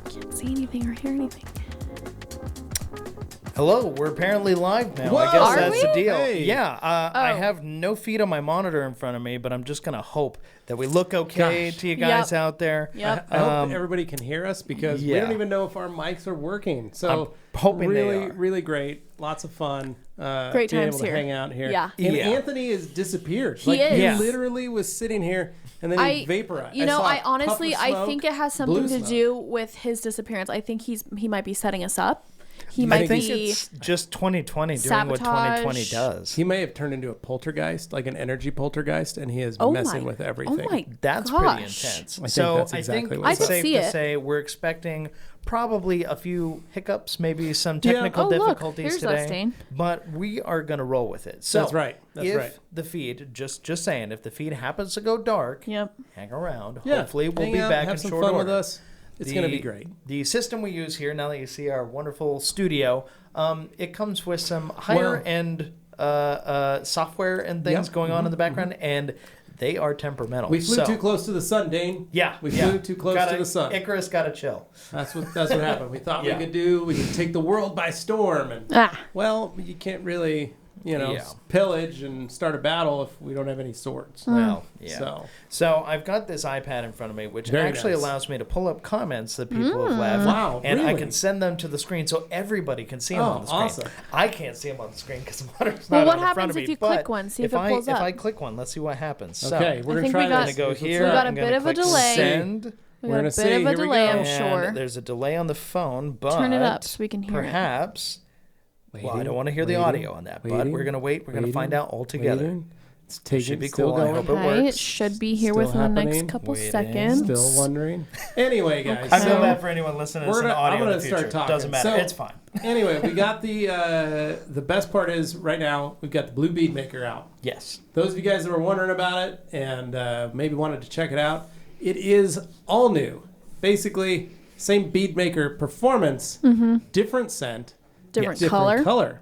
Can't see anything or hear anything. Hello, we're apparently live now. Whoa, I guess are that's we? the deal. Hey. Yeah, I Oh. have no feed on my monitor in front of me, but I'm just going to hope that we look okay to you guys Yep. out there. Yep. I hope everybody can hear us because we yeah. don't even know if our mics are working. So I'm hoping they really, are. really great. Lots of fun. Great being times able to here. hang out here. Yeah. And Yeah. Anthony has disappeared. He is. He Yeah. literally was sitting here and then he vaporized. You know, saw a I puff honestly, of I smoke, think it has blue something to smoke. do with his disappearance. I think he might be setting us up. He I might think be. it's just 2020 doing what sabotage. 2020 does. He may have turned into a poltergeist, like an energy poltergeist, and he is Oh messing my- with everything. Oh my That's gosh. pretty intense. think So that's I exactly think what it's it is. I could safe see to it. say we're expecting probably a few hiccups, maybe some Yeah. technical Oh, look, difficulties here's today. us, Dane. But we are going to roll with it. So That's right. That's if right. the feed, just saying, if the feed happens to go dark, Yep. hang around. Yeah. Hopefully we'll Hang be out, back have in some short fun order. with us. It's going to be great. The system we use here, now that you see our wonderful studio, it comes with some higher end software and things Yep. going on in the background, and they are temperamental. We flew So- too close to the sun, Dane. Yeah, We flew too close to the sun. Icarus got to chill. That's what happened. We thought Yeah. we could take the world by storm, and well, you can't really, Yeah. pillage and start a battle if we don't have any swords. Well, yeah. So So I've got this iPad in front of me, which Very actually nice. allows me to pull up comments that people have left. Wow, and I really? can send them to the screen so everybody can see them on the screen. awesome. I can't see them on the screen because the monitor's Well, not what on in front happens of me. if you but click one? See if it pulls If up. I click one, let's see what happens. So, okay, we're I gonna think try we got- I'm this. going to go Let's here. We got a I'm gonna bit of a click delay. Send. We We're got gonna a see. bit of a Here we delay, go. I'm And sure. there's a delay on the phone, but Turn it up so we can hear it. perhaps. Well, I Waiting, don't want to hear the waiting, audio on that, but waiting, we're going to wait. We're going to find waiting, out all together. waiting. It's taking. Should be still cool. I going. hope it Okay, it works. should be here Still within the next happening. couple Waiting. seconds. Still wondering. Anyway, guys. I feel so- bad for anyone listening to this We're in gonna- audio I'm gonna in the future. start talking. Doesn't matter. So- It's fine. Anyway, we got the best part is right now we've got the blue bead maker out. Yes. Those of you guys that were wondering about it and maybe wanted to check it out, it is all new. Basically, same bead maker performance, different scent, Different different color.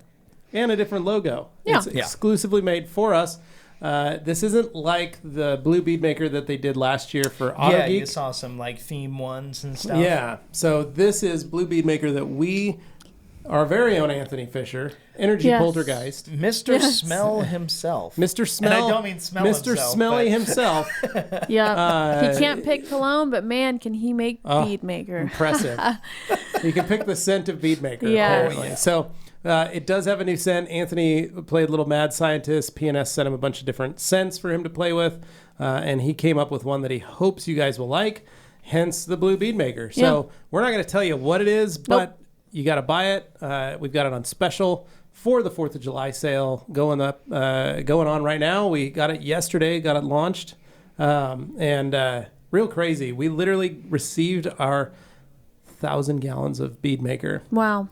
and a different logo. Yeah. It's exclusively made for us. This isn't like the blue bead maker that they did last year for Auto Yeah, Geek. you saw some like theme ones and stuff. Yeah. So this is blue bead maker that our very own Anthony Fisher, Energy Yes. Poltergeist, Mr. Yes. Smell himself. Mr. Smell. And I don't mean smell Mr. himself, Smelly but- himself. Yeah. He can't pick cologne, but man, can he make bead maker. Impressive. You can pick the scent of bead maker. Yeah. Apparently. Oh, yeah. So it does have a new scent. Anthony played a little mad scientist. PNS sent him a bunch of different scents for him to play with, and he came up with one that he hopes you guys will like. Hence the blue bead maker. So we're not going to tell you what it is, but you got to buy it. We've got it on special for the 4th of July sale going on right now. We got it yesterday, got it launched, and real crazy. We literally received our 1,000 gallons of bead maker Wow.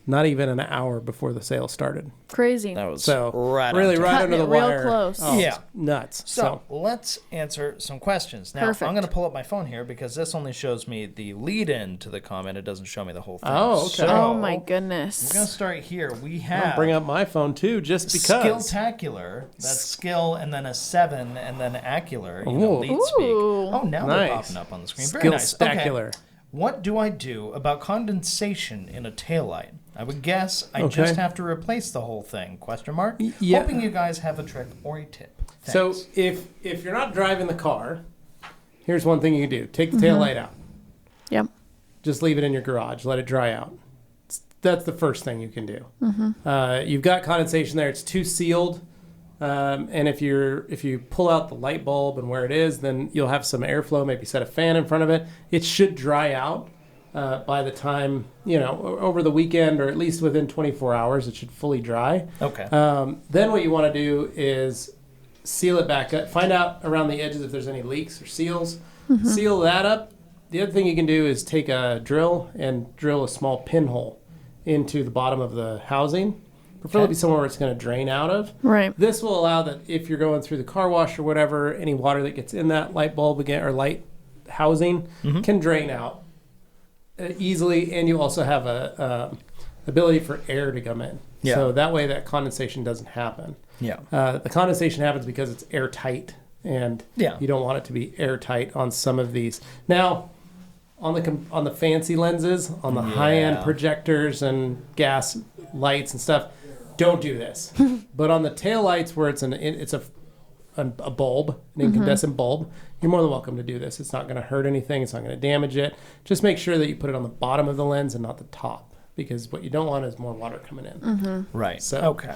not even an hour before the sale started. Crazy. That was So right on really time. right Cutting under the it real wire. close. Oh, Yeah. it's nuts. So let's answer some questions. Now, Perfect. I'm going to pull up my phone here because this only shows me the lead-in to the comment. It doesn't show me the whole thing. Oh, okay. So, Oh my We're goodness. going to start here. We I'll have bring up my phone too, just because. Skill-tacular. That's skill and then a 7 and then acular. Ooh. Lead speak. Ooh. Oh, now Nice. they're popping up on the screen. Very nice. Skill-stacular. Okay. What do I do about condensation in a taillight? I would guess I Okay. just have to replace the whole thing, question mark. Yeah. Hoping you guys have a trick or a tip. So Thanks. if you're not driving the car, here's one thing you can do. Take the tail light out. Yep. Just leave it in your garage. Let it dry out. That's the first thing you can do. You've got condensation there. It's too sealed. And if you pull out the light bulb and where it is, then you'll have some airflow. Maybe set a fan in front of it. It should dry out by the time, over the weekend or at least within 24 hours, it should fully dry. Okay. Then what you want to do is seal it back up. Find out around the edges if there's any leaks or seals. Seal that up. The other thing you can do is take a drill and drill a small pinhole into the bottom of the housing. Preferably somewhere where it's going to drain out of. Right. This will allow that if you're going through the car wash or whatever, any water that gets in that light bulb again or light housing can drain out easily, and you also have a ability for air to come in. Yeah. So that way that condensation doesn't happen. Yeah. The condensation happens because it's airtight, and Yeah. you don't want it to be airtight on some of these. Now, on the fancy lenses, on the high-end projectors and gas lights and stuff, don't do this. But on the tail lights where it's a bulb, an incandescent bulb, you're more than welcome to do this. It's not going to hurt anything. It's not going to damage it. Just make sure that you put it on the bottom of the lens and not the top, because what you don't want is more water coming in. Right. So okay.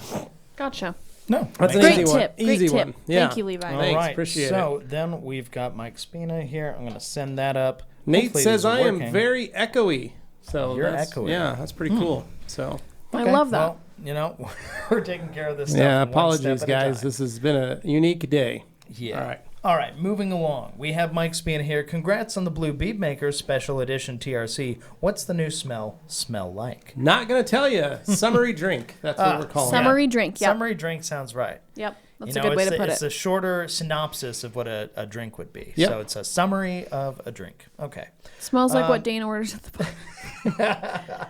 Gotcha. No. That's an Great easy tip. one. Great Easy tip. one. Yeah. Thank you, Levi. All Thanks, right. appreciate it. So then we've got Mike Spina here. I'm going to send that up. Nate Hopefully says these are I am working. very echoey. So You're that's, echoey. Yeah, that's pretty cool. So I love that. Well, you know, we're taking care of this stuff. yeah, one apologies step at a guys. time. This has been a unique day. Yeah. All right. All right, moving along. We have Mike Spina here. Congrats on the Blue Bead Maker Special Edition TRC. What's the new smell like? Not gonna tell you. Summery drink. That's what we're calling it. Summery drink. Yep. Summery drink sounds right. Yep. That's You a know, good way it's to put It's it. a shorter synopsis of what a drink would be. Yep. So it's a summary of a drink. Okay. Smells like what Dane orders at the bar.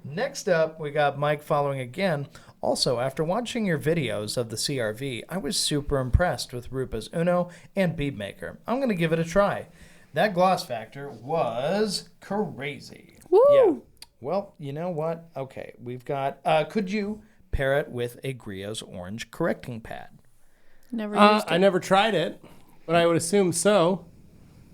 Next up, we got Mike following again. Also, after watching your videos of the CRV, I was super impressed with Rupa's Uno and Bead Maker. I'm going to give it a try. That gloss factor was crazy. Woo! Yeah. Well, you know what? Okay, we've got... could you pair it with a Griot's Orange correcting pad? Never used it. I never tried it, but I would assume so.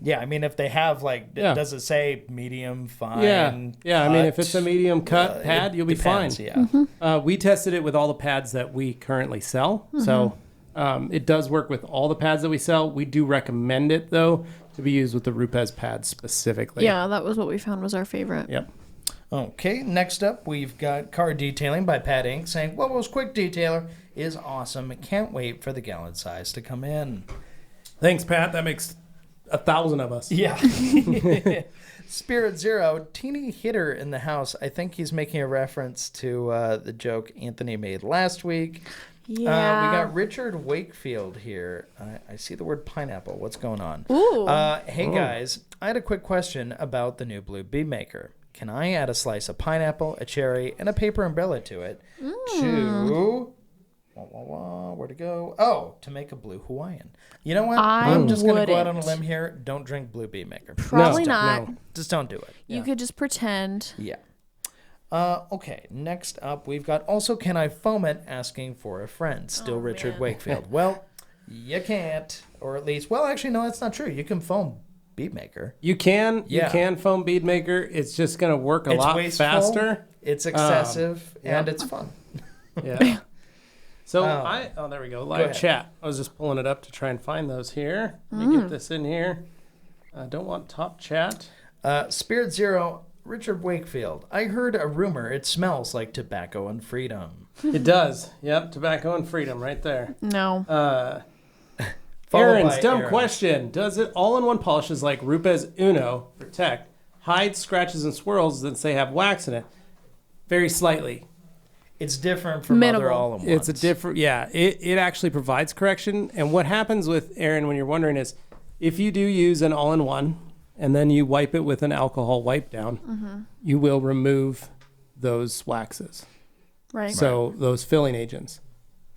Yeah, I mean, if they have, like, Yeah. does it say medium, fine? Yeah. I mean, if cut? it's a medium cut pad, It you'll be depends, fine. Yeah. We tested it with all the pads that we currently sell. So it does work with all the pads that we sell. We do recommend it, though, to be used with the Rupes pad specifically. Yeah, that was what we found was our favorite. Yep. Okay, next up, we've got Car Detailing by Pat Inc. saying, Wubbo's Quick Detailer is awesome. Can't wait for the gallon size to come in. Thanks, Pat. That makes 1,000 of us. Yeah. Spirit Zero, teeny hitter in the house. I think he's making a reference to the joke Anthony made last week. Yeah. We got Richard Wakefield here. I see the word pineapple. What's going on? Ooh. Hey, guys. I had a quick question about the new Blue Bead Maker. Can I add a slice of pineapple, a cherry, and a paper umbrella to it to... Where to go? Oh, to make a blue Hawaiian. You know what? I'm just going to go out on a limb here. Don't drink Blue Bead Maker. Probably No, not. no. Just don't do it. You could just pretend. Yeah. Okay, next up, we've got also Can I Foam It? Asking for a friend. Still Richard man. Wakefield. Well, you can't. Or at least, well, actually, no, that's not true. You can foam Bead Maker. You can Yeah. foam bead maker. It's just going to work a It's lot wasteful, faster. It's excessive, and it's fun. Yeah. So Oh. there we go. Go Live ahead. chat. I was just pulling it up to try and find those here. Let me get this in here. I don't want top chat. Spirit Zero, Richard Wakefield. I heard a rumor it smells like tobacco and freedom. It does. Yep. Tobacco and freedom right there. No. Followed Aaron's by dumb Aaron. question. Does it all-in-one polishes like Rupes Uno protect, hide scratches and swirls that say have wax in it? Very slightly. It's different from Minimal. other all-in-ones. It's a different, yeah. It actually provides correction. And what happens with Aaron, when you're wondering, is if you do use an all-in-one and then you wipe it with an alcohol wipe down, you will remove those waxes. Right. So those filling agents.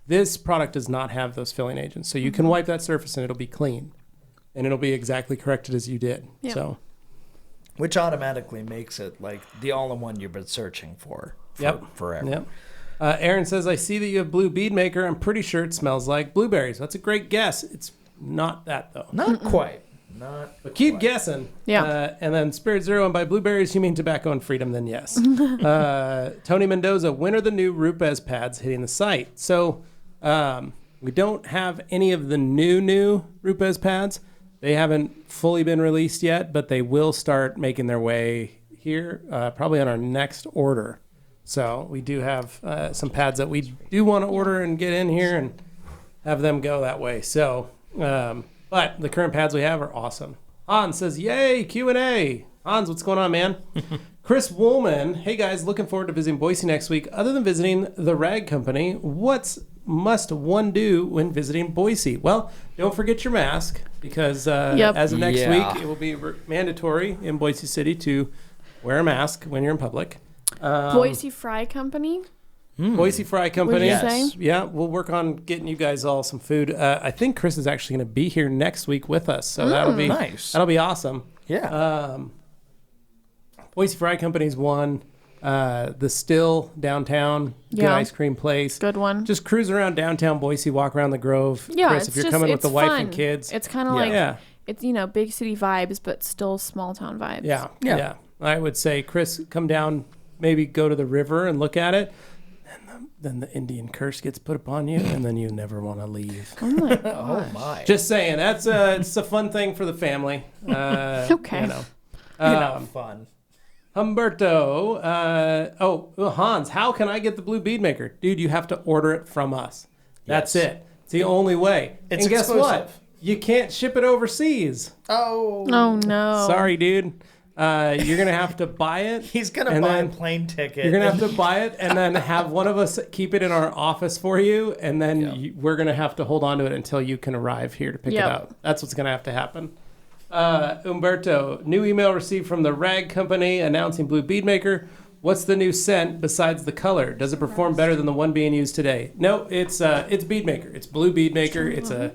This product does not have those filling agents. So you can wipe that surface and it'll be clean. And it'll be exactly corrected as you did. Yeah. So Which automatically makes it like the all-in-one you've been searching for forever. Yep. Aaron says, I see that you have Blue Bead Maker. I'm pretty sure it smells like blueberries. That's a great guess. It's not that, though. Not quite. Not But keep quite. guessing. Yeah. And then Spirit Zero, and by blueberries, you mean tobacco and freedom, then yes. Tony Mendoza, when are the new Rupes pads hitting the site? So we don't have any of the new Rupes pads. They haven't fully been released yet, but they will start making their way here, probably on our next order. So we do have some pads that we do want to order and get in here and have them go that way. So, but the current pads we have are awesome. Hans says, yay, Q&A. Hans, what's going on, man? Chris Woolman, hey guys, looking forward to visiting Boise next week. Other than visiting the Rag Company, what's must one do when visiting Boise? Well, don't forget your mask because as of next week, it will be mandatory in Boise City to wear a mask when you're in public. Boise Fry Company. Boise Fry Company. Would you say? Yeah, we'll work on getting you guys all some food. I think Chris is actually going to be here next week with us, so that'll be nice. That'll be awesome. Yeah. Boise Fry Company's one. The Still downtown, good ice cream place. Good one. Just cruise around downtown Boise, walk around the Grove. Yeah, Chris, if you're coming with the wife and kids. It's kind of like, it's, big city vibes, but still small town vibes. Yeah. I would say, Chris, come down, maybe go to the river and look at it. Then the Indian curse gets put upon you, and then you never want to leave. Oh my gosh. Oh my! Just saying, it's a fun thing for the family. Okay. Fun. Humberto, Hans, how can I get the blue bead maker? Dude, you have to order it from us. That's it. It's the only way. It's and guess exclusive. what? You can't ship it overseas. Oh Sorry, no. dude. You're going to have to buy it. He's going to buy a plane ticket. You're going to have to buy it and then have one of us keep it in our office for you. And then we're going to have to hold on to it until you can arrive here to pick it up. That's what's going to have to happen. Umberto, new email received from the Rag Company announcing blue bead maker. What's the new scent besides the color? Does it perform better than the one being used today? No, it's bead maker. It's blue bead maker. It's a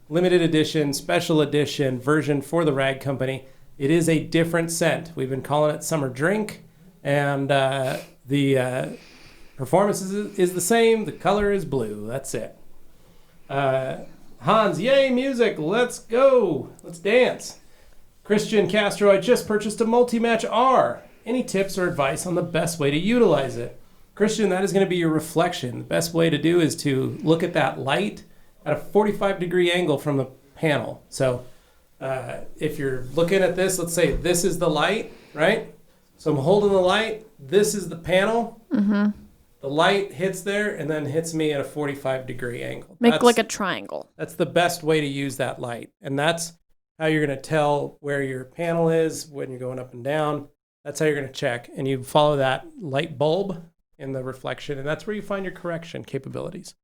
limited edition, special edition version for the Rag Company. It is a different scent. We've been calling it Summer Drink, and the performance is the same. The color is blue. That's it. Hans, yay, music. Let's go. Let's dance. Christian Castro, I just purchased a Multi-Match R. Any tips or advice on the best way to utilize it? Christian, that is going to be your reflection. The best way to do is to look at that light at a 45-degree angle from the panel. So if you're looking at this, let's say this is the light, right? So I'm holding the light. This is the panel. Mm-hmm. The light hits there and then hits me at a 45-degree angle. Make like a triangle. That's the best way to use that light. And that's how you're going to tell where your panel is when you're going up and down. That's how you're going to check. And you follow that light bulb in the reflection, and that's where you find your correction capabilities.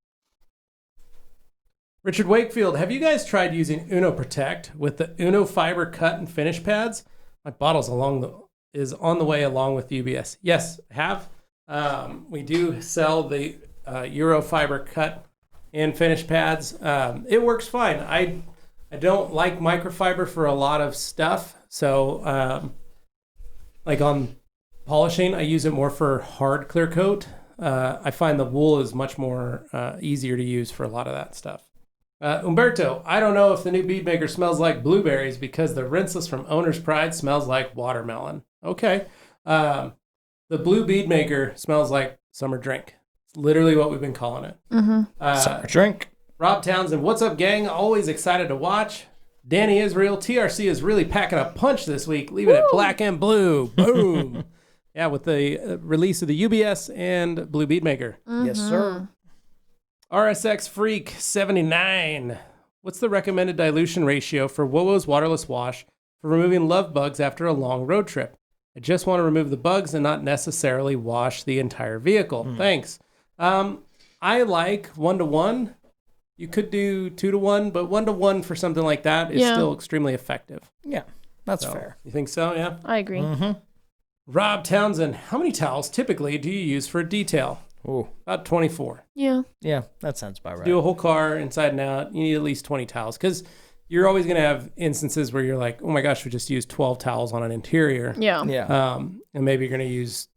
Richard Wakefield, have you guys tried using Uno Protect with the Uno Fiber cut and finish pads? My bottle's is on the way along with UBS. Yes, I have. We do sell the Euro Fiber cut and finish pads. It works fine. I don't like microfiber for a lot of stuff. So like on polishing, I use it more for hard clear coat. I find the wool is much more easier to use for a lot of that stuff. Umberto, I don't know if the new bead maker smells like blueberries because the rinseless from Owner's Pride smells like watermelon. Okay. The blue bead maker smells like summer drink. It's literally what we've been calling it. Mm-hmm. Summer drink. Rob Townsend, what's up, gang? Always excited to watch. Danny Israel, TRC is really packing a punch this week, leaving it black and blue. Boom. Yeah, with the release of the UBS and blue bead maker. Mm-hmm. Yes, sir. RSX Freak 79. What's the recommended dilution ratio for WoWo's waterless wash for removing love bugs after a long road trip? I just want to remove the bugs and not necessarily wash the entire vehicle. Thanks. I like 1-to-1. You could do 2-to-1, but 1-to-1 for something like that is still extremely effective. Yeah, that's fair. You think so? Yeah. I agree. Mm-hmm. Rob Townsend, how many towels typically do you use for a detail? Ooh. About 24. Yeah. Yeah, that sounds about right. Do a whole car inside and out. You need at least 20 towels because you're always going to have instances where you're like, oh my gosh, we just used 12 towels on an interior. Yeah. Yeah. And maybe you're going to use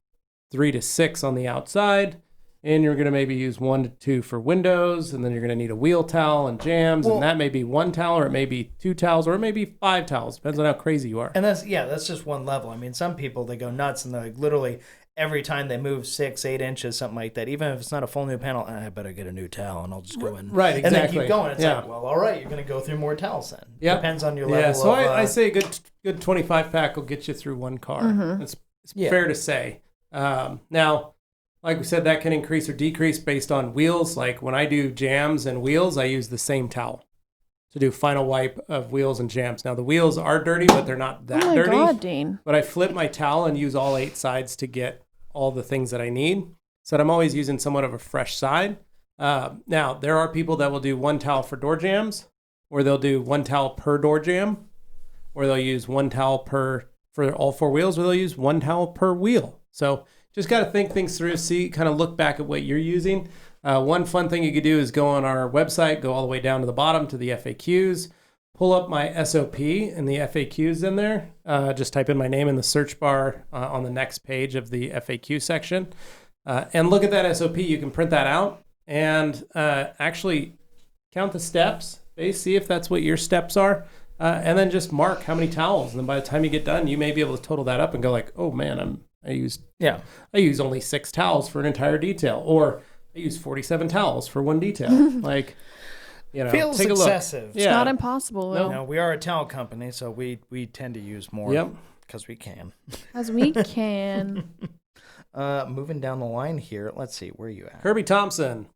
3 to 6 on the outside. And you're going to maybe use 1 to 2 for windows. And then you're going to need a wheel towel and jams. And that may be 1 towel or it may be 2 towels or it may be 5 towels. Depends on how crazy you are. And that's just one level. I mean, some people, they go nuts and they're like literally every time they move 6-8 inches, something like that, even if it's not a full new panel, I better get a new towel and I'll just go in. Right, exactly. And then keep going. It's like, well, all right, you're going to go through more towels then. Yep. Depends on your level. Yeah, so I say a good 25 pack will get you through 1 car. Mm-hmm. It's fair to say. Now, like we said, that can increase or decrease based on wheels. Like when I do jams and wheels, I use the same towel. to do final wipe of wheels and jams. Now the wheels are dirty, but they're not that dirty. Oh my God, Dane. But I flip my towel and use all 8 sides to get all the things that I need, so that I'm always using somewhat of a fresh side. Now there are people that will do 1 towel for door jams, or they'll do 1 towel per door jam, or they'll use 1 towel for all 4 wheels, or they'll use 1 towel per wheel. So just got to think things through, kind of look back at what you're using. One fun thing you could do is go on our website, go all the way down to the bottom to the FAQs, pull up my SOP and the FAQs in there. Just type in my name in the search bar on the next page of the FAQ section, and look at that SOP. You can print that out and actually count the steps, see if that's what your steps are, and then just mark how many towels. And then by the time you get done, you may be able to total that up and go like, oh man, I use only 6 towels for an entire detail, or I use 47 towels for one detail. Like, feels take excessive. A look. It's not impossible. No, we are a towel company, so we tend to use more because we can. As we can. Moving down the line here, let's see, where are you at? Kirby Thompson.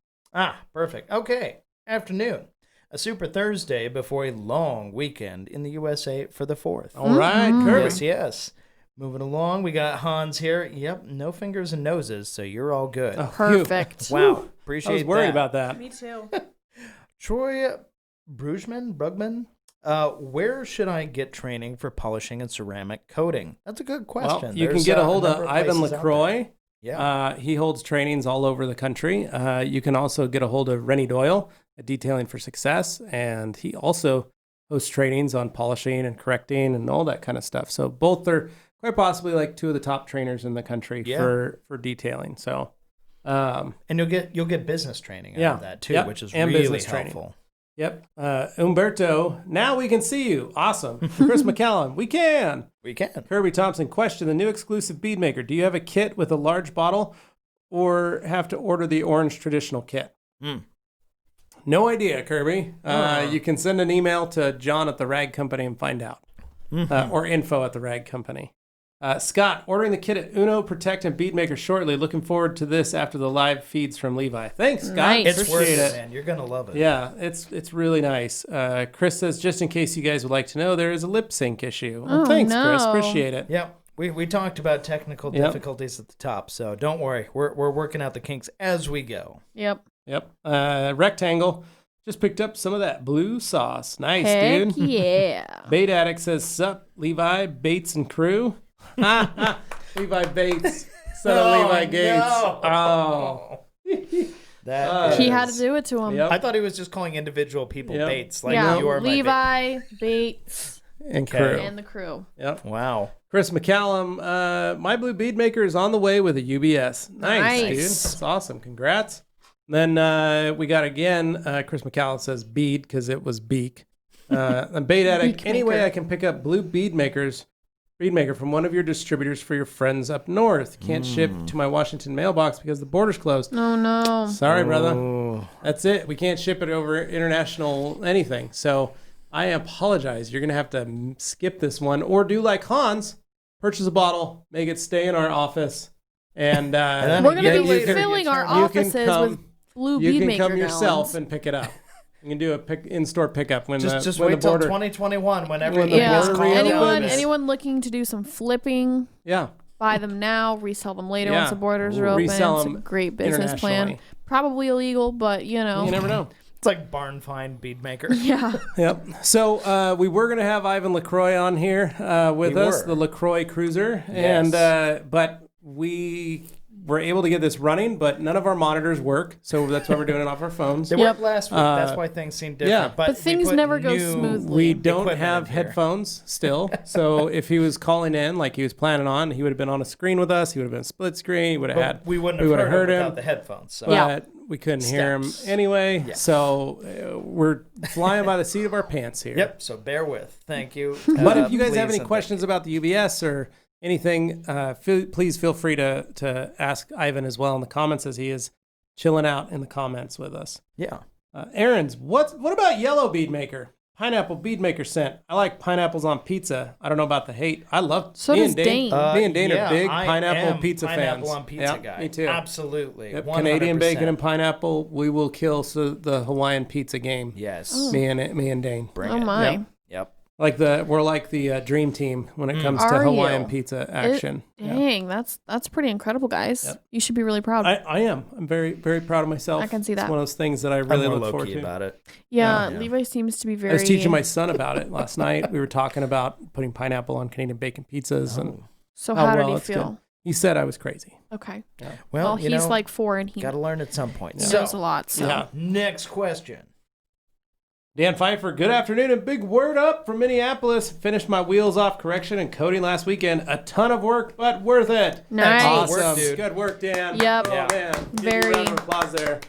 Perfect. Okay, afternoon. A super Thursday before a long weekend in the USA for the 4th. All right, Kirby. Yes. Moving along, we got Hans here. Yep, no fingers and noses, so you're all good. Oh, Perfect. Wow, appreciate that. I was worried about that. Me too. Troy Brugman, where should I get training for polishing and ceramic coating? That's a good question. Well, you can get a hold of Ivan LaCroix. Yeah. He holds trainings all over the country. You can also get a hold of Rennie Doyle at Detailing for Success, and he also hosts trainings on polishing and correcting and all that kind of stuff. So both are quite possibly like 2 of the top trainers in the country for detailing. So, and you'll get business training out of that too, which is and really helpful. training. Yep. Umberto, now we can see you. Awesome. Chris McCallum, we can. Kirby Thompson, question: the new exclusive bead maker. Do you have a kit with a large bottle, or have to order the orange traditional kit? No idea, Kirby. You can send an email to John at the Rag Company and find out, or info at the Rag Company. Scott, ordering the kit at Uno, Protect, and Beadmaker shortly. Looking forward to this after the live feeds from Levi. Thanks, Scott. Nice. It's worth it, man. You're going to love it. Yeah, it's really nice. Chris says, just in case you guys would like to know, there is a lip sync issue. Well, thanks, Chris. Appreciate it. Yeah, we talked about technical difficulties at the top, so don't worry. We're working out the kinks as we go. Yep. Rectangle. Just picked up some of that blue sauce. Nice, Heck dude. Yeah. Bait Addict says, sup, Levi, Bates, and crew. Levi Bates. Son of Levi Gates. No. He had to do it to him. Yep. I thought he was just calling individual people Bates. Like, yeah, you are Levi, Bates, and crew. and the crew. Yep. Wow. Chris McCallum, my blue bead maker is on the way with a UBS. Nice. Dude. That's awesome. Congrats. Then we got again, Chris McCallum says bead because it was beak. And Bait Addict, any way I can pick up blue bead maker from one of your distributors for your friends up north. Can't ship to my Washington mailbox because the border's closed. Oh, no. Sorry, brother. That's it. We can't ship it over international anything. So I apologize. You're going to have to skip this one or do like Hans, purchase a bottle, make it stay in our office. And we're going to be filling our offices with blue bead maker You can come yourself gallons. and pick it up. You can do a in-store pickup when just when wait the till border, 2021 whenever when the border reopens. Anyone looking to do some flipping, buy them now, resell them later once the borders are open. Resell It's a them great business plan. internationally. Probably illegal, but you never know. It's like barn find bead maker. Yeah. Yep. So we were going to have Ivan LaCroix on here with us, the LaCroix Cruiser, and but we were able to get this running, but none of our monitors work, so that's why we're doing it off our phones. They worked last week. That's why things seem different. Yeah. But things never go smoothly. We don't have headphones still, so if he was calling in like he was planning on, he would have been on a screen with us. He would have been split screen. He would have we wouldn't have heard him without the headphones. So. But we couldn't hear him anyway, so we're flying by the seat of our pants here. Yep, so bear with. Thank you. But if you guys have any questions about the UBS or anything, please feel free to ask Ivan as well in the comments, as he is chilling out in the comments with us. Yeah. Aaron's, what about yellow bead maker? pineapple bead maker scent. I like pineapples on pizza. I don't know about the hate. I love so does Dane. Me and Dane are big pineapple pizza pineapple fans. on pizza guy. Me too. Absolutely. Yep. Canadian bacon and pineapple. We will kill the Hawaiian pizza game. Yes. Oh. Me and Dane. Oh my. Yep. We're like the dream team when it comes to Hawaiian pizza action. Dang, that's pretty incredible, guys. Yep. You should be really proud. I am. I'm very, very proud of myself. I can see that. It's one of those things that I really look forward to. About it. Yeah, Levi seems to be very. I was teaching my son about it last night. We were talking about putting pineapple on Canadian bacon pizzas. And so how did he feel? Good. He said I was crazy. Okay. Yeah. Well, he's like 4 and he got to learn at some point. He knows a lot. So. Next question. Dan Pfeiffer, good afternoon and big word up from Minneapolis. Finished my wheels off correction and coating last weekend. A ton of work, but worth it. Nice. Awesome. Good work, Dan. Yep. Oh, man. Very. Round of applause there.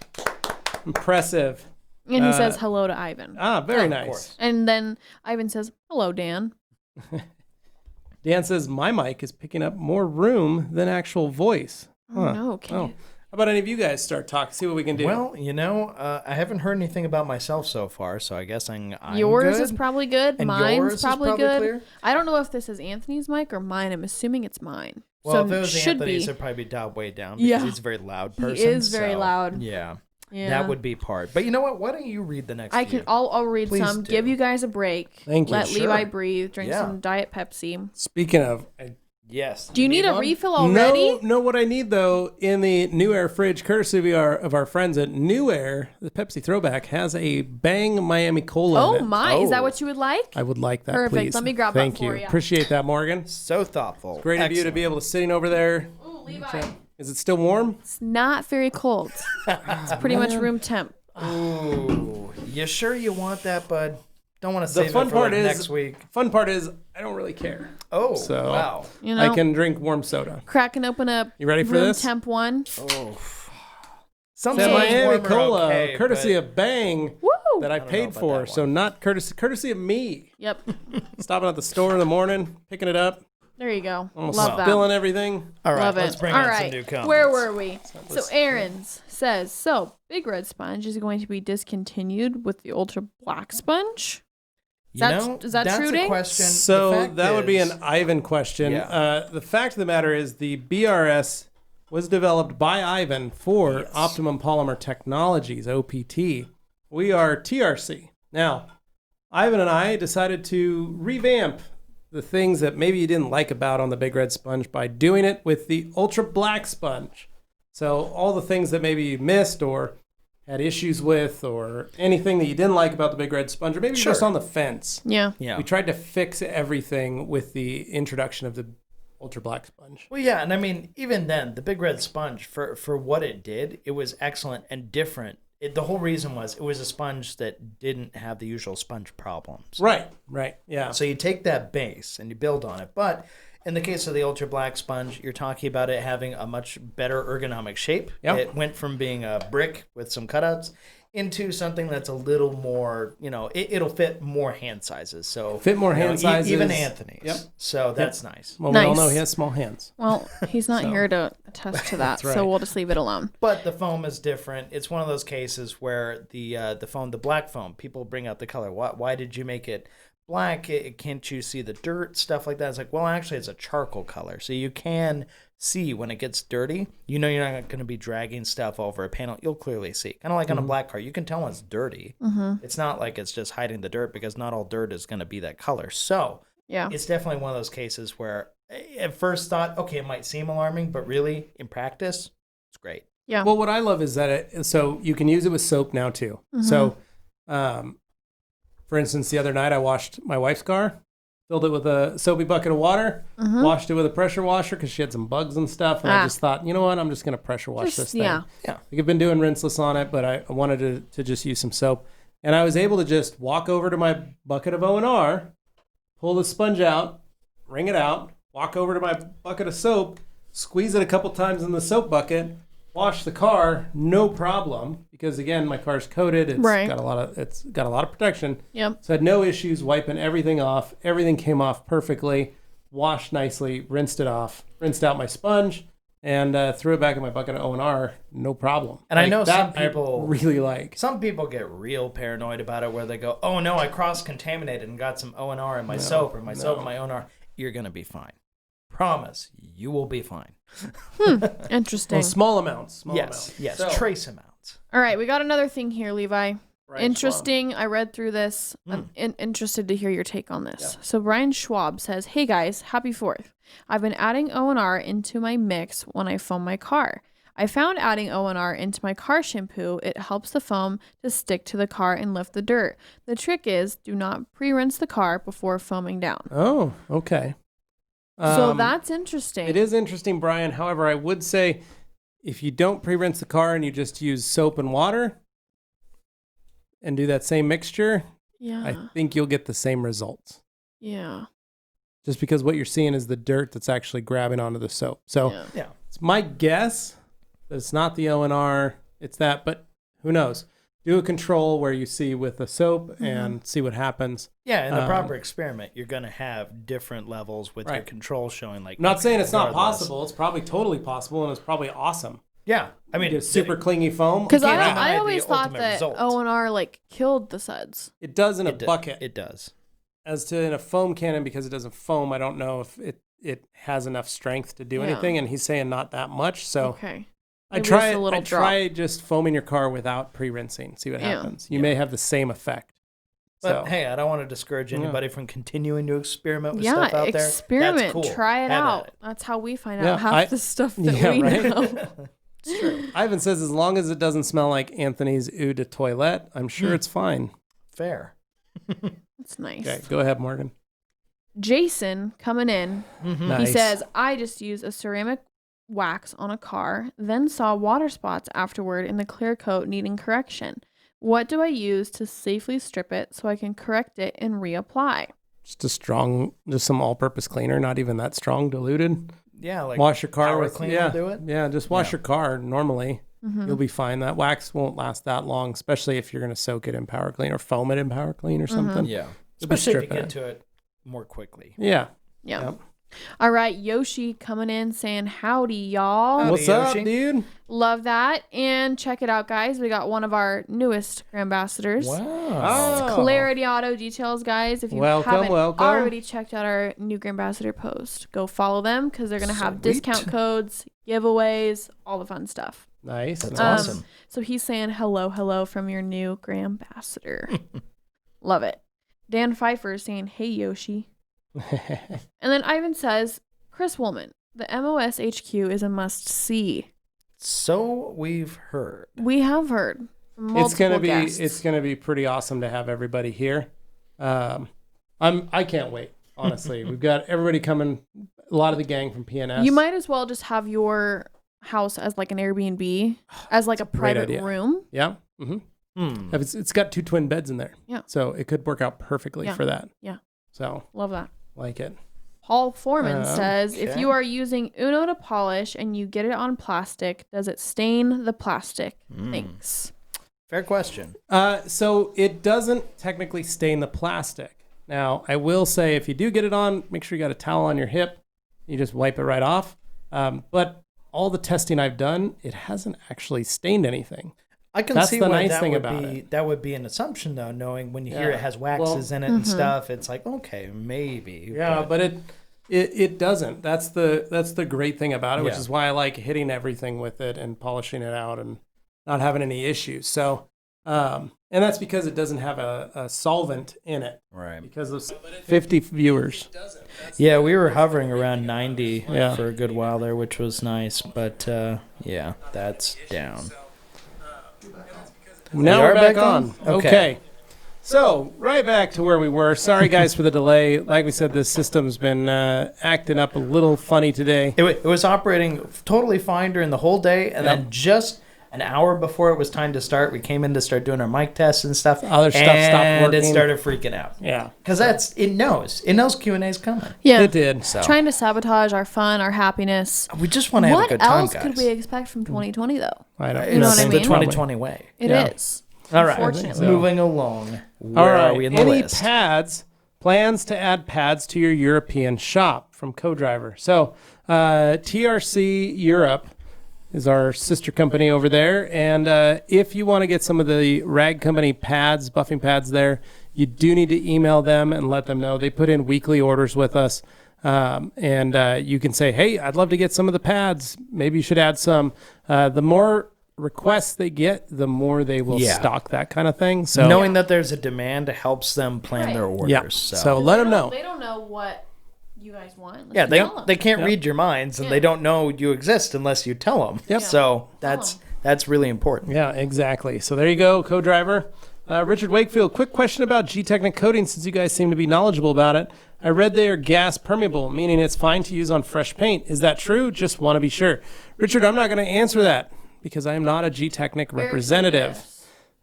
Impressive. And he says hello to Ivan. Very nice. And then Ivan says, hello, Dan. Dan says, my mic is picking up more room than actual voice. Oh, no. How about any of you guys start talking, see what we can do? Well, I haven't heard anything about myself so far, so I guess I'm yours good. Is probably good. And Mine's probably good. Clear. I don't know if this is Anthony's mic or mine. I'm assuming it's mine. Well, if it was Anthony's, it'd probably be dialed way down because he's a very loud person. He is very loud. Yeah. That would be part. But you know what? Why don't you read the next few? I'll read Please some. Do. Give you guys a break. Thank you. Let Levi breathe. Drink some Diet Pepsi. Speaking of... Yes. Do you need a refill already? No, what I need, though, in the New Air fridge, courtesy of our friends at New Air, the Pepsi Throwback, has a Bang Miami Cola in it. Oh, my. Is that what you would like? I would like that, Perfect. please. Let me grab that for you. Appreciate that, Morgan. So thoughtful. It's great of you to be able to sitting over there. Ooh, Levi. Is it still warm? It's not very cold. It's pretty much room temp. Ooh. You sure you want that, bud? Don't want to save it for next week. Fun part is I don't really care. Oh, so wow. I can drink warm soda. Cracking open a you ready for room this? temp one. Oh. Something Miami Cola, courtesy of Bang, that I paid for. So not courtesy of me. Yep. Stopping at the store in the morning, picking it up. There you go. Almost Love that. spilling everything. All right, Love let's it. bring in some new comments. Where were we? So Aaron's says, Big Red Sponge is going to be discontinued with the Ultra Black Sponge. Is that true, Dane? Question. So that would be an Ivan question. Yeah. The fact of the matter is the BRS was developed by Ivan for Optimum Polymer Technologies, OPT. We are TRC. Now, Ivan and I decided to revamp the things that maybe you didn't like about on the Big Red Sponge by doing it with the Ultra Black Sponge. So all the things that maybe you missed or had issues with or anything that you didn't like about the Big Red Sponge, or maybe you're just on the fence. Yeah. We tried to fix everything with the introduction of the Ultra Black Sponge. Well, yeah, and I mean, even then, the Big Red Sponge, for what it did, it was excellent and different. The whole reason was it was a sponge that didn't have the usual sponge problems. Right, yeah. So you take that base and you build on it. But in the case of the Ultra Black Sponge, you're talking about it having a much better ergonomic shape. Yep. It went from being a brick with some cutouts into something that's a little more, it'll fit more hand sizes. So fit more hand sizes. Even Anthony's. Yep. So that's nice. Well, we all know he has small hands. Well, he's not here to attest to that, so we'll just leave it alone. But the foam is different. It's one of those cases where the foam, the black foam, people bring out the color. Why did you make it black? Can't you see the dirt, stuff like that? It's like, well, actually, it's a charcoal color, so you can see when it gets dirty. You're not going to be dragging stuff over a panel. You'll clearly see. Kind of like on a black car, you can tell when it's dirty. Mm-hmm. It's not like it's just hiding the dirt because not all dirt is going to be that color. So it's definitely one of those cases where at first thought, okay, it might seem alarming, but really in practice, it's great. Yeah. Well, what I love is that so you can use it with soap now too. Mm-hmm. So, for instance, the other night I washed my wife's car, filled it with a soapy bucket of water, washed it with a pressure washer because she had some bugs and stuff. And I just thought, you know what? I'm just going to pressure wash this thing. Yeah. I've been doing rinseless on it, but I wanted to just use some soap. And I was able to just walk over to my bucket of O&R, pull the sponge out, wring it out, walk over to my bucket of soap, squeeze it a couple times in the soap bucket, wash the car, no problem, because again, my car's coated. It's got a lot of protection. Yep. So I had no issues wiping everything off. Everything came off perfectly, washed nicely, rinsed it off, rinsed out my sponge, and threw it back in my bucket of O&R, no problem. And I know some people I really like. Some people get real paranoid about it where they go, oh no, I cross-contaminated and got some O&R in my soap or my soap in my O&R. You're going to be fine. Promise, you will be fine. Interesting. Well, small amounts. Yes, so, trace amounts. All right, we got another thing here, Levi. Brian Interesting. Schwab. I read through this. I'm interested to hear your take on this. Yeah. So Brian Schwab says, hey guys, happy 4th. I've been adding O&R into my mix when I foam my car. I found adding O&R into my car shampoo, it helps the foam to stick to the car and lift the dirt. The trick is, do not pre-rinse the car before foaming down. Oh, okay. So that's interesting. It is interesting, Brian. However, I would say if you don't pre-rinse the car and you just use soap and water and do that same mixture, I think you'll get the same results. Yeah. Just because what you're seeing is the dirt that's actually grabbing onto the soap. So it's my guess that it's not the O&R, it's that, but who knows? Do a control where you see with the soap and see what happens. Yeah, in the proper experiment, you're going to have different levels with your control showing. Like, I'm not saying it's not possible. It's probably totally possible, and it's probably awesome. Yeah, I mean, it's super clingy foam. Because I always thought that O&R like killed the suds. It does in a bucket. It does. As to in a foam cannon, because it doesn't foam, I don't know if it has enough strength to do anything. And he's saying not that much. So I try just foaming your car without pre-rinsing. See what happens. You may have the same effect. But hey, I don't want to discourage anybody from continuing to experiment with stuff out there. Experiment. That's cool. Try it out. That's how we find out half the stuff that we know. It's true. Ivan says as long as it doesn't smell like Anthony's eau de toilette, I'm sure it's fine. Fair. That's nice. Okay, go ahead, Morgan. Jason coming in. Nice. He says, I just used a ceramic wax on a car, then saw water spots afterward in the clear coat needing correction. What do I use to safely strip it so I can correct it and reapply? Just some all-purpose cleaner, not even that strong, diluted. Yeah, like wash your car with cleaner. Do it. Yeah, just wash your car normally. You'll be fine. That wax won't last that long, especially if you're going to soak it in Power Clean or foam it in Power Clean or something. Yeah, especially if you get to it more quickly. Yeah. Yep. All right, Yoshi coming in saying howdy, y'all. Howdy, what's up, dude? Love that. And check it out, guys. We got one of our newest ambassadors. Wow. Clarity Auto Details, guys. If you haven't already checked out our new ambassador post, go follow them because they're going to have discount codes, giveaways, all the fun stuff. Nice. That's awesome. So he's saying hello from your new ambassador. Love it. Dan Pfeiffer is saying, hey, Yoshi. And then Ivan says, Chris Woolman, the MOS HQ is a must-see. So we've heard. We have heard. It's gonna be pretty awesome to have everybody here. I can't wait. Honestly, we've got everybody coming. A lot of the gang from PNS. You might as well just have your house as like an Airbnb, as like a private room. Yeah. Mm-hmm. It's got 2 twin beds in there. Yeah. So it could work out perfectly for that. Yeah. So love that. Like it. Paul Foreman says, if you are using Uno to polish and you get it on plastic, does it stain the plastic? Thanks. Fair question. So it doesn't technically stain the plastic. Now, I will say if you do get it on, make sure you got a towel on your hip. You just wipe it right off. But all the testing I've done, it hasn't actually stained anything. I can see why that would be an assumption, though, knowing when you hear it has waxes in it and stuff. It's like, okay, maybe. Yeah, but it doesn't. That's the great thing about it, which is why I like hitting everything with it and polishing it out and not having any issues. So, and that's because it doesn't have a solvent in it. Right. Because of 50 viewers. Yeah, we were hovering around 90 for a good while there, which was nice. But, that's down. Now we're back on. Okay. So, right back to where we were. Sorry, guys, for the delay. Like we said, this system's been acting up a little funny today. It was operating totally fine during the whole day, and then just an hour before it was time to start, we came in to start doing our mic tests and stuff. Other stuff stopped working. And it started freaking out. Yeah. Because it knows Q&A's coming. Yeah. It did. So. Trying to sabotage our fun, our happiness. We just want to have a good time, guys. What else could we expect from 2020, though? I don't know. You know what I mean? The 2020 way. It is. All right. Moving along. Where are we in the list? Plans to add pads to your European shop from Co-Driver. So TRC Europe is our sister company over there. And if you want to get some of the Rag Company pads, buffing pads there, you do need to email them and let them know. They put in weekly orders with us. And you can say, hey, I'd love to get some of the pads. Maybe you should add some. The more requests they get, the more they will stock that kind of thing. So knowing that there's a demand helps them plan their orders. Yeah. So let them know. They don't know what you guys want. They can't read your minds, and they don't know you exist unless you tell them. Yep. So that's really important. Yeah, exactly. So there you go, co-driver. Richard Wakefield, quick question about G-Technic coating, since you guys seem to be knowledgeable about it. I read they are gas permeable, meaning it's fine to use on fresh paint. Is that true? Just want to be sure. Richard, I'm not going to answer that because I am not a G-Technic representative.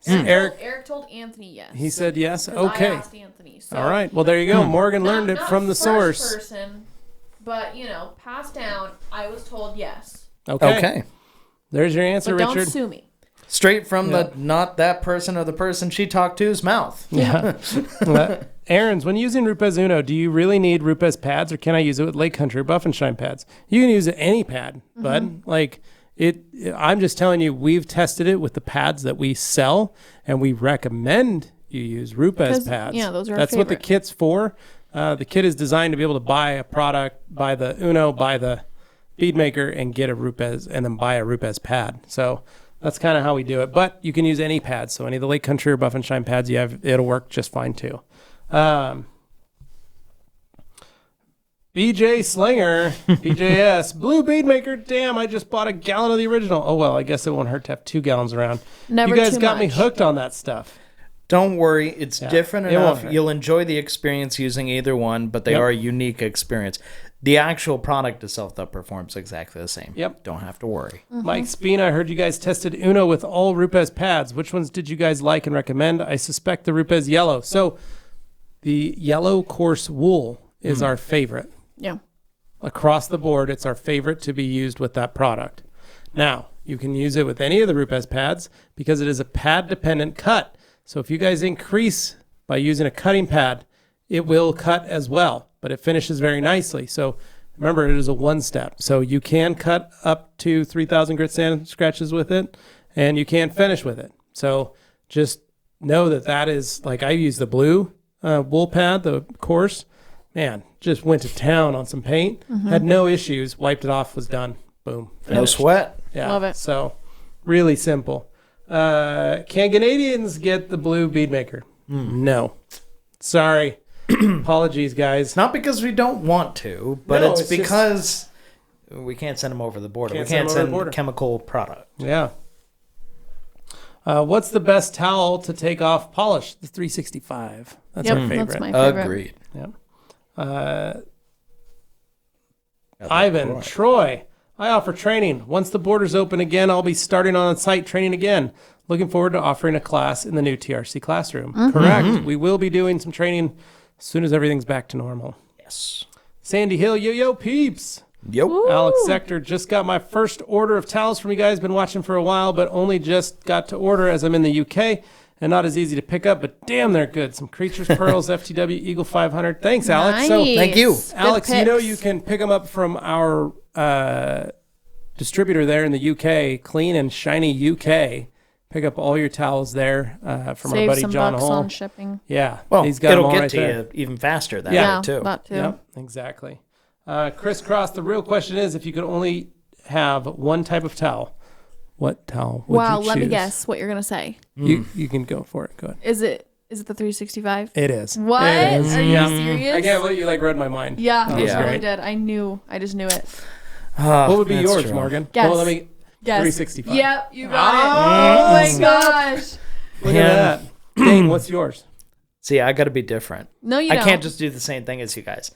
Eric told Anthony yes. He said yes? Okay. I asked Anthony. So all right. Well, there you go. Morgan learned it from the source. Person, but, passed down, I was told yes. Okay. There's your answer, but Richard. Don't sue me. Straight from the not that person or the person she talked to's mouth. Yeah. Aaron's, when using Rupes Uno, do you really need Rupes pads, or can I use it with Lake Country Buff and Shine pads? You can use any pad, bud. I'm just telling you, we've tested it with the pads that we sell, and we recommend you use Rupes pads. Yeah, those are That's what the kit's for. The kit is designed to be able to buy a product, buy the Uno, buy the bead maker, and get a Rupes, and then buy a Rupes pad. So that's kind of how we do it. But you can use any pads. So any of the Lake Country or Buff and Shine pads you have, it'll work just fine too. BJ Slinger, BJS, Blue Bead Maker. Damn, I just bought a gallon of the original. Oh, well, I guess it won't hurt to have 2 gallons around. Never you guys too got me much. hooked on that stuff. Don't worry. It's different It won't enough. hurt. You'll enjoy the experience using either one, but they are a unique experience. The actual product itself, though, performs exactly the same. Yep. Don't have to worry. Mike Spina, I heard you guys tested Uno with all Rupes pads. Which ones did you guys like and recommend? I suspect the Rupes yellow. So the yellow coarse wool is our favorite. Yeah. Across the board, it's our favorite to be used with that product. Now, you can use it with any of the Rupes pads because it is a pad-dependent cut. So if you guys increase by using a cutting pad, it will cut as well, but it finishes very nicely. So remember, it is a one-step. So you can cut up to 3,000 grit sand scratches with it, and you can finish with it. So just know that is, like I use the blue wool pad, the coarse. Man, just went to town on some paint, had no issues, wiped it off, was done. Boom. Finished. No sweat. Yeah. Love it. So really simple. Can Canadians get the Blue Bead Maker? No. Sorry. Apologies, guys. Not because we don't want to, but No, it's it's because we can't send them over the border. We can't send chemical product. Yeah. What's the best towel to take off polish? The 365. That's our favorite. That's my favorite. Agreed. Yep. Ivan, Troy, I offer training. Once the borders open again, I'll be starting on-site training again. Looking forward to offering a class in the new TRC classroom. Correct. We will be doing some training as soon as everything's back to normal. Yes. Sandy Hill, yo peeps. Yep. Alex Sector, just got my first order of towels from you guys. Been watching for a while, but only just got to order as I'm in the UK and not as easy to pick up, but damn, they're good. Some Creatures Pearls, FTW Eagle 500. Thanks, Alex. Nice. So, Thank you. Alex, Good you know picks. you can pick them up from our distributor there in the UK, Clean and Shiny UK. Pick up all your towels there from Save our buddy some John bucks Hull. on shipping. Yeah, Well, he's got them it'll all get right to there. you even faster that Yeah, way, too. that too. Yep, exactly. Crisscross, the real question is, if you could only have one type of towel, what towel would you choose? Let me guess what you're gonna say. You can go for it. Go ahead. Is it the 365? It is. What? It is. Are you Yeah. serious? I can't believe you read my mind. Yeah, That I was really great. did. I just knew it. What would be That's yours, true. Morgan? Guess. Well, let me. Guess. 365. Yep, you got it. Oh my gosh. Look at that. Dane, what's yours? See, I got to be different. No, you I don't. can't just do the same thing as you guys.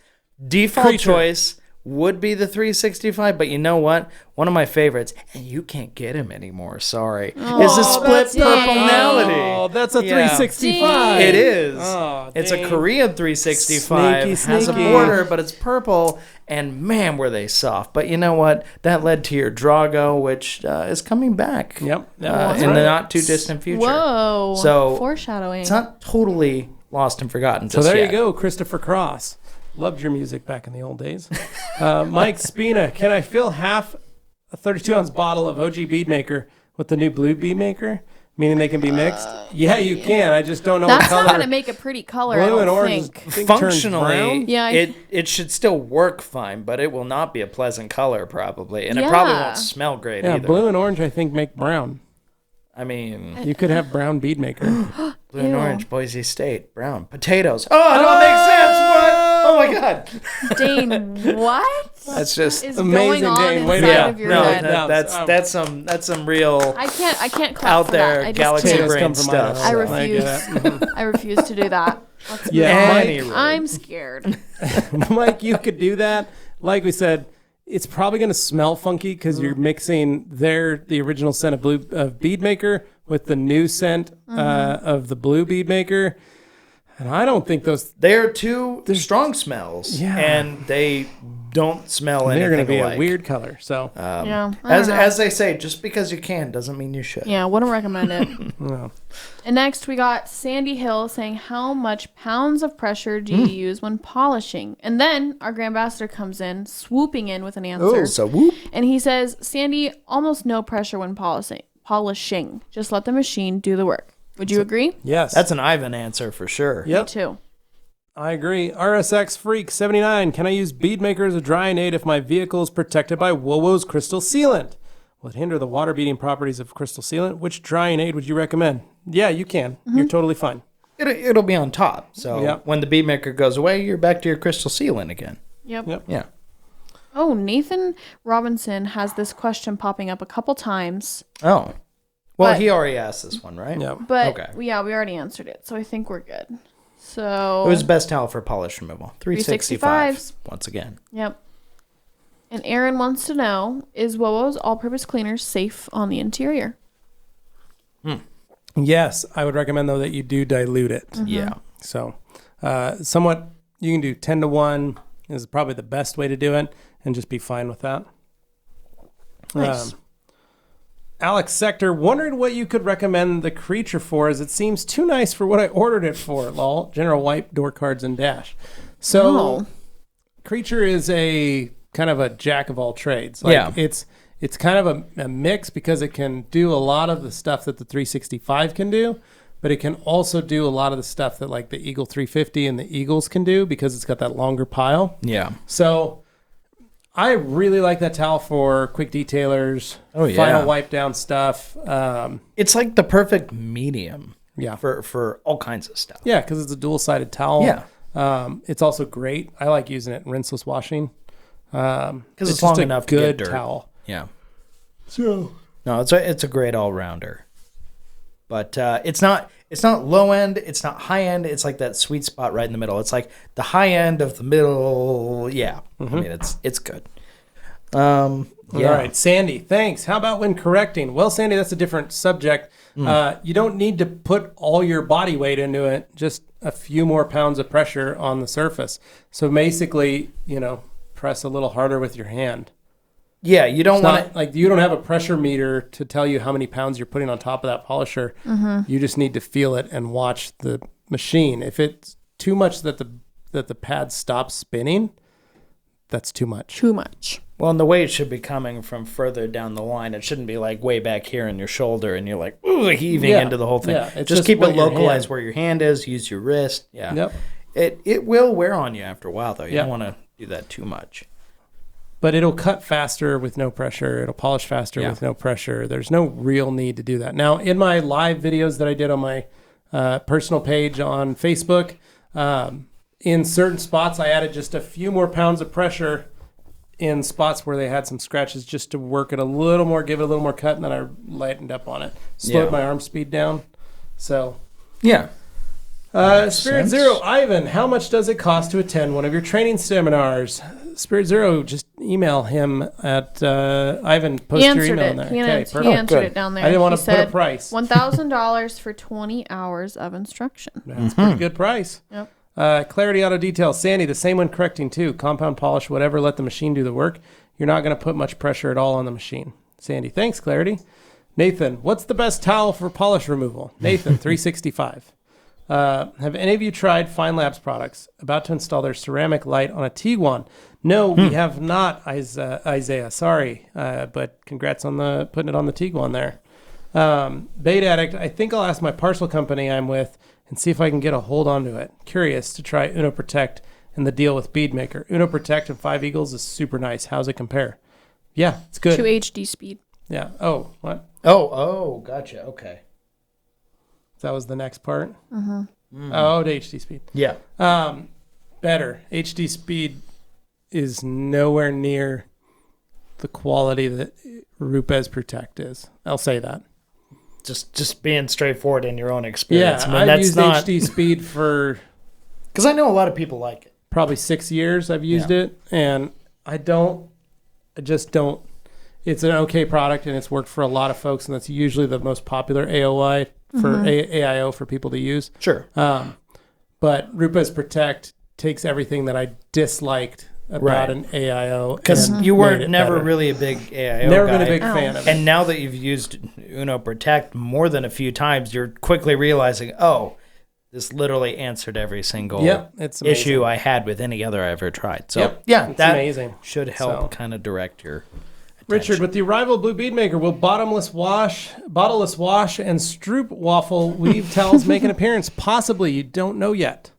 Default Creature. choice would be the 365, but you know what? One of my favorites, and you can't get him anymore, sorry, is a split that's purple nice. melody. Oh, that's a Yeah. 365. It is. Oh, It's a dang. Korean 365. Sneaky, Has a sneaky. border, but it's purple. And man, were they soft. But you know what? That led to your Drago, which is coming back. Yep. In the not too distant future. Whoa. So foreshadowing. it's not totally lost and forgotten. So Just there yet. you go, Christopher Cross. Loved your music back in the old days. Mike Spina, can I fill half a 32-ounce bottle of OG Bead Maker with the new blue Bead Maker? Meaning they can be mixed? Yeah, you can. I just don't know what That's color. not going to make a pretty color, I Blue and don't orange think. Functionally, Yeah, it should still work fine, but it will not be a pleasant color probably, and it probably Yeah. won't smell great Yeah, either. blue and orange I think make brown. I mean, You could have brown Bead Maker. blue and Ew. orange, Boise State, brown potatoes. Oh, it all makes sense. What? Oh my God, Dane, what that's just is amazing, going on Dane. Way inside to go. of your no, head? that's some real I can't clap out for there that. I just galaxy can't. Potatoes brain come from stuff. I Idaho. refuse. get it. I refuse to do that. Let's Yeah, move on. Anyway. I'm scared. Mike, you could do that. Like we said, it's probably going to smell funky because you're mixing the original scent of Bead Maker with the new scent of the blue Bead Maker. And I don't think They're two strong smells, Yeah. and they don't smell anything they're going to be alike. a weird color. So, Yeah. I don't know. As they say, just because you can doesn't mean you should. Yeah, wouldn't recommend it. no. And next we got Sandy Hill saying, how much pounds of pressure do you use when polishing? And then our Grand Ambassador comes in, swooping in with an answer. Oh, so whoop. And he says, Sandy, almost no pressure when polishing. Just let the machine do the work. Would you agree? Yes. That's an Ivan answer for sure. Yep. Me too. I agree. RSX Freak 79. Can I use Bead Maker as a drying aid if my vehicle is protected by WoWo's crystal sealant? Will it hinder the water beading properties of crystal sealant? Which drying aid would you recommend? Yeah, you can. You're totally fine. It'll be on top. So Yep. when the bead maker goes away, you're back to your crystal sealant again. Yep. Yeah. Oh, Nathan Robinson has this question popping up a couple times. Oh. Well, But- he already asked this one, right? Yeah. But Okay. yeah, we already answered it. So I think we're good. So It was best towel for polish removal. 365. 365s. Once again. Yep. And Aaron wants to know, is WoWo's all-purpose cleaner safe on the interior? Yes, I would recommend, though, that you do dilute it. Yeah. So, somewhat, you can do 10 to 1 is probably the best way to do it and just be fine with that. Nice. Alex Sector, wondering what you could recommend the creature for, as it seems too nice for what I ordered it for. Lol. General wipe, door cards, and dash. So, Oh. creature is a kind of a jack of all trades. Yeah. It's kind of a mix because it can do a lot of the stuff that the 365 can do, but it can also do a lot of the stuff that like the Eagle 350 and the Eagles can do because it's got that longer pile. Yeah. So I really like that towel for quick detailers, Oh, yeah. final wipe down stuff. It's like the perfect medium Yeah. for all kinds of stuff. Yeah, because it's a dual-sided towel. Yeah. It's also great. I like using it in rinseless washing. Because it's just long a enough to good get dirt. towel. Yeah. So No, it's a great all rounder. But it's not low end, it's not high end, it's like that sweet spot right in the middle. It's like the high end of the middle. Yeah. I mean it's good. Yeah. All right, Sandy, thanks. How about when correcting? Well, Sandy, that's a different subject. You don't need to put all your body weight into it, just a few more pounds of pressure on the surface. So basically, press a little harder with your hand. Yeah, you don't want to Like you don't have a pressure meter to tell you how many pounds you're putting on top of that polisher. You just need to feel it and watch the machine. If it's too much that the pad stops spinning, that's too much. Too much. Well, and the weight should be coming from further down the line. It shouldn't be like way back here in your shoulder and you're like ooh, heaving Yeah. into the whole thing. Yeah, it's just keep what it your localized hand- where your hand is. Use your wrist. Yeah. Yep. It will wear on you after a while, though. You Yeah. don't want to do that too much. But it'll cut faster with no pressure. It'll polish faster Yeah. with no pressure. There's no real need to do that. Now, in my live videos that I did on my personal page on Facebook, in certain spots, I added just a few more pounds of pressure in spots where they had some scratches just to work it a little more, give it a little more cut, and then I lightened up on it. Slowed Yeah. my arm speed down. So, Yeah. Spirit sense. Zero, Ivan, how much does it cost to attend one of your training seminars? Spirit Zero, just email him at Ivan. Post He your answered email it. in there. He, Okay, answered, perfect. he answered Good. it down there. I didn't want He to put a said price. $1,000 for 20 hours of instruction. That's a pretty good price. Yep. Clarity Auto Detail. Sandy, the same when correcting too. Compound polish, whatever, let the machine do the work. You're not going to put much pressure at all on the machine. Sandy, thanks, Clarity. Nathan, what's the best towel for polish removal? Nathan, 365. Have any of you tried Fine Labs products? About to install their ceramic light on a Tiguan. No, we have not, Isaiah. Sorry, but congrats on putting it on the Tiguan there. Bead Addict, I think I'll ask my parcel company I'm with and see if I can get a hold onto it. Curious to try Uno Protect and the deal with Bead Maker. Uno Protect and 5 Eagles is super nice. How's it compare? Yeah, it's good. 2 HD speed. Yeah. Oh, what? Oh, gotcha. Okay. That was the next part? Mm-hmm. Oh, the HD speed. Yeah. Better. HD speed is nowhere near the quality that Rupes Protect is. I'll say that. Just being straightforward in your own experience. Yeah, I mean, I've that's used not... HD speed for... Because I know a lot of people like it. Probably 6 years I've used it, and I just don't. It's an okay product, and it's worked for a lot of folks, and that's usually the most popular AOI for AIO for people to use. Sure. But Rupes Protect takes everything that I disliked about an AIO. Because you were never really a big AIO Never guy. been a big fan of it. And now that you've used Uno Protect more than a few times, you're quickly realizing, oh, this literally answered every single issue I had with any other I ever tried. So it's that amazing. Should help kind of direct your attention. Richard, with the arrival of Blue Bead Maker, will bottomless wash, and Stroop waffle weave towels make an appearance? Possibly. You don't know yet.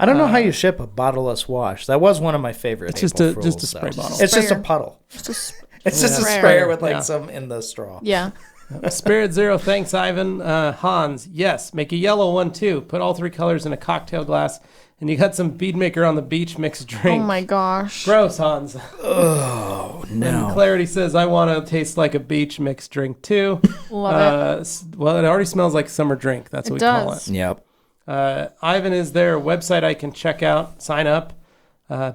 I don't know how you ship a bottleless wash. That was one of my favorite. It's just a spray bottle. It's just a puddle. It's just a sprayer with some in the straw. Yeah. Spirit Zero, thanks, Ivan. Hans, yes, make a yellow one too. Put all 3 colors in a cocktail glass, and you got some Bead Maker on the beach mixed drink. Oh my gosh. Gross, Hans. Oh, no. And Clarity says, I want to taste like a beach mixed drink too. Love it. Well, it already smells like summer drink. That's what we call it. Yep. Ivan, is there a website I can check out, sign up?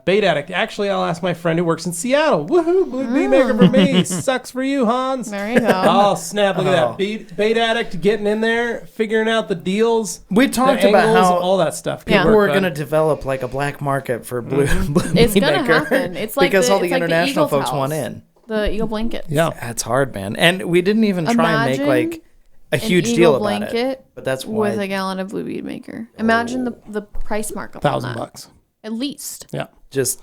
Bead Addict. Actually, I'll ask my friend who works in Seattle. Woohoo! Blue Bead Maker for me. Sucks for you, Hans. There you go. Oh, snap. Look at that. Bead Addict getting in there, figuring out the deals. We talked the about angles, how all that stuff. people were going to develop like a black market for Blue It's Bead going to Maker. happen. It's like because all the it's like international Eagle folks towels. want in. The Eagle blankets. Yeah. That's hard, man. And we didn't even try and make like a huge deal about it. But that's why. With a gallon of Blue Bead Maker. Imagine the price markup on that. $1,000. At least. Yeah. Just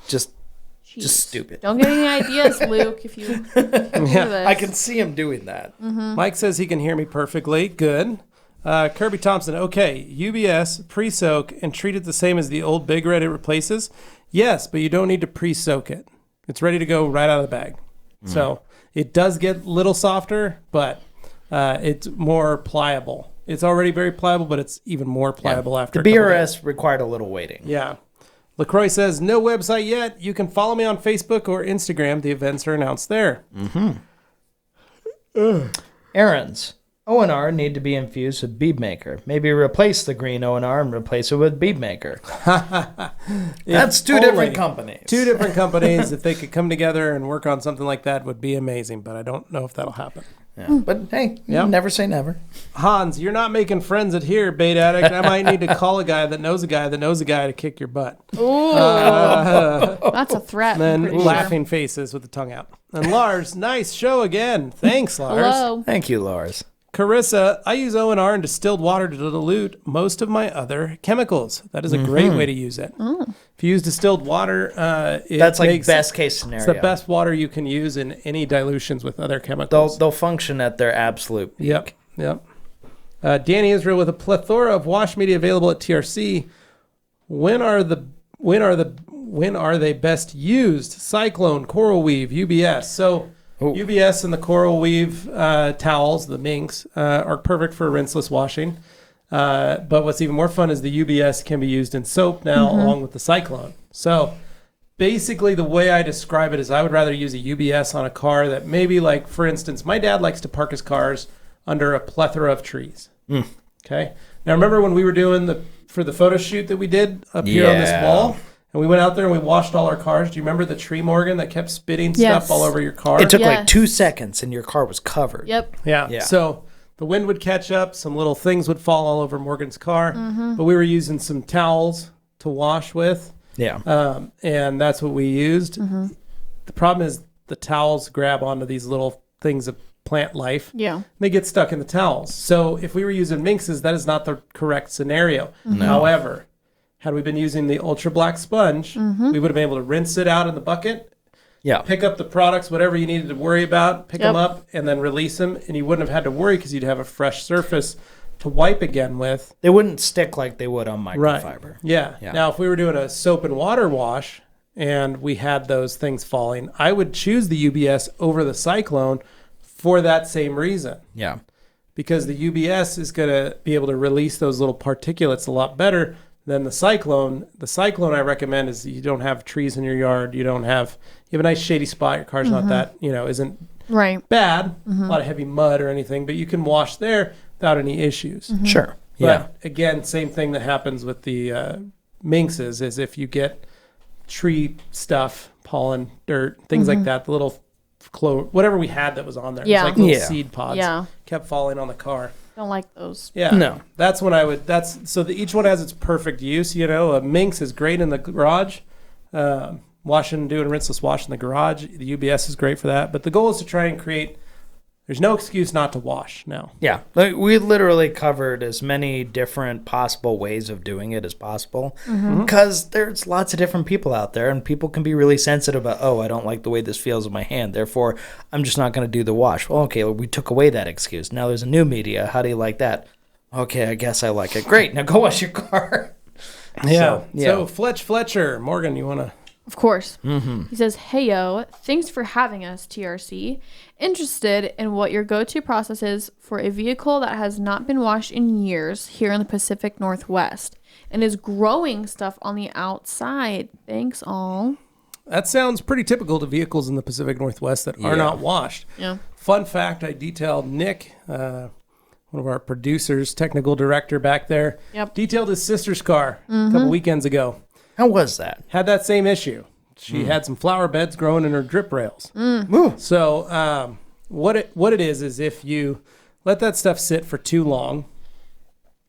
stupid. Don't get any ideas, Luke, if you do this. I can see him doing that. Mm-hmm. Mike says he can hear me perfectly. Good. Kirby Thompson. Okay. UBS, pre-soak, and treat it the same as the old Big Red it replaces. Yes, but you don't need to pre-soak it. It's ready to go right out of the bag. So it does get a little softer, but it's more pliable. It's already very pliable, but it's even more pliable after the a couple days. BRS required a little waiting. Yeah. LaCroix says, no website yet. You can follow me on Facebook or Instagram. The events are announced there. Errands. O&R need to be infused with Bead Maker. Maybe replace the green O&R and replace it with Bead Maker. That's two different companies. 2 different companies. If they could come together and work on something like that, would be amazing. But I don't know if that'll happen. Yeah. But hey, never say never. Hans, you're not making friends at here, Bait Addict. I might need to call a guy that knows a guy that knows a guy to kick your butt. Ooh. That's a threat. And then laughing faces with the tongue out. And Lars, nice show again. Thanks, Lars. Hello. Thank you, Lars. Carissa, I use O&R and distilled water to dilute most of my other chemicals. That is a great way to use it. If you use distilled water, that's like best case scenario. It's the best water you can use in any dilutions with other chemicals. They'll function at their absolute peak. Yep. Danny Israel, with a plethora of wash media available at TRC, when are they best used? Cyclone, Coral Weave, UBS. So UBS and the Coral Weave towels, the minks, are perfect for rinseless washing. But what's even more fun is the UBS can be used in soap now along with the Cyclone. So basically the way I describe it is I would rather use a UBS on a car that maybe, like, for instance, my dad likes to park his cars under a plethora of trees. Okay. Now remember when we were doing for the photo shoot that we did up here on this wall? And we went out there and we washed all our cars. Do you remember the tree, Morgan, that kept spitting stuff all over your car? It took like 2 seconds and your car was covered. Yep. Yeah. So the wind would catch up. Some little things would fall all over Morgan's car. But we were using some towels to wash with. Yeah. And that's what we used. The problem is the towels grab onto these little things of plant life. Yeah. They get stuck in the towels. So if we were using minxes, that is not the correct scenario. No. However, had we been using the ultra black sponge, we would have been able to rinse it out in the bucket. Yeah. Pick up the products, whatever you needed to worry about, pick them up, and then release them. And you wouldn't have had to worry because you'd have a fresh surface to wipe again with. They wouldn't stick like they would on microfiber. Right. Yeah. Now, if we were doing a soap and water wash and we had those things falling, I would choose the UBS over the Cyclone for that same reason. Yeah. Because the UBS is going to be able to release those little particulates a lot better than the Cyclone. The Cyclone I recommend is you don't have trees in your yard. You have a nice shady spot. Your car's not that, isn't bad. A lot of heavy mud or anything, but you can wash there without any issues. Sure. But again, same thing that happens with the minxes is if you get tree stuff, pollen, dirt, things like that, the little whatever we had that was on there. Yeah. It's like little seed pods kept falling on the car. Don't like those. Yeah. No. That's when each one has its perfect use. A minx is great in the garage. Doing rinseless wash in the garage. The UBS is great for that. But the goal is to try and there's no excuse not to wash now. Yeah. We literally covered as many different possible ways of doing it as possible because there's lots of different people out there and people can be really sensitive about, I don't like the way this feels in my hand. Therefore, I'm just not going to do the wash. Well, okay, we took away that excuse. Now there's a new media. How do you like that? Okay, I guess I like it. Great. Now go wash your car. So Fletcher, Morgan, you want to... Of course. He says, "Hey, yo, thanks for having us, TRC. Interested in what your go-to process is for a vehicle that has not been washed in years here in the Pacific Northwest and is growing stuff on the outside. Thanks, all." That sounds pretty typical to vehicles in the Pacific Northwest that are not washed. Yeah. Fun fact, I detailed Nick, one of our producers, technical director back there, detailed his sister's car a couple weekends ago. How was that? Had that same issue. She had some flower beds growing in her drip rails. So what it is if you let that stuff sit for too long,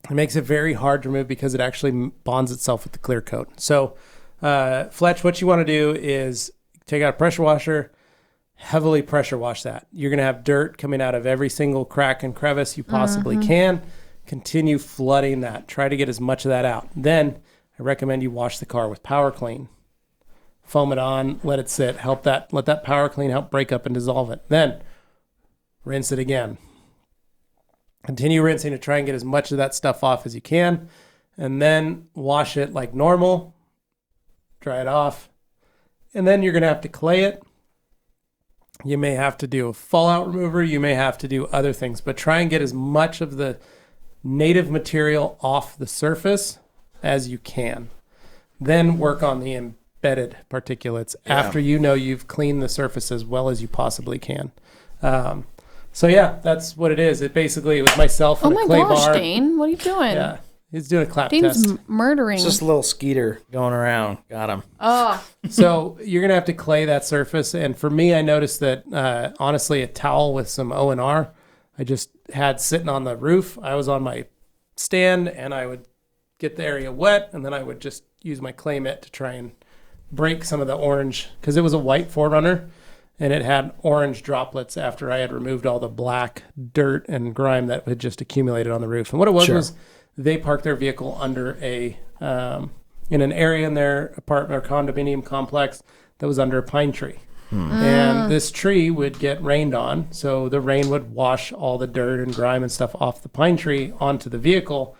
it makes it very hard to remove because it actually bonds itself with the clear coat. So Fletch, what you want to do is take out a pressure washer, heavily pressure wash that. You're going to have dirt coming out of every single crack and crevice you possibly can. Continue flooding that. Try to get as much of that out. Then I recommend you wash the car with Power Clean. Foam it on, let it sit, let that Power Clean help break up and dissolve it. Then rinse it again. Continue rinsing to try and get as much of that stuff off as you can. And then wash it like normal. Dry it off. And then you're going to have to clay it. You may have to do a fallout remover. You may have to do other things. But try and get as much of the native material off the surface as you can. Then work on the embedded particulates after you've cleaned the surface as well as you possibly can. That's what it is. It was myself and a clay bar. Oh my gosh, Dane, what are you doing? Yeah, he's doing a clap Dane's test. Murdering. It's just a little skeeter going around. Got him. Oh. So you're going to have to clay that surface. And for me, I noticed that, honestly, a towel with some O&R, I just had sitting on the roof. I was on my stand and I would get the area wet, and then I would just use my clay mitt to try and break some of the orange, because it was a white 4Runner, and it had orange droplets after I had removed all the black dirt and grime that had just accumulated on the roof. And what it was they parked their vehicle under in an area in their apartment or condominium complex that was under a pine tree. And this tree would get rained on, so the rain would wash all the dirt and grime and stuff off the pine tree onto the vehicle.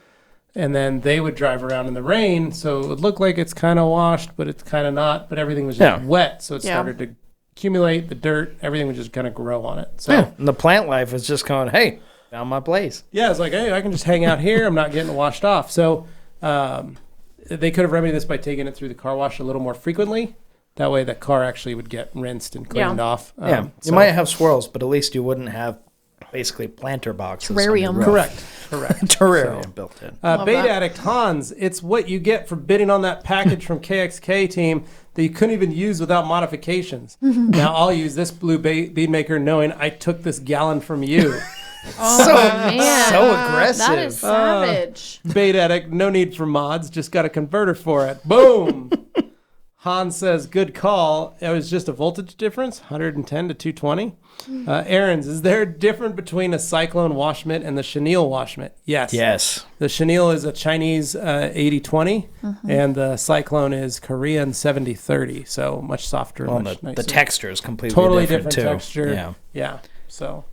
And then they would drive around in the rain, so it would look like it's kind of washed, but it's kind of not. But everything was just wet, so it started to accumulate, the dirt, everything would just kind of grow on it. So and the plant life is just going, hey, found my place. Yeah, it's like, hey, I can just hang out here. I'm not getting washed off. So they could have remedied this by taking it through the car wash a little more frequently. That way the car actually would get rinsed and cleaned off. You might have swirls, but at least you wouldn't have basically planter boxes. Terrarium. Correct. Terrarium built in. Bait Addict Hans, it's what you get for bidding on that package from KXK team that you couldn't even use without modifications. Now I'll use this blue bead maker knowing I took this gallon from you. Man. So aggressive. That is savage. Bait Addict, no need for mods, just got a converter for it. Boom. Hans says, good call. It was just a voltage difference, 110 to 220. Aaron's, is there a difference between a Cyclone wash mitt and the Chenille wash mitt? Yes. Yes. The Chenille is a Chinese 80-20, and the Cyclone is Korean 70-30, so much softer and much nicer. The texture is completely totally different too. Texture. Yeah. So,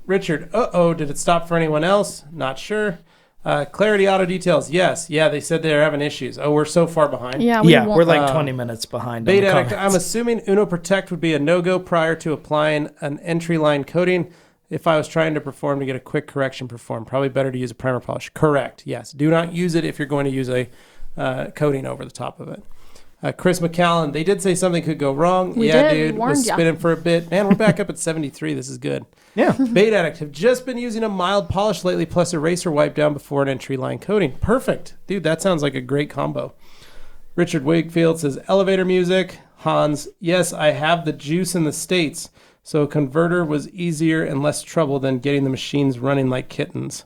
Richard, did it stop for anyone else? Not sure. Clarity Auto Details, yes. Yeah, they said they're having issues. Oh, we're so far behind. Yeah, we're like 20 minutes behind. Bead, I'm assuming Uno Protect would be a no-go prior to applying an entry line coating. If I was trying to perform to get a quick correction performed, probably better to use a primer polish. Correct, yes. Do not use it if you're going to use a coating over the top of it. Chris McCallan, they did say something could go wrong. We yeah, did. Dude, was spinning for a bit. Man, we're back up at 73. This is good. Yeah. Bait Addict, have just been using a mild polish lately plus eraser wipe down before an entry line coating. Perfect. Dude, that sounds like a great combo. Richard Wakefield says, elevator music. Hans, yes, I have the juice in the States, so a converter was easier and less trouble than getting the machines running like kittens.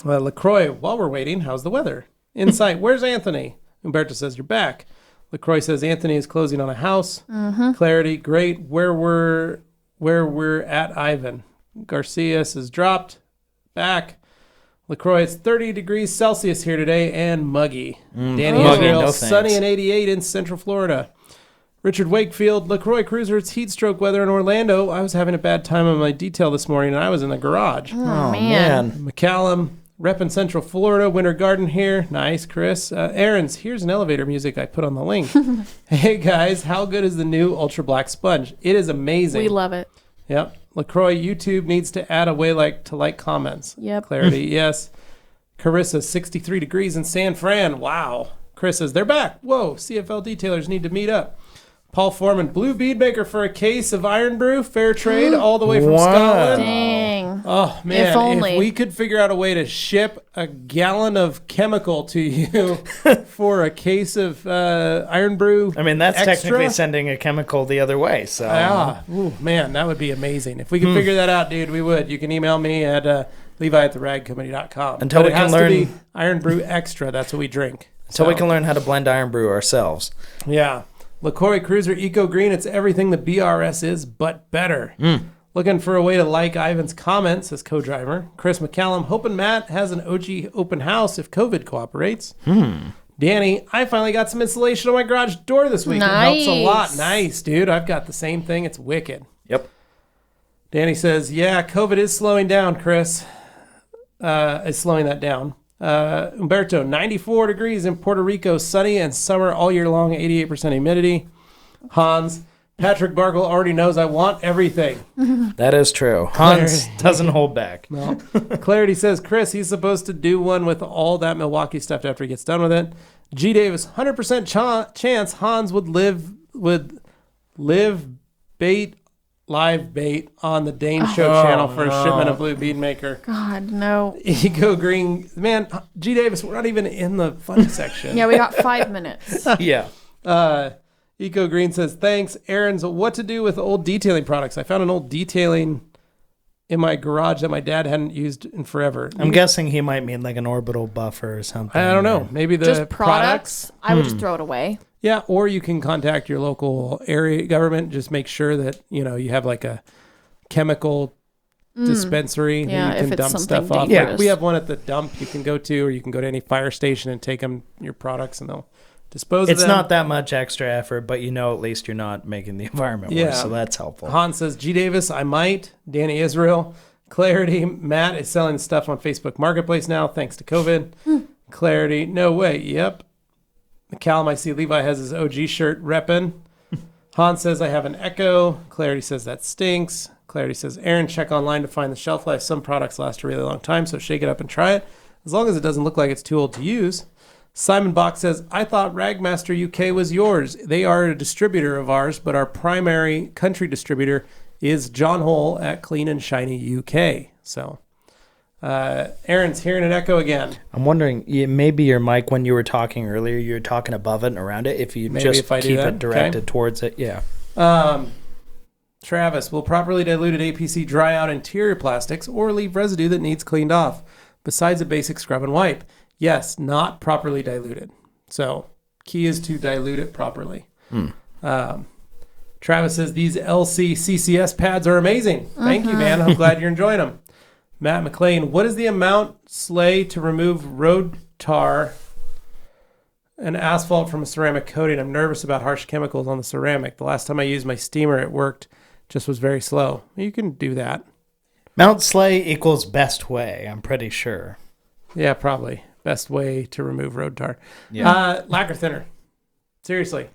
LaCroix, while we're waiting, how's the weather? Insight, where's Anthony? Umberto says, you're back. LaCroix says, Anthony is closing on a house. Clarity, great. Where we're at, Ivan. Garcia says, dropped. Back. LaCroix, it's 30 degrees Celsius here today and muggy. Danny Israel, no sunny and 88 in Central Florida. Richard Wakefield, LaCroix Cruiser, it's heat stroke weather in Orlando. I was having a bad time on my detail this morning and I was in the garage. Oh man. McCallum, repping Central Florida, Winter Garden here. Nice, Chris. Aaron's, here's an elevator music I put on the link. Hey, guys, how good is the new Ultra Black Sponge? It is amazing. We love it. Yep. LaCroix, YouTube needs to add a way to like comments. Yep. Clarity, yes. Carissa, 63 degrees in San Fran. Wow. Chris says, they're back. Whoa, CFL detailers need to meet up. Paul Foreman, blue bead maker for a case of Iron Brew, fair trade, all the way from Scotland. Dang. Oh, man. If only. If we could figure out a way to ship a gallon of chemical to you for a case of Iron Brew. I mean, that's extra? technically sending a chemical the other way. So, Ooh, man, that would be amazing. If we could figure that out, dude, we would. You can email me at levi@theragcompany.com. Until we can learn to be Iron Brew Extra. That's what we drink. Until we can learn how to blend Iron Brew ourselves. Yeah. LaCroix Cruiser Eco Green, it's everything the BRS is, but better. Looking for a way to like Ivan's comments as co-driver. Chris McCallum, hoping Matt has an OG open house if COVID cooperates. Danny, I finally got some insulation on my garage door this week. Nice. It helps a lot. Nice, dude. I've got the same thing. It's wicked. Yep. Danny says, yeah, COVID is slowing down, Chris. Is slowing that down. Umberto, 94 degrees in Puerto Rico, sunny and summer all year long, 88% humidity. Hans, Patrick Barkle already knows I want everything. That is true. Hans doesn't hold back. No. Clarity says, Chris, he's supposed to do one with all that Milwaukee stuff after he gets done with it. G. Davis, 100% chance Hans would live bait on the Dane Show channel for a shipment of blue bead maker. God, no. Eco Green, man, G. Davis, we're not even in the fun section. Yeah, we got 5 minutes. Yeah. Eco Green says, thanks. Aaron's, what to do with old detailing products? I found an old detailing in my garage that my dad hadn't used in forever. I'm guessing he might mean like an orbital buffer or something. I don't know. Maybe the Just products. I would just throw it away. Yeah, or you can contact your local area government. Just make sure that, you have like a chemical dispensary Yeah, that you if can it's dump something stuff off. dangerous. Like we have one at the dump you can go to, or you can go to any fire station and take them your products and they'll dispose of them. It's not that much extra effort, but at least you're not making the environment worse, so that's helpful. Han says, G. Davis, I might. Danny Israel. Clarity, Matt is selling stuff on Facebook Marketplace now, thanks to COVID. Clarity, no way. Yep. McCallum, I see Levi has his OG shirt reppin'. Han says, I have an Echo. Clarity says, that stinks. Clarity says, Aaron, check online to find the shelf life. Some products last a really long time, so shake it up and try it. As long as it doesn't look like it's too old to use. Simon Bach says, I thought Ragmaster UK was yours. They are a distributor of ours, but our primary country distributor is John Hole at Clean and Shiny UK. So, Aaron's hearing an echo again. I'm wondering, maybe your mic, when you were talking earlier, you were talking above it and around it. If you maybe just keep it directed towards it, yeah. Travis, will properly diluted APC dry out interior plastics or leave residue that needs cleaned off, besides a basic scrub and wipe? Yes, not properly diluted. So Key is to dilute it properly. Travis says, these LC CCS pads are amazing. Thank you, man. I'm glad you're enjoying them. Matt McLean, what is the amount slay to remove road tar and asphalt from a ceramic coating? I'm nervous about harsh chemicals on the ceramic. The last time I used my steamer, it worked, just was very slow. You can do that. Mount Slay equals best way, I'm pretty sure. Yeah, probably. Best way to remove road tar. Yeah. Lacquer thinner. Seriously.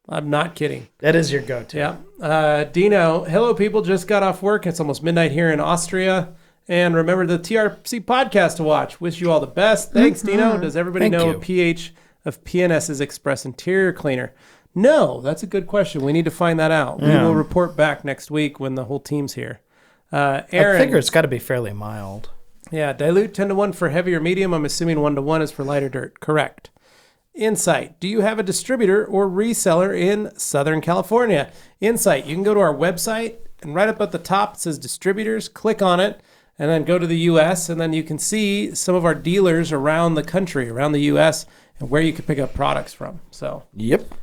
I'm not kidding. That is your go-to. Yeah. Dino, hello, people. Just got off work. It's almost midnight here in Austria. And remember the TRC podcast to watch. Wish you all the best. Thanks, Dino. Does everybody know a pH of PNS's Express Interior Cleaner? No, that's a good question. We need to find that out. Yeah. We will report back next week when the whole team's here. Aaron, I figure it's got to be fairly mild. Yeah, dilute 10-to-1 for heavy or medium. I'm assuming 1-to-1 is for lighter dirt. Correct. Insight, do you have a distributor or reseller in Southern California? Insight, you can go to our website, and right up at the top it says distributors. Click on it, and then go to the U.S., and then you can see some of our dealers around the country, around the U.S., and where you can pick up products from. So, Yep.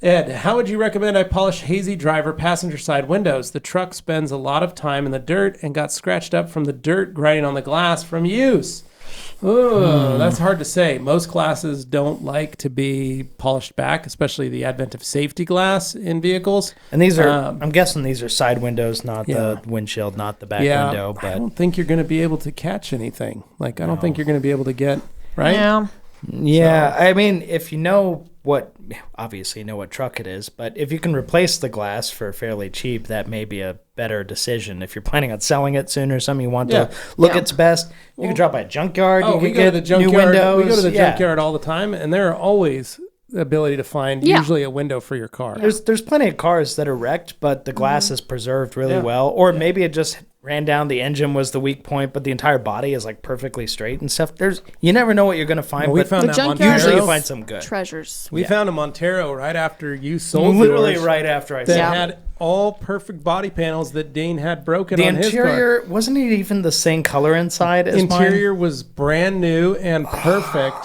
Ed, how would you recommend I polish hazy driver passenger side windows? The truck spends a lot of time in the dirt and got scratched up from the dirt grinding on the glass from use. Oh, that's hard to say. Most glasses don't like to be polished back, especially the advent of safety glass in vehicles. And these are, I'm guessing these are side windows, not the Yeah. windshield, not the back window. I But don't think you're going to be able to catch anything. Like, I don't think you're going to be able to get, right? Yeah. yeah, I mean, if you know obviously you know what truck it is, but if you can replace the glass for fairly cheap, that may be a better decision. If you're planning on selling it soon or something, you want to look its best, you can drop by a junkyard. Oh, you we can go to get the junkyard. new windows. We go to the junkyard all the time, and there are always the ability to find usually a window for your car. There's plenty of cars that are wrecked, but the glass is preserved really well. Or maybe it just ran down, the engine was the weak point, but the entire body is like perfectly straight and stuff. You never know what you're going to find. Well, we but found the that junkyard Montero. usually you find some good. Treasures. We found a Montero right after you sold Literally yours right after I that saw it. had all perfect body panels that Dane had broken The on his car. interior, wasn't it even the same color inside as Interior was brand new and perfect.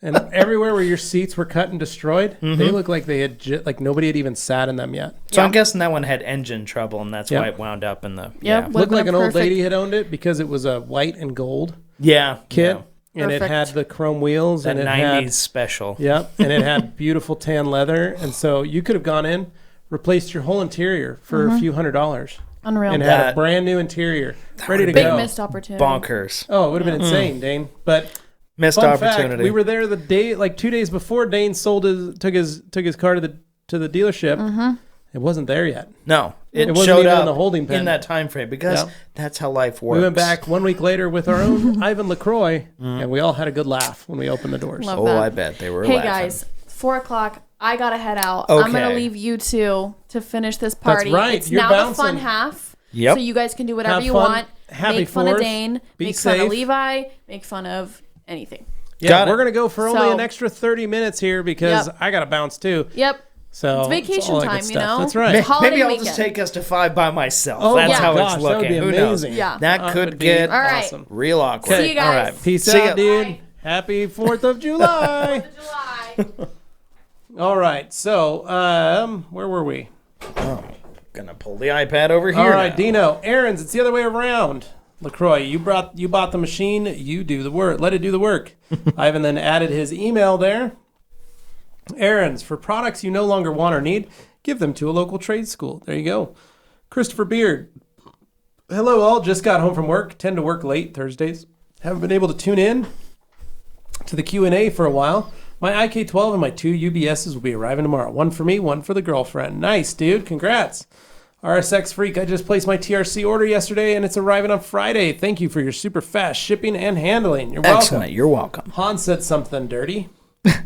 And everywhere where your seats were cut and destroyed, they look like they had like nobody had even sat in them yet. So I'm guessing that one had engine trouble, and that's why it wound up in the Looked like an old lady had owned it because it was a white and gold kit, and it had the chrome wheels, that and it 90s had special. and it had beautiful tan leather, and so you could have gone in, replaced your whole interior for a few $100s, Unreal. and had a brand new interior ready to Big go. missed opportunity. Bonkers. Oh, it would have been insane, Dane, but. Missed Fun opportunity. fact, we were there the day, like 2 days before Dane took his car to the dealership. It wasn't there yet. No, it wasn't showed even up in the holding pen in that time frame because that's how life works. We went back 1 week later with our own Ivan LaCroix, and we all had a good laugh when we opened the doors. Love that. I bet they were Hey laughing. guys, 4:00. I gotta head out. Okay. I'm gonna leave you two to finish this party. right. It's You're now bouncing. the fun half. Yep. So you guys can do whatever Have you fun. want. Happy Make fun of 4th. Dane. Be Make fun safe. of Levi. Make fun of anything. Yeah, Got it. we're gonna go for only So- an extra 30 minutes here because I gotta bounce too. Yep. So It's vacation all that good time, you stuff. know? That's right. It's holiday Maybe I'll weekend. just take us to 5 by myself. Oh That's my how gosh, it's that would looking. be Who knows? amazing. Yeah. That would could be get All right. awesome. real awkward. See you guys. All right. Peace See out, ya. dude. Bye. Happy 4th of July. July. All right. So, where were we? Gonna pull the iPad over here. All right, now. Dino. Aaron's, it's the other way around. LaCroix, you bought the machine. You do the work. Let it do the work. Ivan then added his email there. Aaron's, for products you no longer want or need, give them to a local trade school. There you go. Christopher Beard. Hello, all. Just got home from work. Tend to work late Thursdays. Haven't been able to tune in to the Q&A for a while. My IK12 and my 2 UBSs will be arriving tomorrow. One for me, one for the girlfriend. Nice, dude. Congrats. RSX Freak, I just placed my TRC order yesterday, and it's arriving on Friday. Thank you for your super fast shipping and handling. You're welcome. Excellent. You're welcome. Hans said something dirty.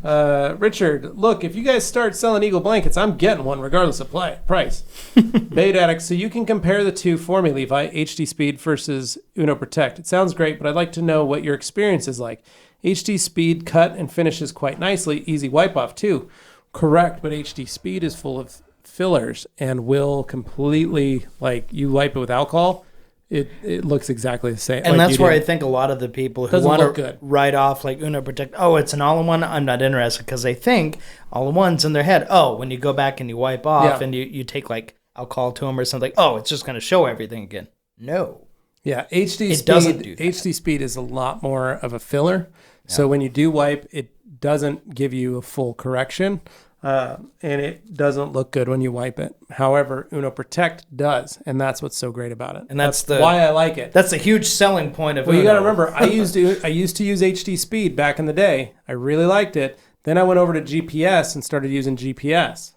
Richard, look, if you guys start selling Eagle blankets, I'm getting one regardless of price. Bead Addict, so you can compare the two for me, Levi, HD Speed versus Uno Protect. It sounds great, but I'd like to know what your experience is like. HD Speed cut and finishes quite nicely. Easy wipe off too. Correct, but HD Speed is full of fillers and will completely, like, you wipe it with alcohol, it looks exactly the same. And that's where I think a lot of the people who want to write off like Uno Protect, oh, it's an all-in-one, I'm not interested, because they think all-in-one's in their head. Oh, when you go back and you wipe off and you take like alcohol to them or something, oh, it's just going to show everything again. No. Yeah, HD speed is a lot more of a filler. Yeah. So when you do wipe, it doesn't give you a full correction. And it doesn't look good when you wipe it. However, Uno Protect does, and that's what's so great about it. And that's why I like it. That's a huge selling point of Uno. You got to remember, I used to use HD Speed back in the day. I really liked it. Then I went over to GPS and started using GPS.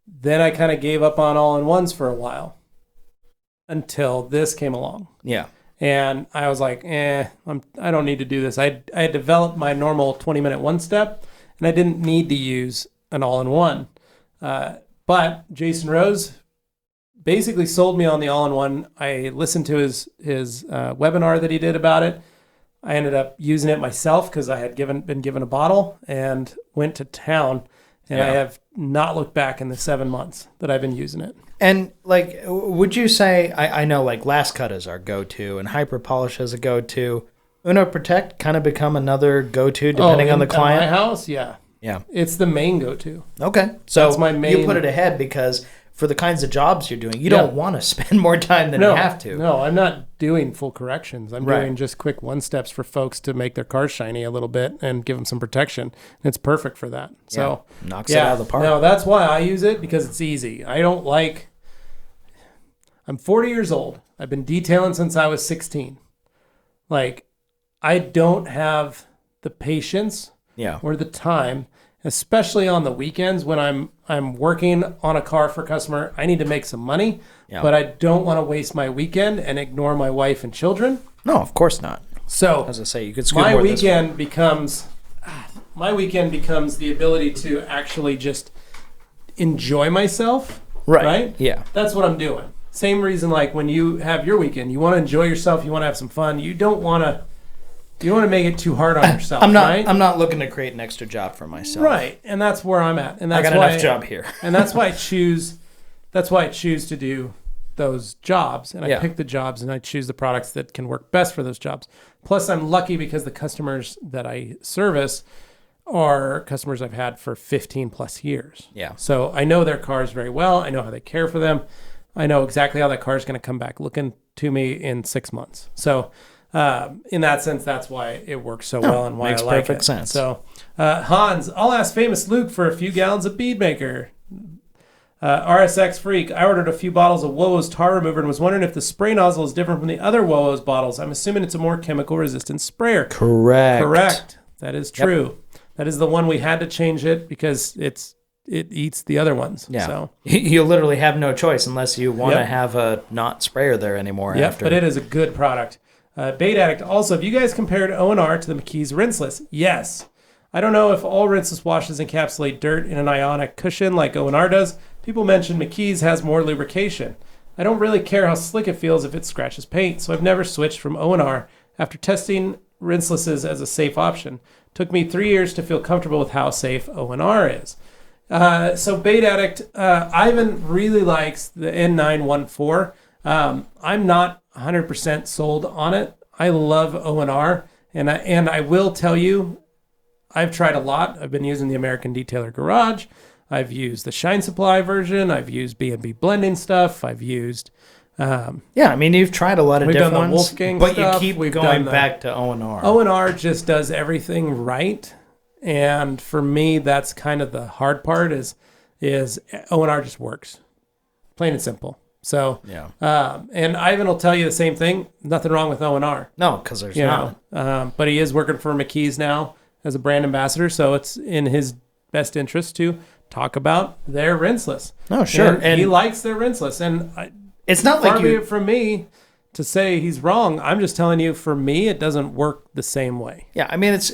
Then I kind of gave up on all-in-ones for a while until this came along. Yeah. And I was like, I don't need to do this. I had developed my normal 20-minute one-step, and I didn't need to use an all-in-one. But Jason Rose basically sold me on the all-in-one. I listened to his webinar that he did about it. I ended up using it myself because I had been given a bottle and went to town. And I have not looked back in the 7 months that I've been using it. And, like, would you say, I know, like, Last Cut is our go-to and Hyper Polish is a go-to. Uno Protect kind of become another go-to depending on the client? At my house, yeah. Yeah. It's the main go-to. Okay. So that's my main... you put it ahead because for the kinds of jobs you're doing, you don't want to spend more time than you have to. No, I'm not doing full corrections. I'm doing just quick one-steps for folks to make their cars shiny a little bit and give them some protection. And it's perfect for that. So knocks it out of the park. No, that's why I use it, because it's easy. I'm 40 years old. I've been detailing since I was 16. Like, I don't have the patience or the time, especially on the weekends when I'm working on a car for a customer. I need to make some money, but I don't want to waste my weekend and ignore my wife and children. No, of course not. So, as I say, you could scoot my more weekend becomes the ability to actually just enjoy myself. Right? Yeah. That's what I'm doing. Same reason, like when you have your weekend, you want to enjoy yourself, you want to have some fun. You don't want to make it too hard on yourself. I'm not looking to create an extra job for myself. Right, and that's where I'm at. And that's I got enough job here. And that's why I choose. That's why I choose to do those jobs, and I pick the jobs, and I choose the products that can work best for those jobs. Plus, I'm lucky because the customers that I service are customers I've had for 15 plus years. Yeah. So I know their cars very well. I know how they care for them. I know exactly how that car is going to come back looking to me in 6 months. So in that sense, that's why it works so well and why I like it. Makes perfect sense. So Hans, I'll ask famous Luke for a few gallons of Bead Maker. RSX Freak, I ordered a few bottles of Wowo's tar remover and was wondering if the spray nozzle is different from the other Wowo's bottles. I'm assuming it's a more chemical resistant sprayer. Correct. That is true. Yep. That is the one we had to change it because it eats the other ones. Yeah. So you literally have no choice unless you want to have a not sprayer there anymore. Yep, but it is a good product. Bead Addict, also, have you guys compared O&R to the McKee's rinseless? Yes. I don't know if all rinseless washes encapsulate dirt in an ionic cushion like O&R does. People mention McKee's has more lubrication. I don't really care how slick it feels if it scratches paint, so I've never switched from O&R after testing rinselesses as a safe option. Took me 3 years to feel comfortable with how safe O&R is. So Bead Addict, Ivan really likes the N914. I'm not 100% sold on it. I love O&R, and I will tell you, I've tried a lot. I've been using the American Detailer Garage. I've used the Shine Supply version. I've used B&B blending stuff. I've used... I mean, you've tried a lot of different ones, Wolfgang but stuff. You keep going back to O&R. O&R just does everything right, and for me, that's kind of the hard part is O&R just works. Plain and simple. So, and Ivan will tell you the same thing. Nothing wrong with O&R. No, because there's not. But he is working for McKee's now as a brand ambassador, so it's in his best interest to talk about their rinseless. Oh, sure. And he likes their rinseless. And it's not far be it from me to say he's wrong. I'm just telling you, for me, it doesn't work the same way. Yeah, I mean it's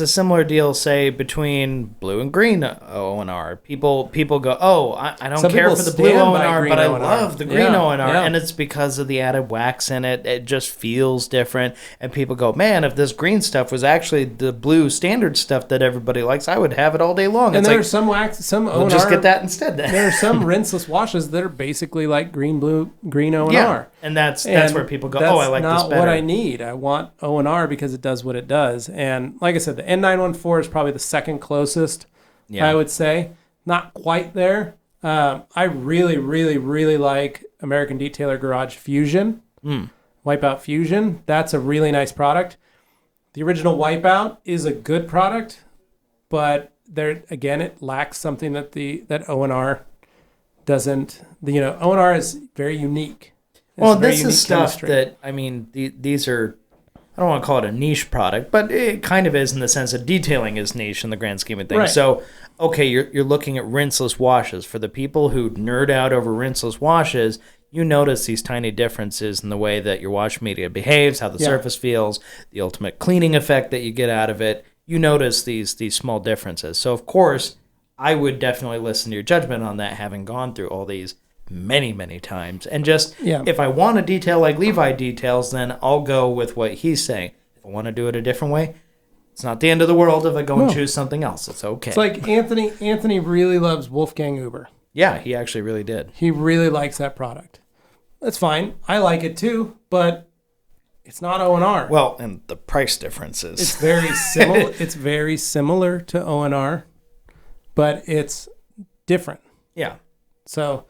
a similar deal, say, between blue and green O&R. People go, oh, I don't care for the blue O&R, but I love the green O&R, and it's because of the added wax in it. It just feels different, and people go, man, if this green stuff was actually the blue standard stuff that everybody likes, I would have it all day long. And there are some O&R. We'll just get that instead. Then there are some rinseless washes that are basically like green O&R. Yeah, and that's where people go, oh, I like this better. That's not what I need. I want O&R because it does what it does. And like I said, the N914 is probably the second closest, I would say. Not quite there. I really, really, really like American Detailer Garage Fusion. Wipeout Fusion. That's a really nice product. The original Wipeout is a good product, but there again, it lacks something that O&R doesn't. O&R is very unique. Well, this is stuff that, I mean, these are, I don't want to call it a niche product, but it kind of is in the sense that detailing is niche in the grand scheme of things. Right. So, okay, you're looking at rinseless washes. For the people who nerd out over rinseless washes, you notice these tiny differences in the way that your wash media behaves, how the surface feels, the ultimate cleaning effect that you get out of it. You notice these small differences. So, of course, I would definitely listen to your judgment on that, having gone through all these many, many times. And just, if I want a detail like Levi details, then I'll go with what he's saying. If I want to do it a different way, it's not the end of the world if I go and choose something else. It's okay. It's like Anthony really loves Wolfgang Uber. Yeah, he actually really did. He really likes that product. That's fine. I like it too, but it's not O&R. Well, and the price differences. It's very similar. It's very similar to O&R, but it's different. Yeah. So,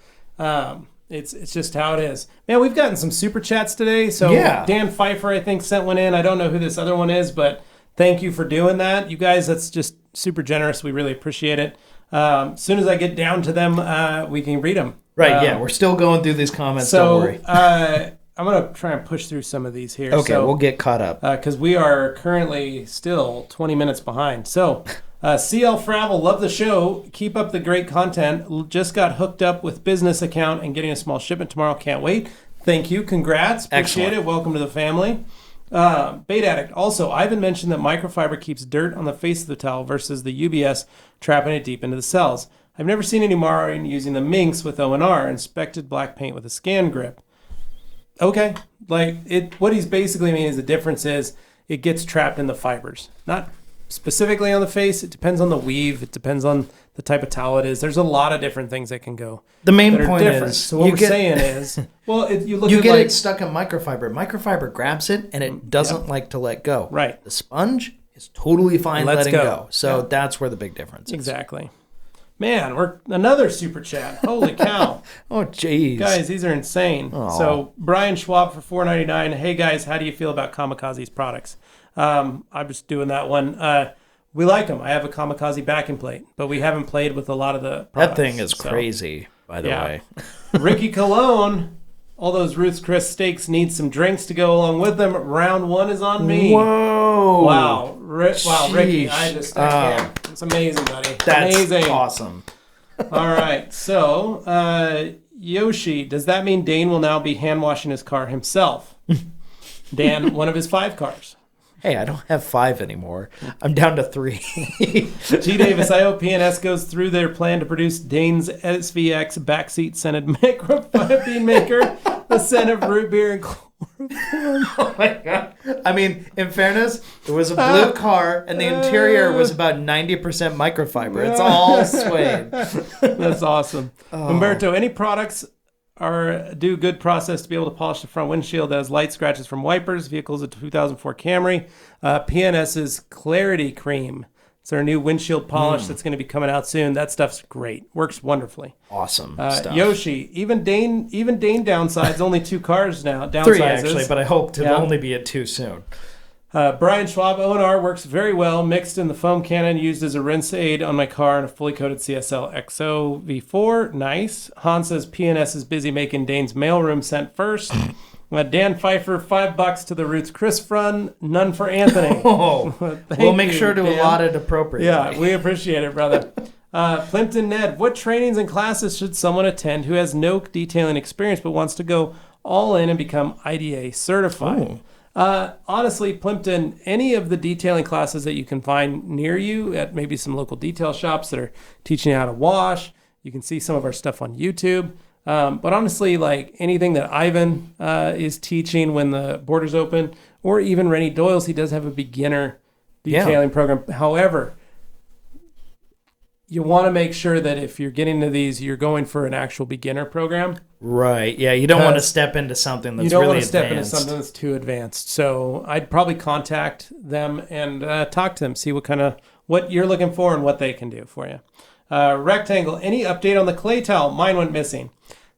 it's just how it is. Man, we've gotten some super chats today. So Dan Pfeiffer, I think, sent one in. I don't know who this other one is, but thank you for doing that. You guys, that's just super generous. We really appreciate it. As soon as I get down to them, we can read them. Right, we're still going through these comments, don't worry. I'm going to try and push through some of these here. Okay, we'll get caught up. Because we are currently still 20 minutes behind. So, CL Fravel, love the show. Keep up the great content. Just got hooked up with business account and getting a small shipment tomorrow. Can't wait. Thank you. Congrats. Appreciate it. Welcome to the family. Bait Addict. Also, Ivan mentioned that microfiber keeps dirt on the face of the towel versus the UBS trapping it deep into the cells. I've never seen any marring using the Minx with O&R, inspected black paint with a scan grip. Okay. What he's basically meaning is the difference is it gets trapped in the fibers. Not specifically on the face. It depends on the weave. It depends on the type of towel it is. There's a lot of different things that can go. The main point is, so what we're saying is, you get it stuck in microfiber. Microfiber grabs it and it doesn't like to let go. Right. The sponge is totally fine letting go. So that's where the big difference is. Exactly. Man, we're another super chat. Holy cow. Oh, jeez. Guys, these are insane. Aww. So, Brian Schwab for $4.99. Hey, guys, how do you feel about Kamikaze's products? I'm just doing that one. We like them. I have a Kamikaze backing plate, but we haven't played with a lot of the products. That thing is crazy, by the way. Ricky Cologne, all those Ruth's Chris steaks need some drinks to go along with them. Round one is on me. Whoa. Wow. Wow, Ricky, I can't. It's amazing, buddy. That's amazing. Awesome. All right. So, Yoshi, does that mean Dane will now be hand washing his car himself? Dan, one of his 5 cars. Hey, I don't have 5 anymore. I'm down to 3. G. Davis, I hope P&S goes through their plan to produce Dane's SVX backseat scented microfiber bean maker, the scent of root beer and chloroform. Oh my God. I mean, in fairness, it was a blue car and the interior was about 90% microfiber. It's all suede. That's awesome. Umberto, any products do good process to be able to polish the front windshield that has light scratches from wipers? Vehicle's a 2004 Camry. PNS's Clarity Cream. It's our new windshield polish that's going to be coming out soon. That stuff's great. Works wonderfully. Awesome stuff. Yoshi, even Dane downsides. Only 2 cars now. 3 actually, but I hope to only be at 2 soon. Brian Schwab, O&R works very well. Mixed in the foam cannon, used as a rinse aid on my car in a fully coated CSL XO V4. Nice. Han says PNS is busy making Dane's mailroom scent first. Dan Pfeiffer, $5 to the Ruth's Chris Fund, none for Anthony. We'll make sure to allot it appropriately. Yeah, we appreciate it, brother. Plimpton Ned, what trainings and classes should someone attend who has no detailing experience but wants to go all in and become IDA certified? Honestly, Plimpton, any of the detailing classes that you can find near you at maybe some local detail shops that are teaching you how to wash. You can see some of our stuff on YouTube. But honestly, like anything that Ivan is teaching when the border's open, or even Rennie Doyle's, he does have a beginner detailing program. However, you want to make sure that if you're getting to these, you're going for an actual beginner program. Right. Yeah, you don't want to step into something that's really advanced. You don't want to step into something that's too advanced. So I'd probably contact them and talk to them, see what you're looking for and what they can do for you. Rectangle, any update on the clay towel? Mine went missing.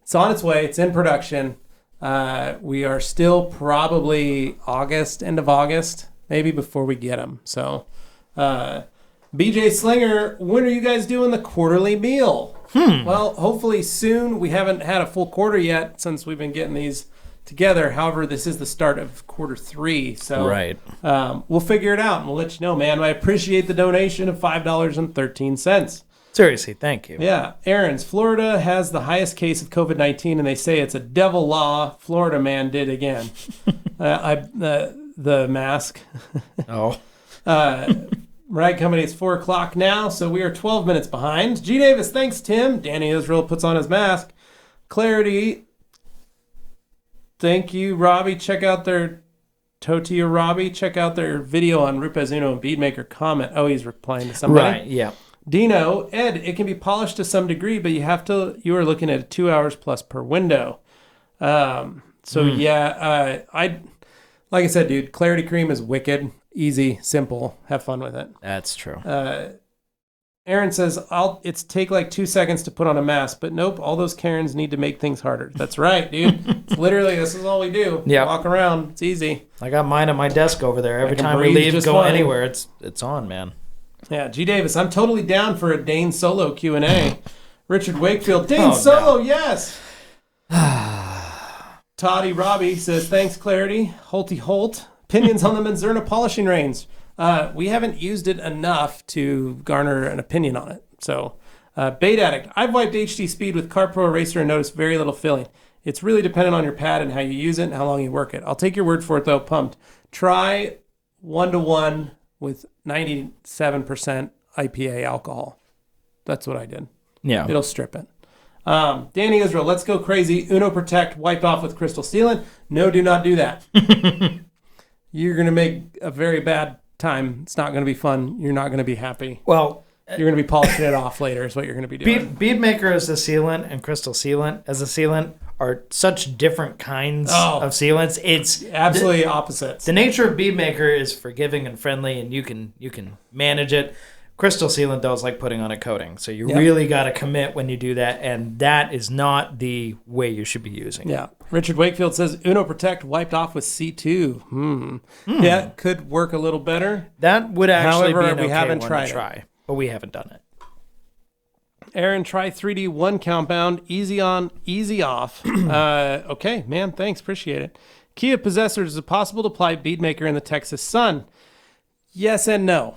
It's on its way. It's in production. We are still probably end of August, maybe before we get them. So, BJ Slinger, when are you guys doing the quarterly meal? Well, hopefully soon. We haven't had a full quarter yet since we've been getting these together. However, this is the start of quarter 3. So right. We'll figure it out and we'll let you know, man. I appreciate the donation of $5.13. Seriously, thank you. Yeah. Aaron's, Florida has the highest case of COVID-19, and they say it's a devil law. Florida man did again. The mask. Oh. Rag Company, it's 4 o'clock now, so we are 12 minutes behind. G. Davis, thanks, Tim. Danny Israel puts on his mask. Clarity, thank you, Robbie. Check out their Totia Robbie. Check out their video on Rupes Uno and Beadmaker comment. Oh, he's replying to somebody. Right, yeah. Dino, Ed, it can be polished to some degree, but you are looking at 2 hours plus per window. Like I said, dude, Clarity Cream is wicked, easy, simple. Have fun with it. That's true. Aaron says, it's take like 2 seconds to put on a mask, but nope, all those Karens need to make things harder. That's right, dude. It's literally, this is all we do. Yeah. Walk around. It's easy. I got mine at my desk over there. Every time we leave, go anywhere, it's on, man. Yeah, G. Davis, I'm totally down for a Dane solo Q&A. Richard Wakefield, Dane solo, no. Yes. Toddy Robbie says, thanks, Clarity. Holty Holt, opinions on the Menzerna polishing range. We haven't used it enough to garner an opinion on it. So, Bait Addict, I've wiped HD Speed with Car Pro Eraser and noticed very little filling. It's really dependent on your pad and how you use it and how long you work it. I'll take your word for it, though. Pumped. Try 1-to-1 with 97% IPA alcohol. That's what I did. Yeah. It'll strip it. Danny Israel, let's go crazy. Uno Protect wiped off with crystal sealant. No, do not do that. You're going to make a very bad time. It's not going to be fun. You're not going to be happy. Well, you're going to be polishing it off later is what you're going to be doing. Beadmaker as a sealant and crystal sealant as a sealant are such different kinds of sealants. It's absolutely opposites. The nature of Beadmaker is forgiving and friendly, and you can manage it. Crystal sealant, though, is like putting on a coating. So you really got to commit when you do that, and that is not the way you should be using it. Yeah. Richard Wakefield says, Uno Protect wiped off with C2. Yeah, could work a little better. That would actually be an we okay haven't one tried to try, but we haven't done it. Aaron, try 3D 1 compound. Easy on, easy off. Okay, man, thanks. Appreciate it. Kia Possessors, is it possible to apply Beadmaker in the Texas sun? Yes and no.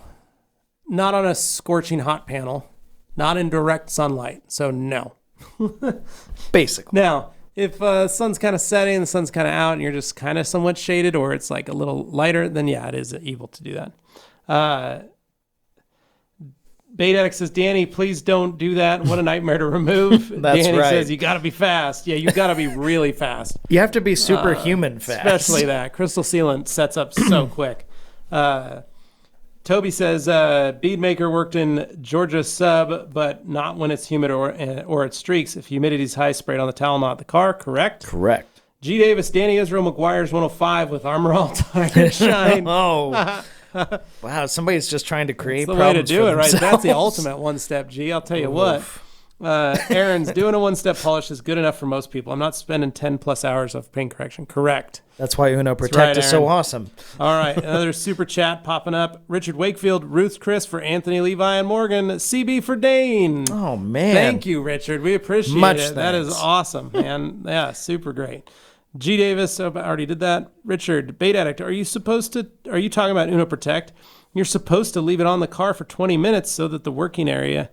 Not on a scorching hot panel. Not in direct sunlight. So, no. Basically. Now, if the sun's kind of setting, the sun's kind of out, and you're just kind of somewhat shaded, or it's like a little lighter, then yeah, it is evil to do that. Bait Addict says, Danny, please don't do that. What a nightmare to remove. That's Danny right. says, you got to be fast. Yeah, you got to be really fast. You have to be superhuman fast. Especially that. Crystal sealant sets up so quick. Toby says, Beadmaker worked in Georgia sub, but not when it's humid or it streaks. If humidity's high, sprayed on the towel, not the car. Correct? Correct. G. Davis, Danny Israel McGuire's 105 with Armor All Tire Shine. Oh. Wow, somebody's just trying to create That's the problems way to do it, themselves. right? That's the ultimate one-step, G. I'll tell you what. Aaron's doing a one-step polish is good enough for most people. I'm not spending 10-plus hours of paint correction. Correct. That's why Uno Protect is so awesome. All right, another super chat popping up. Richard Wakefield, Ruth's Chris for Anthony, Levi, and Morgan. CB for Dane. Oh, man. Thank you, Richard. We appreciate Much it. thanks. That is awesome, man. Yeah, super great. G. Davis, I already did that. Richard, Bait Addict, are you talking about Uno Protect? You're supposed to leave it on the car for 20 minutes so the working area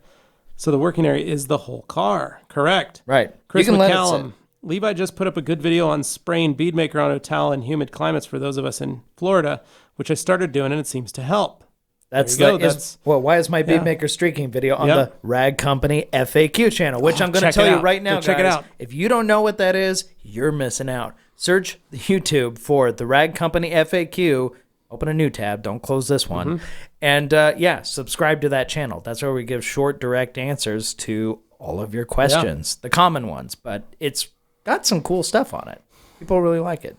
is the whole car. Correct. Right. Chris you can McCallum, Levi just put up a good video on spraying Bead Maker on a towel in humid climates for those of us in Florida, which I started doing, and it seems to help. Why is my Bead Maker streaking video on the Rag Company FAQ channel, which I'm going to tell you right now, guys. Check it out. If you don't know what that is, you're missing out. Search YouTube for the Rag Company FAQ. Open a new tab. Don't close this one. And subscribe to that channel. That's where we give short, direct answers to all of your questions, the common ones. But it's got some cool stuff on it. People really like it.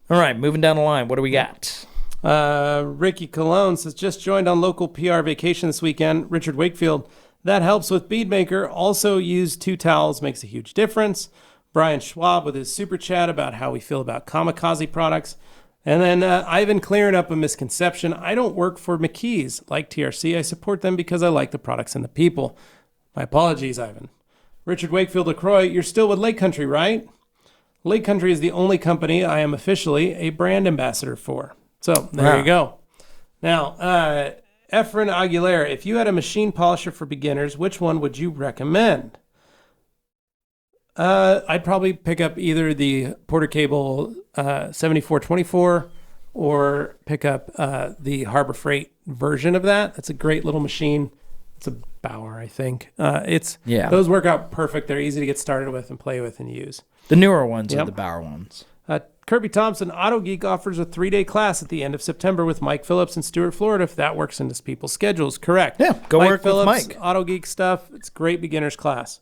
All right, moving down the line. What do we got? Ricky Cologne says, just joined on local PR vacation this weekend. Richard Wakefield, that helps with Bead Maker. Also use 2 towels, makes a huge difference. Brian Schwab with his super chat about how we feel about kamikaze products. And then Ivan clearing up a misconception. I don't work for McKee's like TRC. I support them because I like the products and the people. My apologies, Ivan. Richard Wakefield LaCroix, you're still with Lake Country, right? Lake Country is the only company I am officially a brand ambassador for. So there you go. Now, Efren Aguilera, if you had a machine polisher for beginners, which one would you recommend? I'd probably pick up either the Porter Cable 7424 or pick up the Harbor Freight version of that. That's a great little machine. It's a Bauer, I think. Those work out perfect. They're easy to get started with and play with and use. The newer ones are the Bauer ones. Kirby Thompson, Auto Geek offers a 3-day class at the end of September with Mike Phillips in Stuart, Florida, if that works into people's schedules. Correct. Yeah, go work with Mike. Auto Geek stuff. It's great beginner's class.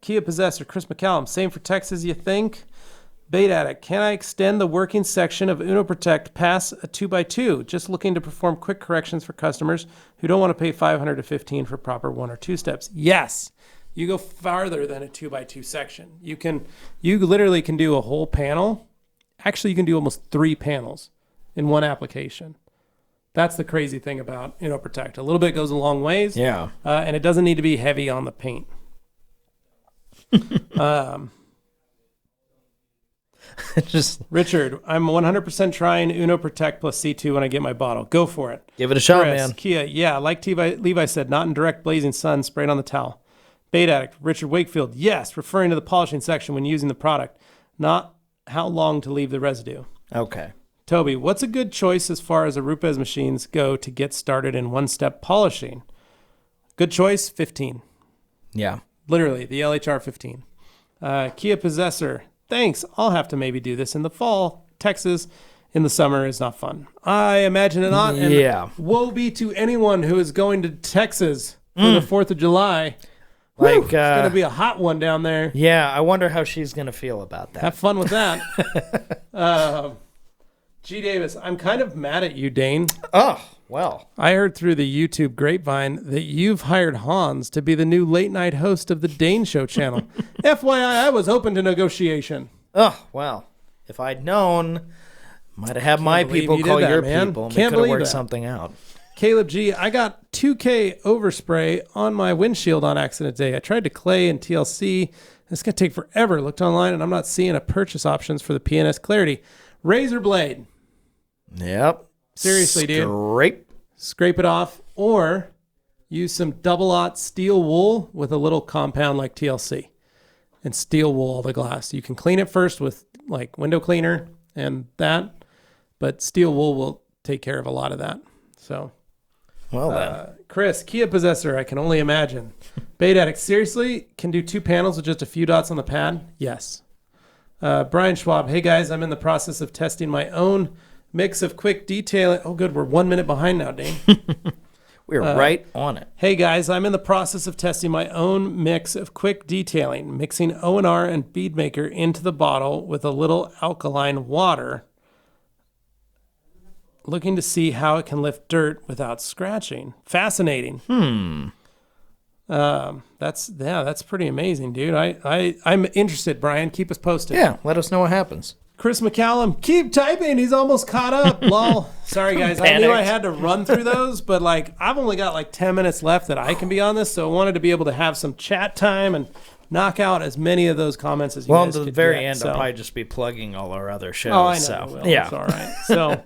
Kia Possessor, Chris McCallum, same for Texas, you think? Bait Addict, can I extend the working section of Uno Protect past a 2x2? Just looking to perform quick corrections for customers who don't want to pay $500 to $1,500 for proper 1 or 2 steps. Yes. You go farther than a 2x2 section. You literally can do a whole panel. Actually, you can do almost 3 panels in one application. That's the crazy thing about Uno Protect. A little bit goes a long ways. Yeah. And it doesn't need to be heavy on the paint. Richard, I'm 100% trying Uno Protect plus C2 when I get my bottle. Go for it. Give it a shot, Chris, man. Kia, like Levi said, not in direct blazing sun, sprayed on the towel. Bait Addict, Richard Wakefield, yes, referring to the polishing section when using the product, not how long to leave the residue. Okay. Toby, what's a good choice as far as Arupes machines go to get started in one-step polishing? Good choice, 15. Yeah. Literally, the LHR 15. Kia Possessor, thanks. I'll have to maybe do this in the fall. Texas in the summer is not fun. I imagine it not. And woe be to anyone who is going to Texas for the 4th of July. It's going to be a hot one down there. Yeah, I wonder how she's going to feel about that. Have fun with that. G. Davis, I'm kind of mad at you, Dane. Oh, well. I heard through the YouTube grapevine that you've hired Hans to be the new late-night host of the Dane Show channel. FYI, I was open to negotiation. Oh, well. If I'd known, might have had my people call your people, and we could have worked something out. Caleb G, I got 2K overspray on my windshield on accident day. I tried to clay and TLC. It's going to take forever. Looked online, and I'm not seeing a purchase options for the PNS Clarity. Razor blade. Yep. Seriously, dude. Scrape it off, or use some double-aught steel wool with a little compound like TLC, and steel wool all the glass. You can clean it first with like window cleaner and that, but steel wool will take care of a lot of that. So. Well then. Chris, Kia Possessor, I can only imagine. Bait Addict, seriously, can do 2 panels with just a few dots on the pad? Yes. Brian Schwab, hey guys, I'm in the process of testing my own mix of quick detailing. Oh good, we're 1 minute behind now, Dane. We're right on it. Hey guys, I'm in the process of testing my own mix of quick detailing, mixing O&R and Bead Maker into the bottle with a little alkaline water. Looking to see how it can lift dirt without scratching. Fascinating. That's pretty amazing, dude. I'm interested, Brian. Keep us posted. Yeah, let us know what happens. Chris McCallum, keep typing. He's almost caught up. Lol. Sorry, guys. I knew I had to run through those, but I've only got 10 minutes left that I can be on this, so I wanted to be able to have some chat time and knock out as many of those comments as you guys could. Well, at the very end, I'll probably just be plugging all our other shows. Oh, I know. Yeah. It's all right. So,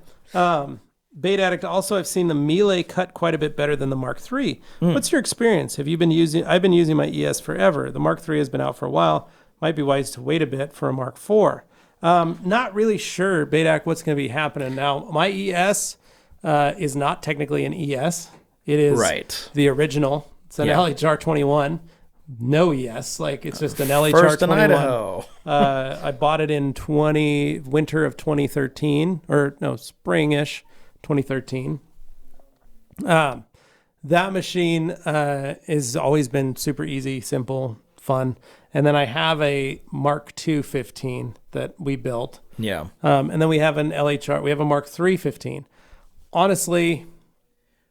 Bait Addict, also I've seen the Melee cut quite a bit better than the Mark III. What's your experience? I've been using my ES forever. The Mark III has been out for a while. might be wise to wait a bit for a Mark IV. Not really sure, Bedak, what's going to be happening. Now, my ES is not technically an ES. It is the original. It's an LHR 21. No ES. Like, it's just an LHR 21. First in Idaho. I bought it in winter of 2013. Or, no, spring-ish 2013. That machine has always been super easy, simple, fun. And then I have a Mark II 15 that we built. Yeah. And then we have an LHR. We have a Mark III 15. Honestly,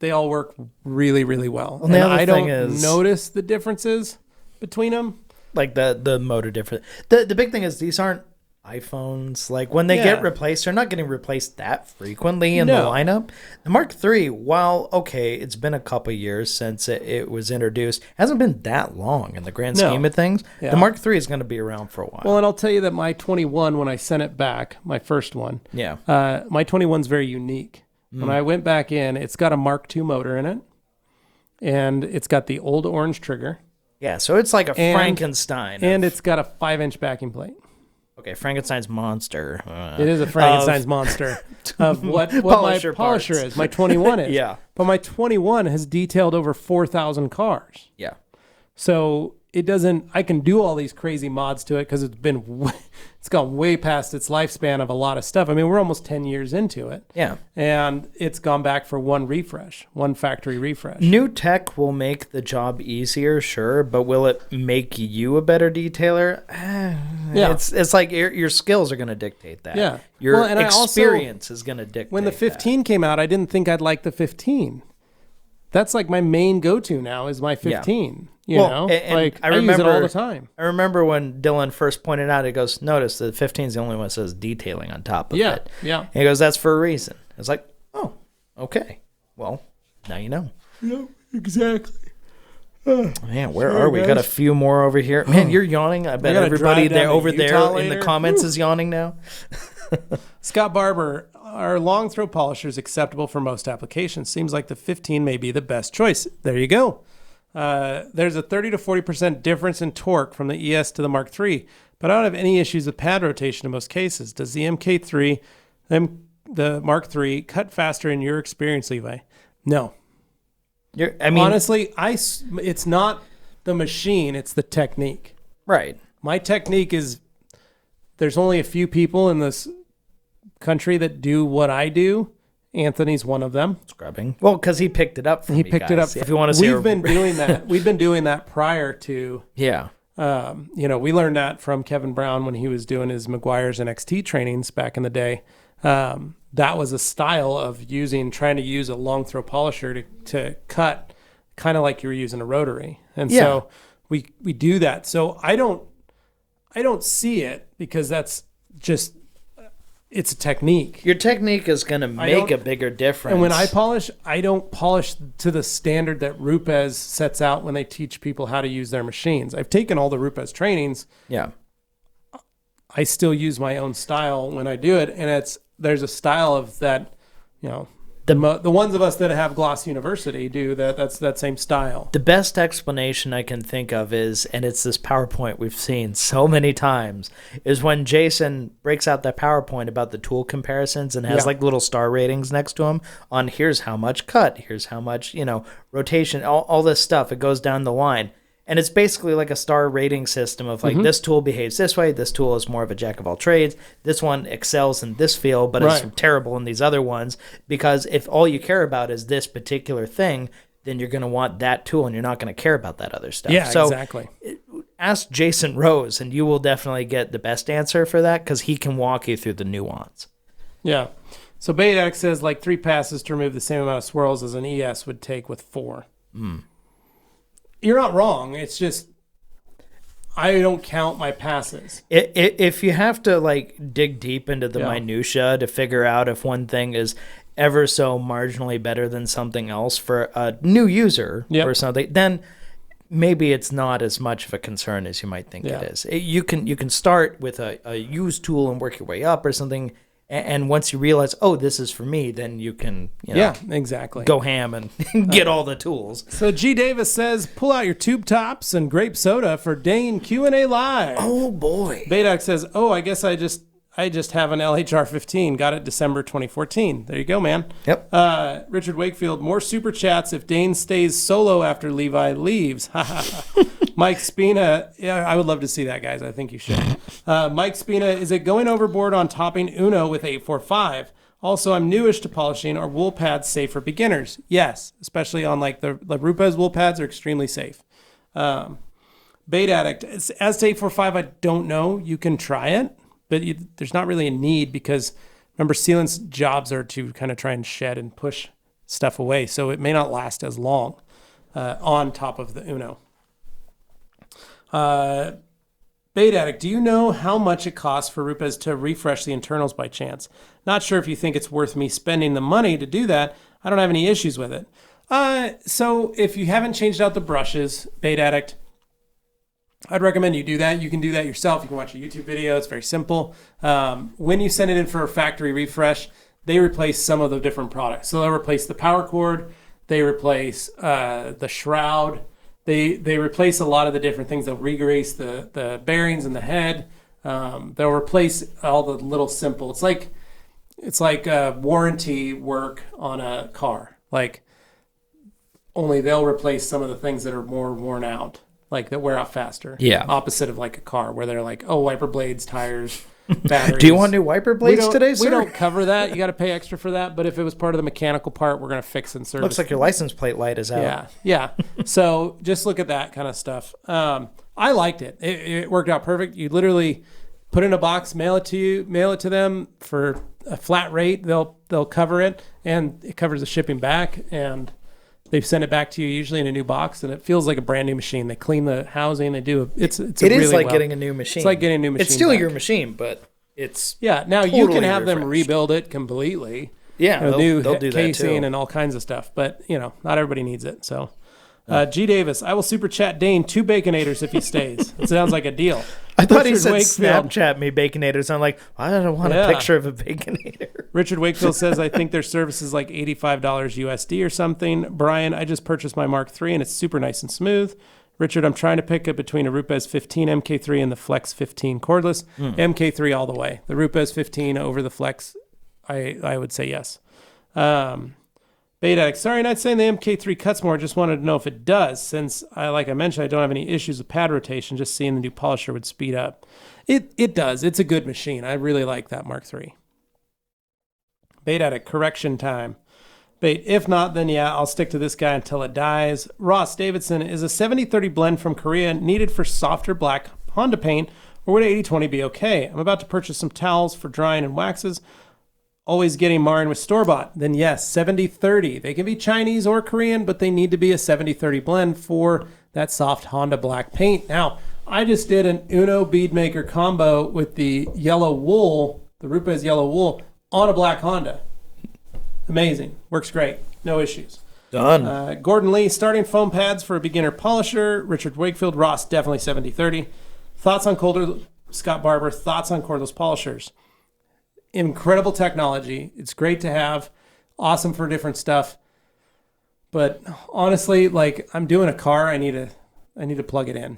they all work really, really well. And I don't notice the differences between them. Like the motor difference. The big thing is these aren't iPhones. Like when they get replaced, they're not getting replaced that frequently in the lineup. The Mark III, while okay, it's been a couple years since it was introduced, hasn't been that long in the grand scheme of things. Yeah. The Mark III is going to be around for a while. Well, and I'll tell you that my 21, when I sent it back, my first one, my 21's very unique. When I went back in, it's got a Mark II motor in it, and it's got the old orange trigger. Yeah, so it's like a Frankenstein. And it's got a 5-inch backing plate. Okay, Frankenstein's monster. It is a Frankenstein's monster of what my polisher is. My 21 is. Yeah. But my 21 has detailed over 4,000 cars. Yeah. So it doesn't, I can do all these crazy mods to it because it's gone way past its lifespan of a lot of stuff. I mean, we're almost 10 years into it. Yeah. And it's gone back for one factory refresh. New tech will make the job easier, sure, but will it make you a better detailer? Yeah. It's like your skills are going to dictate that. Yeah. Your experience is going to dictate when the 15 came out, I didn't think I'd like the 15. That's like my main go-to now is my 15. You know? And I use it all the time. I remember when Dylan first pointed out, he goes, notice the 15 is the only one that says detailing on top of it. Yeah. And he goes, that's for a reason. It's like, oh, okay. Well, now you know. Yeah, exactly. Man, where are we? Guys. Got a few more over here. Man, you're yawning. I bet everybody there over there in the comments is yawning now. Scott Barber, our long throw polisher is acceptable for most applications. Seems like the 15 may be the best choice. There you go. There's a 30 to 40% difference in torque from the ES to the Mark III, but I don't have any issues with pad rotation in most cases. Does the MK3, the Mark III, cut faster in your experience, Levi? No. Honestly, it's not the machine, it's the technique. Right. My technique is, there's only a few people in this country that do what I do. Anthony's one of them. Scrubbing. Well, because he picked it up from He picked it up. If you want to see, we've been doing that. We've been doing that prior to. Yeah. We learned that from Kevin Brown when he was doing his McGuire's NXT trainings back in the day. That was a style of trying to use a long throw polisher to cut, kind of like you were using a rotary. And so we do that. So I don't see it because that's just. It's a technique. Your technique is going to make a bigger difference. And when I polish, I don't polish to the standard that Rupes sets out when they teach people how to use their machines. I've taken all the Rupes trainings. Yeah. I still use my own style when I do it. And there's a style of that, the ones of us that have Gloss University do that. That's that same style. The best explanation I can think of is, and it's this PowerPoint we've seen so many times, is when Jason breaks out that PowerPoint about the tool comparisons and has like little star ratings next to them on here's how much cut, here's how much, rotation, all this stuff. It goes down the line. And it's basically like a star rating system of like, this tool behaves this way, this tool is more of a jack of all trades, this one excels in this field, but it's terrible in these other ones. Because if all you care about is this particular thing, then you're going to want that tool and you're not going to care about that other stuff. Yeah, exactly. Ask Jason Rose and you will definitely get the best answer for that because he can walk you through the nuance. Yeah. So Beading says like 3 passes to remove the same amount of swirls as an ES would take with 4. You're not wrong. It's just I don't count my passes. If you have to like dig deep into the minutia to figure out if one thing is ever so marginally better than something else for a new user or something, then maybe it's not as much of a concern as you might think it is. You can start with a used tool and work your way up or something, And once you realize, oh, this is for me, then you can, exactly, go ham and get all the tools. So G. Davis says, pull out your tube tops and grape soda for Dane Q&A Live. Oh, boy. Baydock says, oh, I guess I just have an LHR 15. Got it December 2014. There you go, man. Yep. Richard Wakefield, more super chats if Dane stays solo after Levi leaves. Mike Spina, yeah, I would love to see that, guys. I think you should. Mike Spina, is it going overboard on topping Uno with 845? Also, I'm newish to polishing. Are wool pads safe for beginners? Yes, especially on like the Rupes wool pads are extremely safe. Bait Addict, as to 845, I don't know. You can try it, but there's not really a need because remember, sealant's jobs are to kind of try and shed and push stuff away, so it may not last as long on top of the Uno. Bait Addict, do you know how much it costs for Rupes to refresh the internals by chance? Not sure if you think it's worth me spending the money to do that. I don't have any issues with it. So if you haven't changed out the brushes, Bait Addict, I'd recommend you do that. You can do that yourself. You can watch a YouTube video. It's very simple. When you send it in for a factory refresh, they replace some of the different products. So they'll replace the power cord. They replace the shroud. They replace a lot of the different things. They'll regrease the bearings in the head. They'll replace all the little simple. It's like warranty work on a car. Like only they'll replace some of the things that are more worn out, like that wear out faster. Yeah. Opposite of like a car where they're like, oh, wiper blades, tires, batteries. Do you want new wiper blades today, sir? We don't cover that. You got to pay extra for that. But if it was part of the mechanical part, we're going to fix and service. Looks like your license plate light is out. Yeah. So just look at that kind of stuff. I liked it. It worked out perfect. You literally put it in a box, mail it to them for a flat rate. They'll cover it, and it covers the shipping back, and they send it back to you usually in a new box, and it feels like a brand new machine. They clean the housing. They do it is like getting a new machine. It's like getting a new machine. It's still your machine, but it's now totally you can have them refreshed. rebuild it completely. Yeah, they'll do casing that too. and all kinds of stuff. But not everybody needs it. So, G Davis, I will super chat Dane 2 Baconators if he stays. It sounds like a deal. I thought he Richard said Wakefield, Snapchat me Baconators. I'm like, I don't want a picture of a Baconator. Richard Wakefield says, I think their service is like $85 USD or something. Brian, I just purchased my Mark III and it's super nice and smooth. Richard, I'm trying to pick it between a Rupes 15 MK3 and the Flex 15 cordless. MK3 all the way. The Rupes 15 over the Flex, I would say yes. Bait Addict, sorry, not saying the MK3 cuts more. Just wanted to know if it does. Since, like I mentioned, I don't have any issues with pad rotation. Just seeing the new polisher would speed up. It does. It's a good machine. I really like that Mark III. Bait Addict, correction time. Bait, if not, then yeah, I'll stick to this guy until it dies. Ross Davidson, is a 70-30 blend from Korea needed for softer black Honda paint, or would 80-20 be okay? I'm about to purchase some towels for drying and waxes. Always getting marred with store-bought. Then yes, 70-30. They can be Chinese or Korean, but they need to be a 70-30 blend for that soft Honda black paint. Now, I just did an Uno bead maker combo with the yellow wool, the Rupes yellow wool, on a black Honda. Amazing. Works great. No issues. Done. Gordon Lee, starting foam pads for a beginner polisher. Richard Wakefield, Ross, definitely 70-30. Thoughts on Cordless? Scott Barber, thoughts on cordless polishers? Incredible technology. It's great to have. Awesome for different stuff. But honestly, like I'm doing a car, I need to plug it in.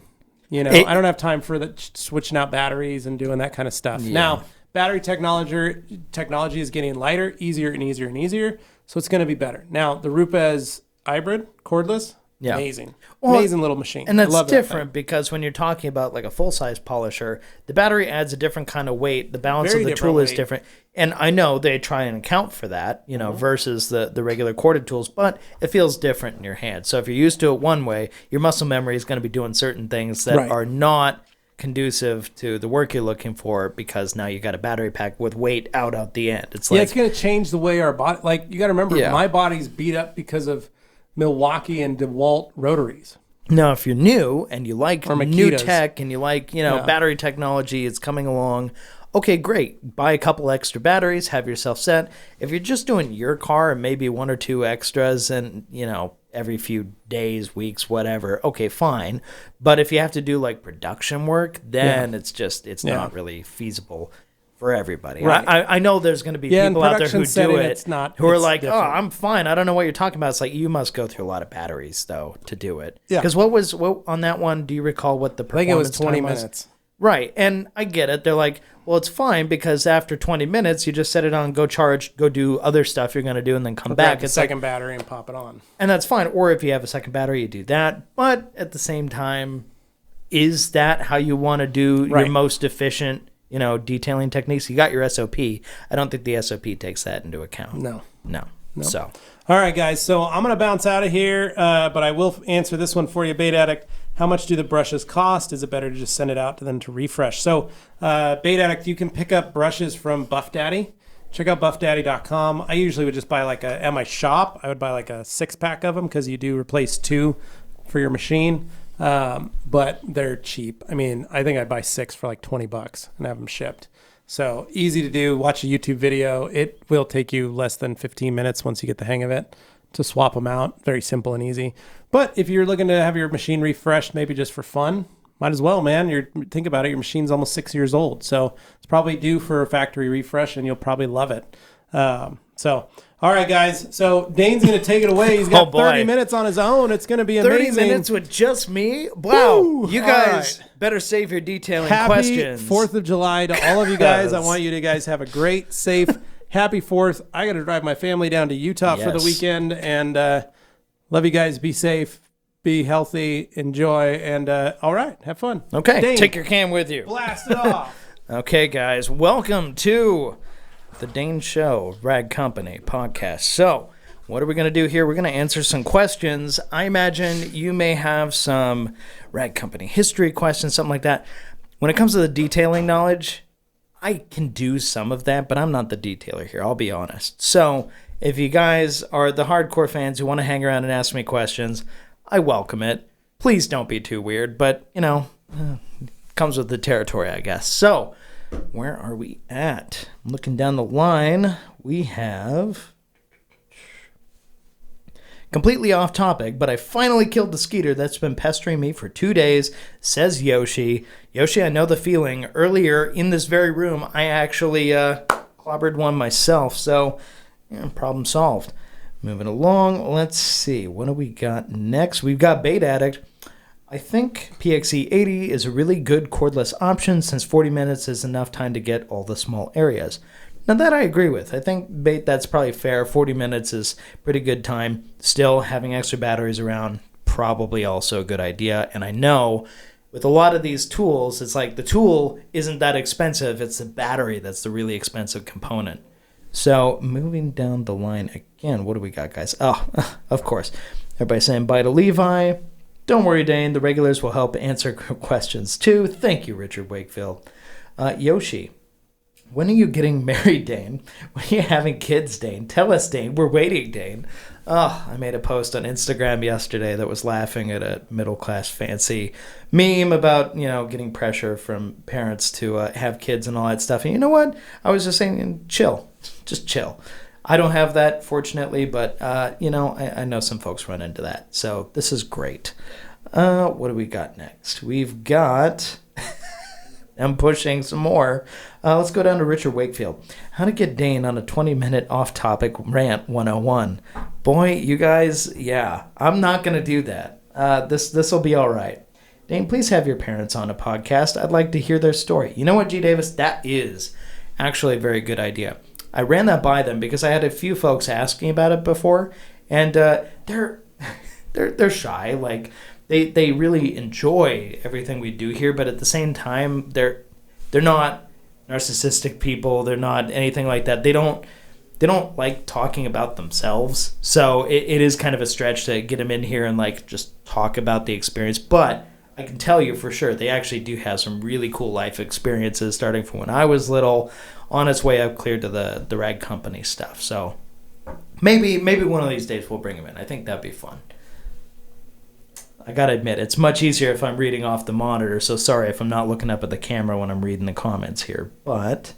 I don't have time for switching out batteries and doing that kind of stuff. Yeah. Now, battery technology is getting lighter, easier and easier and easier, so it's going to be better. Now, the Rupes hybrid cordless, amazing. Amazing little machine. And that's I love different because when you're talking about like a full-size polisher, the battery adds a different kind of weight. The balance of the tool is different. And I know they try and account for that, versus the regular corded tools, but it feels different in your hand. So if you're used to it one way, your muscle memory is going to be doing certain things that are not conducive to the work you're looking for because now you got a battery pack with weight out at the end. It's like it's going to change the way our body, like you got to remember my body's beat up because of Milwaukee and DeWalt rotaries. Now, if you're new and you like new tech and you like, battery technology is coming along, okay, great. Buy a couple extra batteries, have yourself set. If you're just doing your car and maybe 1 or 2 extras and, every few days, weeks, whatever, okay, fine. But if you have to do like production work, then it's not really feasible for everybody. Right. I know there's going to be in people out there who production setting, do it it's not, who are it's like, different. oh, I'm fine. I don't know what you're talking about. It's like you must go through a lot of batteries though to do it. Yeah. Because what on that one? Do you recall what the I think it was performance 20 time was? minutes. Right, and I get it. They're like, well, it's fine because after 20 minutes, you just set it on, go charge, go do other stuff you're going to do, and then come back. It's second battery and pop it on. And that's fine. Or if you have a second battery, you do that. But at the same time, is that how you want to do your most efficient, detailing techniques? You got your SOP. I don't think the SOP takes that into account. No. So. All right, guys. So I'm going to bounce out of here, but I will answer this one for you, Bait Addict. How much do the brushes cost? Is it better to just send it out to them to refresh? So, Bait Addict, you can pick up brushes from Buff Daddy. Check out buffdaddy.com. I usually would just buy at my shop, I would buy like a 6-pack of them because you do replace 2 for your machine. But they're cheap. I mean, I think I'd buy 6 for like $20 and have them shipped. So easy to do. Watch a YouTube video. It will take you less than 15 minutes once you get the hang of it to swap them out. Very simple and easy. But if you're looking to have your machine refreshed, maybe just for fun, might as well, man. Think about it. Your machine's almost 6 years old. So it's probably due for a factory refresh, and you'll probably love it. All right, guys. So Dane's going to take it away. He's got 30 minutes on his own. It's going to be amazing. 30 minutes with just me? Wow. Woo! You guys better save your detailing questions. Happy 4th of July to all of you guys. I want you to guys have a great, safe, happy 4th. I got to drive my family down to Utah for the weekend, and love you guys. Be safe, be healthy, enjoy, and all right, have fun. Okay, Dane, take your cam with you. blast it off. Okay, guys, welcome to the Dane Show Rag Company podcast. So, what are we going to do here? We're going to answer some questions. I imagine you may have some Rag Company history questions, something like that. When it comes to the detailing knowledge, I can do some of that, but I'm not the detailer here, I'll be honest. So, if you guys are the hardcore fans who want to hang around and ask me questions, I welcome it. Please don't be too weird, but, comes with the territory, I guess. So, where are we at? I'm looking down the line. We have... Completely off topic, but I finally killed the skeeter that's been pestering me for 2 days, says Yoshi. Yoshi, I know the feeling. Earlier in this very room, I actually clobbered one myself, so problem solved. Moving along, let's see. What do we got next? We've got Bait Addict. I think PXE80 is a really good cordless option since 40 minutes is enough time to get all the small areas. Now that I agree with. I think Bait, that's probably fair. 40 minutes is pretty good time. Still, having extra batteries around, probably also a good idea. And I know with a lot of these tools, it's like the tool isn't that expensive. It's the battery that's the really expensive component. So moving down the line again, what do we got, guys? Oh, of course. Everybody saying bye to Levi. Don't worry, Dane. The regulars will help answer questions too. Thank you, Richard Wakefield. Yoshi, when are you getting married, Dane? When are you having kids, Dane? Tell us, Dane. We're waiting, Dane. Oh, I made a post on Instagram yesterday that was laughing at a middle-class fancy meme about, getting pressure from parents to have kids and all that stuff. And you know what? I was just saying, chill. Just chill. I don't have that, fortunately, but, I know some folks run into that. So this is great. What do we got next? We've got... I'm pushing some more. Let's go down to Richard Wakefield. How to get Dane on a 20-minute off-topic rant 101. Boy, you guys, I'm not going to do that. This will be all right. Dane, please have your parents on a podcast. I'd like to hear their story. You know what, G. Davis? That is actually a very good idea. I ran that by them because I had a few folks asking about it before, and they're shy. Like, they really enjoy everything we do here, but at the same time, they're not narcissistic people. They're not anything like that. They don't like talking about themselves. So it is kind of a stretch to get them in here and just talk about the experience. But I can tell you for sure, they actually do have some really cool life experiences starting from when I was little on its way up clear to the Rag Company stuff. So maybe one of these days we'll bring them in. I think that'd be fun. I gotta admit, it's much easier if I'm reading off the monitor, so sorry if I'm not looking up at the camera when I'm reading the comments here. But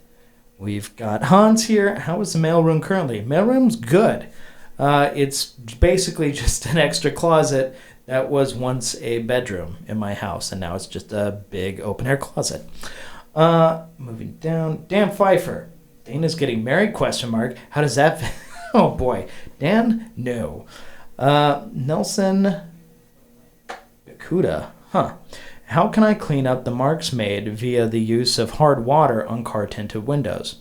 we've got Hans here. How is the mailroom currently? Mailroom's good. It's basically just an extra closet that was once a bedroom in my house, and now it's just a big open-air closet. Moving down. Dan Pfeiffer. Dane is getting married, question mark. How does that fit? Oh, boy. Dan? No. Nelson Bakuda. Huh. How can I clean up the marks made via the use of hard water on car tinted windows?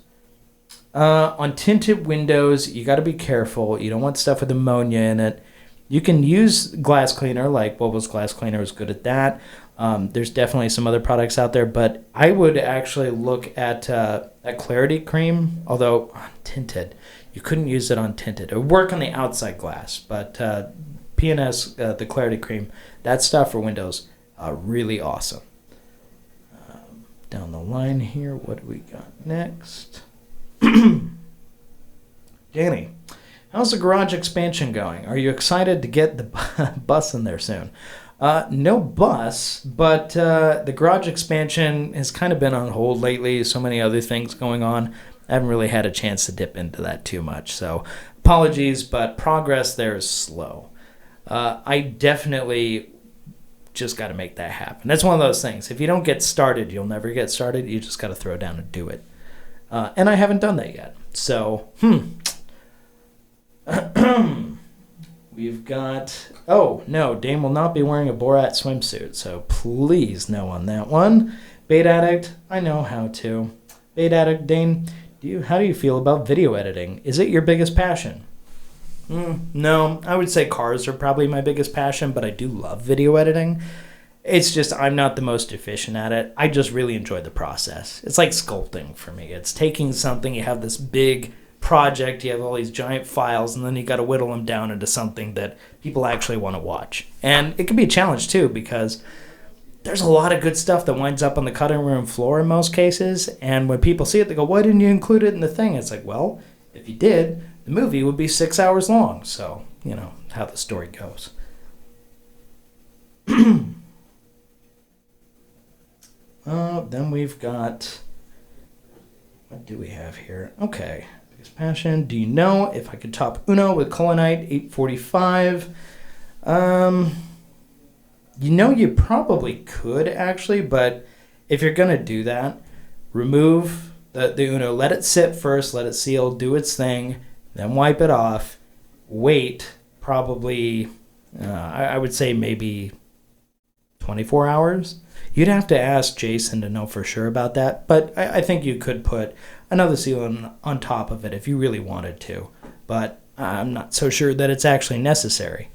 On tinted windows, you got to be careful. You don't want stuff with ammonia in it. You can use glass cleaner, like Bulbous Glass Cleaner is good at that. There's definitely some other products out there, but I would actually look at Clarity Cream, although on tinted, you couldn't use it on tinted. It would work on the outside glass, but P&S, the Clarity Cream, that stuff for windows, really awesome. Down the line here, what do we got next? Danny, how's the garage expansion going? Are you excited to get the bus in there soon? No bus, but the garage expansion has kind of been on hold lately. So many other things going on. I haven't really had a chance to dip into that too much. So apologies, but progress there is slow. I definitely just got to make that happen. That's one of those things. If you don't get started, you'll never get started. You just got to throw down and do it. And I haven't done that yet. So, we've got... Oh, no, Dane will not be wearing a Borat swimsuit, so please no on that one. Bait Addict, I know how to. Bait Addict, Dane, how do you feel about video editing? Is it your biggest passion? No, I would say cars are probably my biggest passion, but I do love video editing. It's just I'm not the most efficient at it. I just really enjoy the process. It's like sculpting for me. It's taking something, you have this big project, you have all these giant files, and then you got to whittle them down into something that people actually want to watch. And it can be a challenge too, because there's a lot of good stuff that winds up on the cutting room floor in most cases, and when people see it, they go, why didn't you include it in the thing? It's like, well, if you did, the movie would be 6 hours long. So, you know, how the story goes. Then we've got, what do we have here? Okay. Biggest passion. Do you know if I could top Uno with Colonite 845? You know, you probably could actually, but if you're going to do that, remove the Uno. Let it sit first. Let it seal. Do its thing. Then wipe it off. Wait probably, I would say maybe 24 hours. You'd have to ask Jason to know for sure about that, but I think you could put another seal on top of it if you really wanted to, but I'm not so sure that it's actually necessary.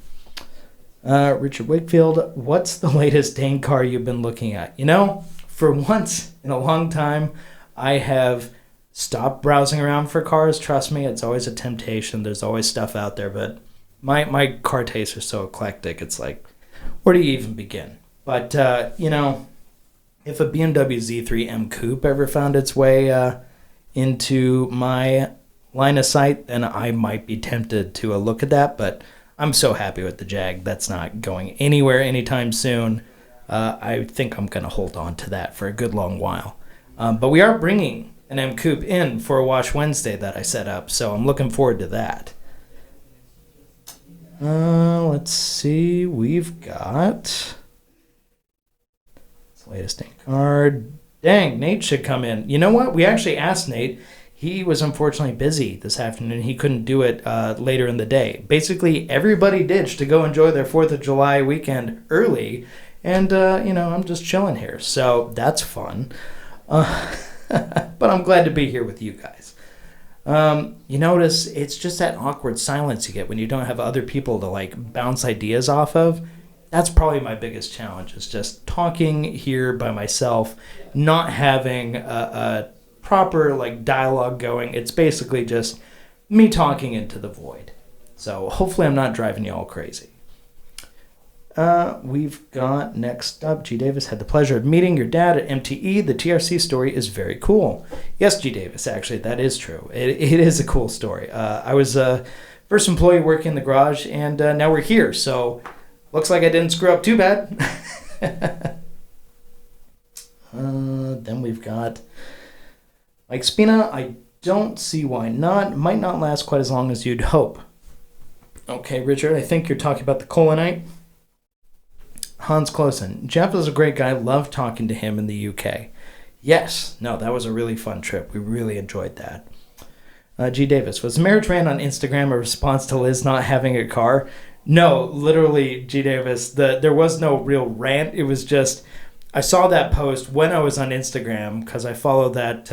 Richard Wakefield, what's the latest Dane car you've been looking at? You know, for once in a long time, I have stopped browsing around for cars. Trust me, it's always a temptation. There's always stuff out there, but my car tastes are so eclectic. It's like, where do you even begin? But, you know, if a BMW Z3 M Coupe ever found its way into my line of sight, then I might be tempted to look at that. But I'm so happy with the Jag. That's not going anywhere anytime soon. I think I'm going to hold on to that for a good long while. But we are bringing an M Coupe in for a Wash Wednesday that I set up, so I'm looking forward to that. Let's see. We've got... latest Dane card. Dang, Nate should come in. You know what? We actually asked Nate. He was unfortunately busy this afternoon. He couldn't do it later in the day. Basically, everybody ditched to go enjoy their 4th of July weekend early. And, you know, I'm just chilling here. So that's fun. But I'm glad to be here with you guys. You notice it's just that awkward silence you get when you don't have other people to, like, bounce ideas off of. That's probably my biggest challenge, is just talking here by myself, not having a proper like dialogue going. It's basically just me talking into the void. So hopefully I'm not driving you all crazy. We've got next up, G. Davis, had the pleasure of meeting your dad at MTE. The TRC story is very cool. Yes, G. Davis, actually, that is true. It is a cool story. I was a first employee working in the garage, and now we're here. So looks like I didn't screw up too bad. Then we've got Mike Spina. I don't see why not. Might not last quite as long as you'd hope. Okay, Richard, I think you're talking about the Colonite. Hans Closen. Jeff is a great guy. Love talking to him in the UK. Yes. No, that was a really fun trip. We really enjoyed that. G. Davis, was the marriage rant on Instagram a response to Liz not having a car? No, literally, G. Davis, there was no real rant. It was just, I saw that post when I was on Instagram because I follow that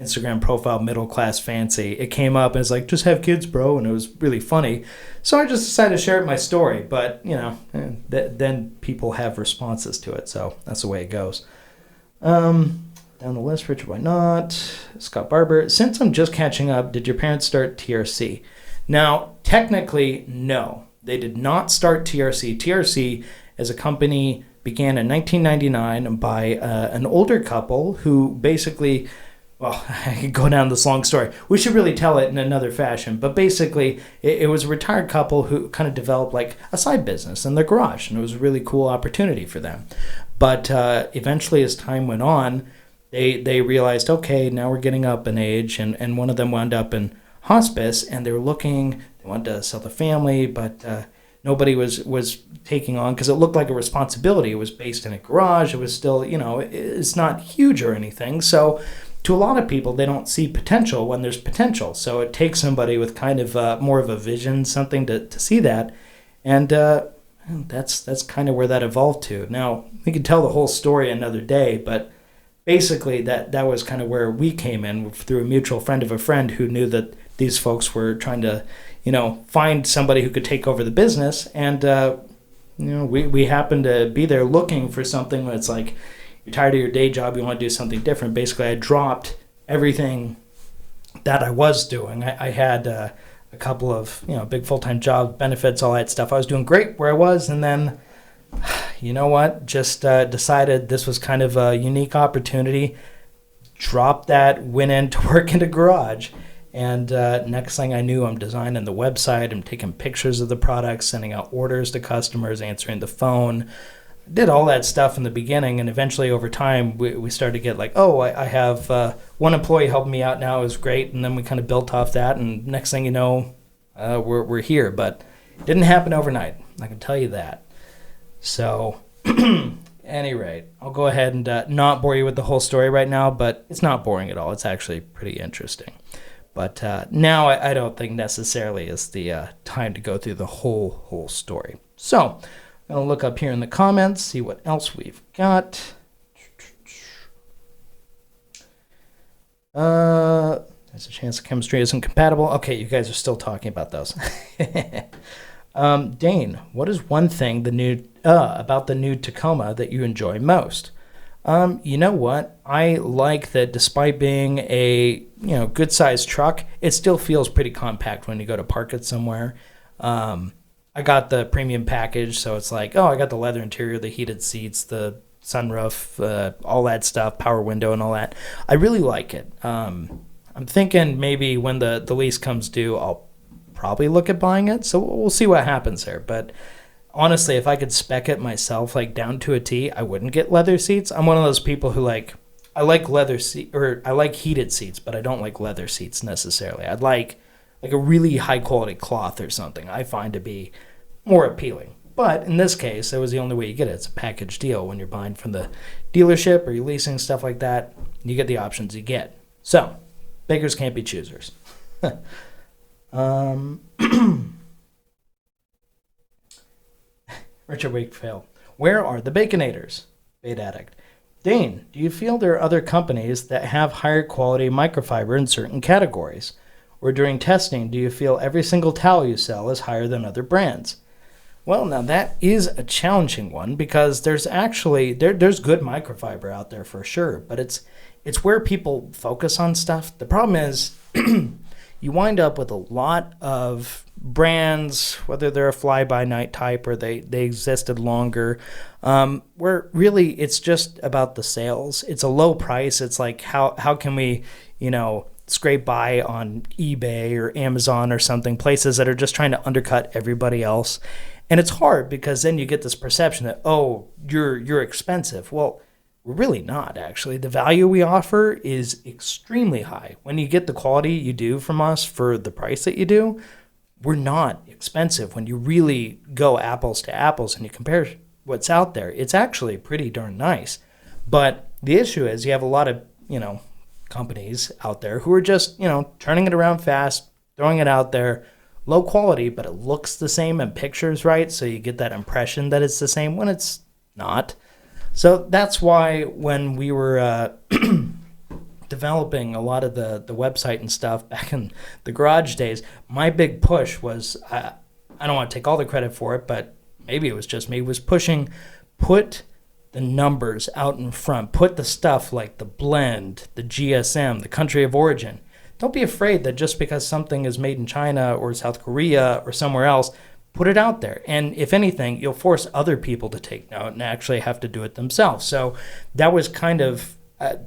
Instagram profile, Middle Class Fancy. It came up and it's like, just have kids, bro. And it was really funny. So I just decided to share it in my story. But, then people have responses to it. So that's the way it goes. Down the list, Richard, why not? Scott Barber, since I'm just catching up, did your parents start TRC? Now, technically, no. They did not start TRC. TRC, as a company, began in 1999 by an older couple who basically, well, I could go down this long story. We should really tell it in another fashion. But basically, it was a retired couple who kind of developed like a side business in their garage. And it was a really cool opportunity for them. But eventually, as time went on, they realized, okay, now we're getting up in age, and one of them wound up in hospice, and they wanted to sell the family, but nobody was taking on, because it looked like a responsibility. It was based in a garage. It was still, it's not huge or anything. So to a lot of people, they don't see potential when there's potential. So it takes somebody with kind of more of a vision, something to see that, and that's kind of where that evolved to. Now, we could tell the whole story another day, but basically, that was kind of where we came in through a mutual friend of a friend who knew that these folks were trying to, find somebody who could take over the business. And, we happened to be there looking for something that's like, you're tired of your day job, you want to do something different. Basically, I dropped everything that I was doing. I had a couple of, big full-time job benefits, all that stuff. I was doing great where I was, and then you know what? Just decided this was kind of a unique opportunity. Dropped that, went in to work in a garage. And next thing I knew, I'm designing the website. I'm taking pictures of the products, sending out orders to customers, answering the phone. Did all that stuff in the beginning. And eventually over time, we started to get like, I have one employee helping me out now. It was great. And then we kind of built off that. And next thing you know, we're here. But it didn't happen overnight. I can tell you that. So, any rate, I'll go ahead and not bore you with the whole story right now, but it's not boring at all. It's actually pretty interesting. But now I don't think necessarily is the time to go through the whole story. So, I'm going to look up here in the comments, see what else we've got. There's a chance the chemistry isn't compatible. Okay, you guys are still talking about those. Dane, what is one thing about the new Tacoma that you enjoy most? You know what? I like that despite being a good sized truck, it still feels pretty compact when you go to park it somewhere. I got the premium package, so it's like, I got the leather interior, the heated seats, the sunroof, all that stuff, power window and all that. I really like it. I'm thinking maybe when the lease comes due, I'll probably look at buying it, so we'll see what happens there. But honestly, if I could spec it myself, like down to a T, I wouldn't get leather seats. I'm one of those people who I like leather seat, or I like heated seats, but I don't like leather seats necessarily. I'd like a really high quality cloth or something. I find to be more appealing. But in this case, it was the only way you get it. It's a package deal when you're buying from the dealership or you're leasing stuff like that. You get the options you get. So, beggars can't be choosers. Richard Wakefield, where are the Baconators? Bait Addict. Dane, do you feel there are other companies that have higher quality microfiber in certain categories? Or during testing, do you feel every single towel you sell is higher than other brands? Well, now that is a challenging one because there's actually, there's good microfiber out there for sure, but it's where people focus on stuff. The problem is you wind up with a lot of brands, whether they're a fly-by-night type or they existed longer, where really it's just about the sales. It's a low price. It's like how can we, scrape by on eBay or Amazon or something, places that are just trying to undercut everybody else. And it's hard because then you get this perception that, you're expensive. Well, we're really not, actually. The value we offer is extremely high. When you get the quality you do from us for the price that you do, we're not expensive. When you really go apples to apples and you compare what's out there, it's actually pretty darn nice. But The issue is you have a lot of, companies out there who are just, turning it around fast, throwing it out there, low quality, but it looks the same and pictures right, so you get that impression that it's the same when it's not. So that's why when we were developing a lot of the website and stuff back in the garage days, my big push was, I don't want to take all the credit for it, but maybe it was just me, was pushing, put the numbers out in front, put the stuff like the blend, the GSM, the country of origin. Don't be afraid that just because something is made in China or South Korea or somewhere else, put it out there. And if anything, you'll force other people to take note and actually have to do it themselves. So that was kind of, I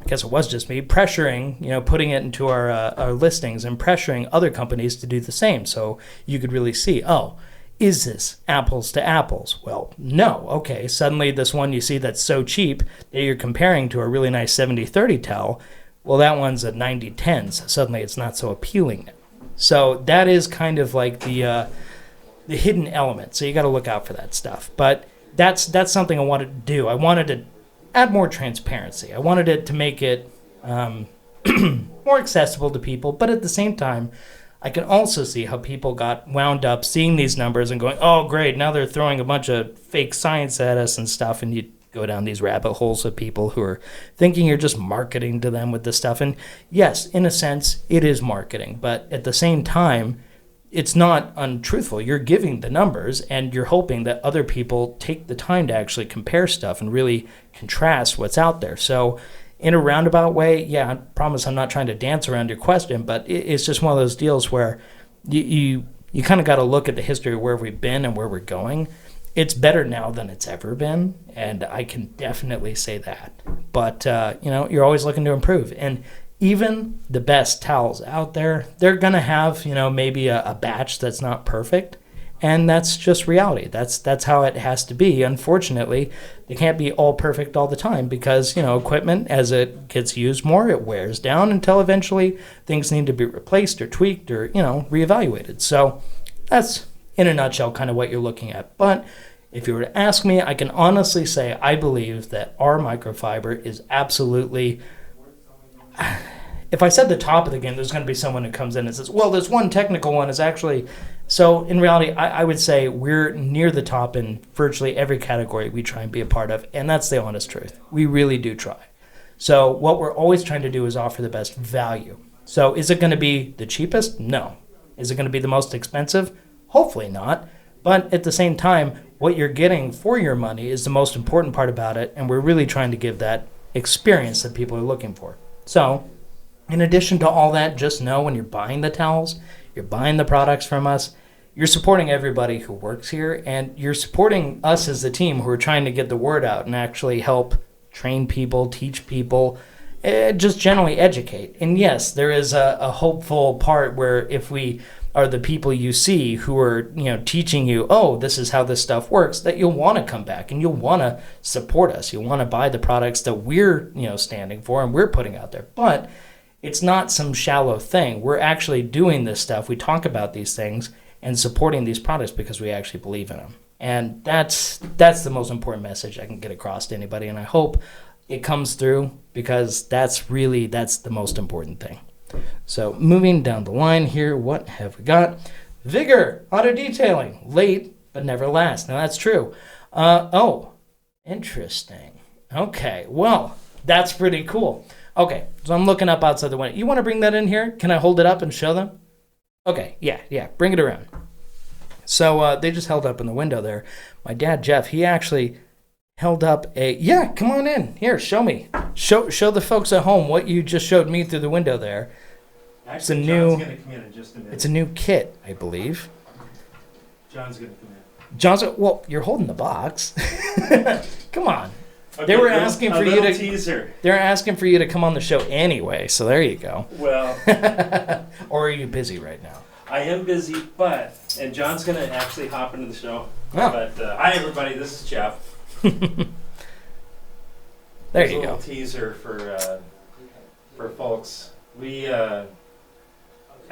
guess it was just me, pressuring, putting it into our listings and pressuring other companies to do the same. So you could really see, is this apples to apples? Well, no. Okay, suddenly this one you see that's so cheap that you're comparing to a really nice 70-30 towel, well, that one's a 90-10, so suddenly it's not so appealing. So that is kind of like the hidden element, so you got to look out for that stuff. But that's something I wanted to do. I wanted to add more transparency. I wanted it to make it more accessible to people, but at the same time, I can also see how people got wound up seeing these numbers and going, oh, great, now they're throwing a bunch of fake science at us and stuff, and you go down these rabbit holes of people who are thinking you're just marketing to them with this stuff. And yes, in a sense, it is marketing, but at the same time, it's not untruthful. You're giving the numbers, and you're hoping that other people take the time to actually compare stuff and really contrast what's out there. So in a roundabout way, yeah, I promise I'm not trying to dance around your question, but it's just one of those deals where you kind of got to look at the history of where we've been and where we're going. It's better now than it's ever been, and I can definitely say that. But, you're always looking to improve. And even the best towels out there, they're going to have, maybe a batch that's not perfect. And that's just reality. That's how it has to be. Unfortunately, they can't be all perfect all the time because, equipment, as it gets used more, it wears down until eventually things need to be replaced or tweaked or, reevaluated. So that's, in a nutshell, kind of what you're looking at. But if you were to ask me, I can honestly say I believe that our microfiber is absolutely... If I said the top of the game, there's going to be someone who comes in and says, well, this one technical one is actually... So in reality, I would say we're near the top in virtually every category we try and be a part of, and that's the honest truth. We really do try. So what we're always trying to do is offer the best value. So is it going to be the cheapest? No. Is it going to be the most expensive? Hopefully not. But at the same time, what you're getting for your money is the most important part about it, and we're really trying to give that experience that people are looking for. So in addition to all that, just know when you're buying the towels, you're buying the products from us, you're supporting everybody who works here, and you're supporting us as the team who are trying to get the word out and actually help train people, teach people, just generally educate. And yes, there is a hopeful part where if we are the people you see who are, teaching you, oh, this is how this stuff works, that you'll want to come back and you'll want to support us. You'll want to buy the products that we're, standing for and we're putting out there. But it's not some shallow thing. We're actually doing this stuff. We talk about these things and supporting these products because we actually believe in them. And that's the most important message I can get across to anybody. And I hope it comes through because that's the most important thing. So moving down the line here, what have we got? Vigor, auto detailing, late but never last. Now that's true. Interesting. Okay, well, that's pretty cool. Okay, so I'm looking up outside the window. You want to bring that in here? Can I hold it up and show them? Okay, yeah, bring it around. So they just held up in the window there. My dad, Jeff, he actually held up come on in. Here, show me. Show the folks at home what you just showed me through the window there. Actually, John's going to come in just a minute. It's a new kit, I believe. John's going to come in. Well, you're holding the box. Come on. Okay, they were asking for you to teaser. They're asking for you to come on the show anyway, so there you go. Well, or are you busy right now? I am busy, and John's going to actually hop into the show. Oh. But hi everybody, this is Jeff. There you go. Teaser for folks. We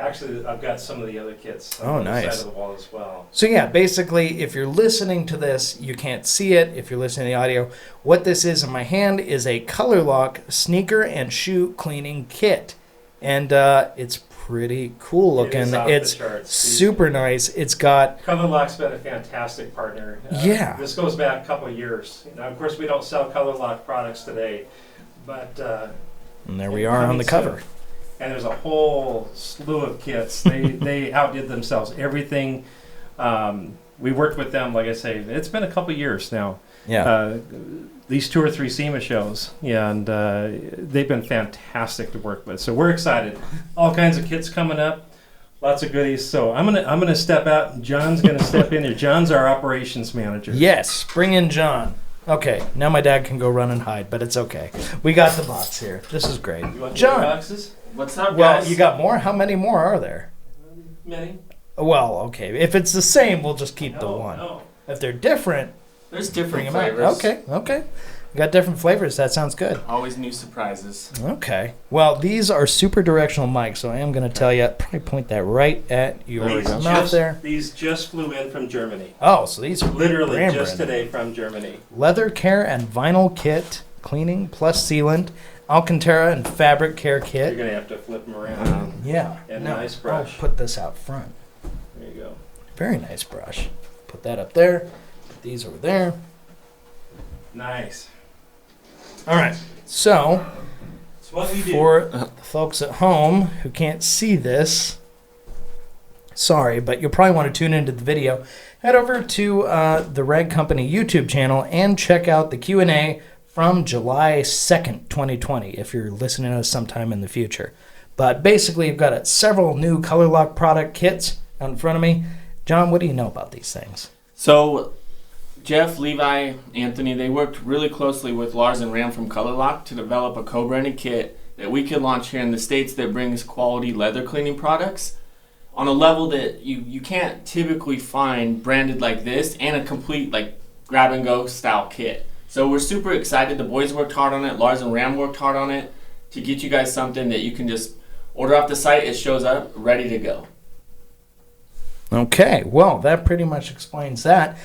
Actually, I've got some of the other kits Oh, on the nice. side of the wall as well. So yeah, basically, if you're listening to this, you can't see it. If you're listening to the audio, what this is in my hand is a Color Lock sneaker and shoe cleaning kit, and it's pretty cool looking. It is off the It's charts. super nice. It's got Colorlock's been a fantastic partner. Yeah. This goes back a couple of years. Now, of course, we don't sell Colorlock products today, but and there we are on the cover. And there's a whole slew of kits. They outdid themselves. Everything. We worked with them, like I say, it's been a couple of years now. Yeah. These 2 or 3 SEMA shows, and they've been fantastic to work with. So we're excited. All kinds of kits coming up, lots of goodies. So I'm gonna step out, and John's gonna step in here. John's our operations manager. Yes, bring in John. Okay, now my dad can go run and hide, but it's okay. We got the box here. This is great. You want John. boxes? What's up, Well, guys? you got more? How many more are there? Many? Well, okay. If it's the same, we'll just keep the one. No. If they're different, There's bring different them flavors. out. Okay. We got different flavors. That sounds good. Always new surprises. Okay. Well, these are super directional mics, so I am going to tell you, probably point that right at your mouth there. These just flew in from Germany. Oh, so these are Literally brand just brand. today from Germany. Leather care and vinyl kit, cleaning plus sealant, Alcantara and fabric care You're kit. gonna have to flip them around. Yeah. And no, nice brush. I'll put this out front. There you go. Very nice brush. Put that up there. Put these over there. Nice. All right. So, It's what we do. for the folks at home who can't see this, sorry, but you'll probably want to tune into the video. Head over to the Rag Company YouTube channel and check out the Q&A from July 2nd, 2020, if you're listening to us sometime in the future. But basically, you've got several new Color Lock product kits out in front of me. John, what do you know about these things? So, Jeff, Levi, Anthony, they worked really closely with Lars and Ram from Color Lock to develop a co-branded kit that we could launch here in the States that brings quality leather cleaning products on a level that you can't typically find branded like this, and a complete like grab and go style kit. So we're super excited. The boys worked hard on it. Lars and Ram worked hard on it to get you guys something that you can just order off the site. It shows up ready to go. Okay, well, that pretty much explains that.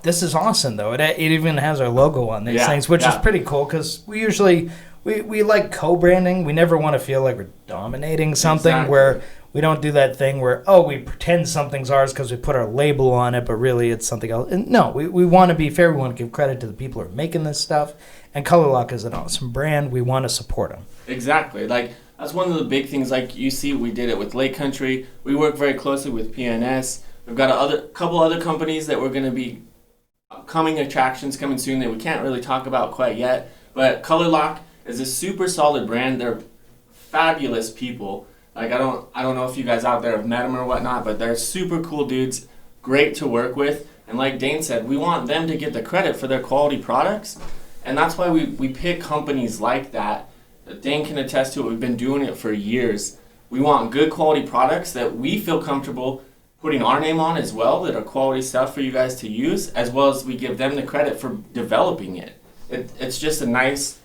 This is awesome, though. It even has our logo on these things, which is pretty cool, because we usually, we like co-branding. We never want to feel like we're dominating something, where we don't do that thing where, we pretend something's ours because we put our label on it, but really it's something else. And no, we want to be fair. We want to give credit to the people who are making this stuff. And Color Lock is an awesome brand. We want to support them. Exactly. Like, that's one of the big things. Like, you see, we did it with Lake Country. We work very closely with PNS. We've got a couple other companies that we're going to be coming attractions coming soon that we can't really talk about quite yet. But Color Lock is a super solid brand. They're fabulous people. Like, I don't know if you guys out there have met them or whatnot, but they're super cool dudes, great to work with. And like Dane said, we want them to get the credit for their quality products. And that's why we pick companies like that. Dane can attest to it. We've been doing it for years. We want good quality products that we feel comfortable putting our name on as well, that are quality stuff for you guys to use, as well as we give them the credit for developing it. It's just a nice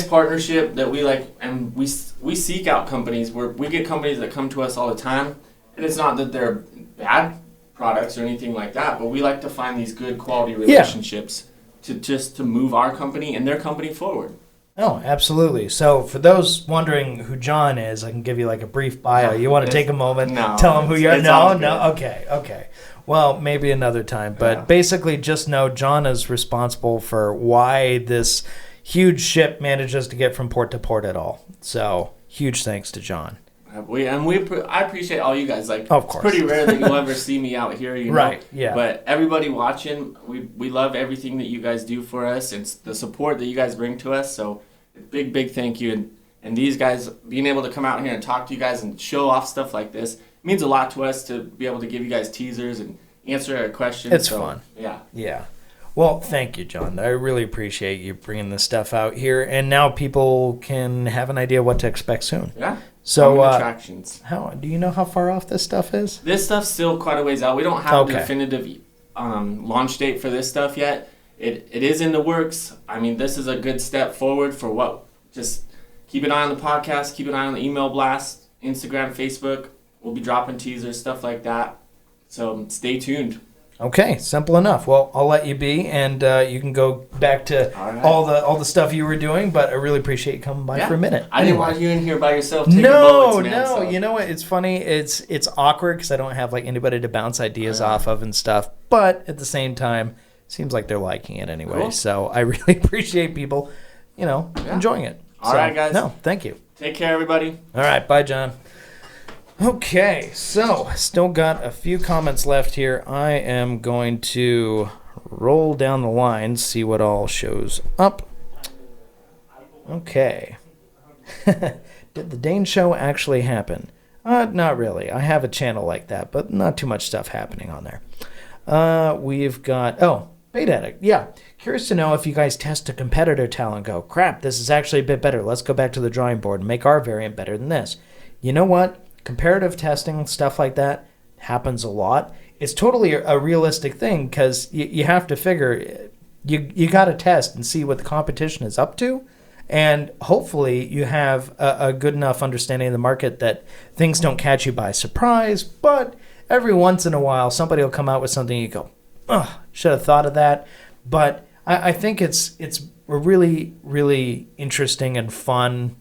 partnership that we like, and we seek out companies where we get companies that come to us all the time, and it's not that they're bad products or anything like that, but we like to find these good quality relationships to move our company and their company forward. Oh, absolutely. So for those wondering who John is, I can give you like a brief bio. You want to take a moment, tell them who you are? No? Okay. Well, maybe another time. But basically just know John is responsible for why this huge ship manages to get from port to port at all. So huge thanks to John. I appreciate all you guys. Like, of course. It's pretty rare that you'll ever see me out here, you know? Right, yeah. But everybody watching, we love everything that you guys do for us and the support that you guys bring to us. So big thank you. And these guys, being able to come out here and talk to you guys and show off stuff like this means a lot to us, to be able to give you guys teasers and answer our questions. It's fun. Yeah. Well, thank you, John. I really appreciate you bringing this stuff out here. And now people can have an idea what to expect soon. Yeah. So, attractions. How do you know how far off this stuff is? This stuff's still quite a ways out. We don't have a definitive launch date for this stuff yet. It is in the works. I mean, this is a good step forward for what. Just keep an eye on the podcast, keep an eye on the email blast, Instagram, Facebook. We'll be dropping teasers, stuff like that. So stay tuned. Okay, simple enough. Well, I'll let you be, and you can go back to all the stuff you were doing. But I really appreciate you coming by for a minute. I didn't want you in here by yourself. Taking bullets, man, so. You know what? It's funny. It's awkward because I don't have like anybody to bounce ideas off of and stuff. But at the same time, it seems like they're liking it anyway. Cool. So I really appreciate people, enjoying it. All right, guys. No, thank you. Take care, everybody. All right, bye, John. Okay, so still got a few comments left here. I am going to roll down the line, see what all shows up. Okay. Did the Dane show actually happen? Not really. I have a channel like that, but not too much stuff happening on there. We've got... Bait Addict. Yeah. Curious to know if you guys test a competitor towel and go, crap, this is actually a bit better. Let's go back to the drawing board and make our variant better than this. You know what? Comparative testing, stuff like that, happens a lot. It's totally a realistic thing because you have to figure you got to test and see what the competition is up to. And hopefully you have a good enough understanding of the market that things don't catch you by surprise. But every once in a while, somebody will come out with something you go, oh, should have thought of that. But I think it's a really, really interesting and fun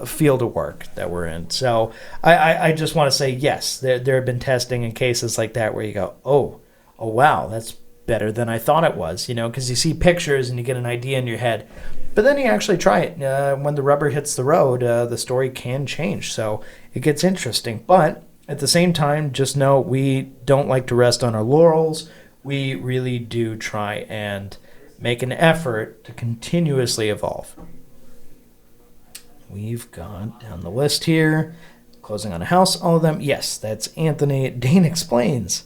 field of work that we're in. So I just want to say, yes, there have been testing in cases like that where you go, oh wow, that's better than I thought it was, because you see pictures and you get an idea in your head. But then you actually try it. When the rubber hits the road, the story can change. So it gets interesting. But at the same time, just know we don't like to rest on our laurels. We really do try and make an effort to continuously evolve. We've got down the list here, closing on a house, all of them. Yes, that's Anthony. Dane explains.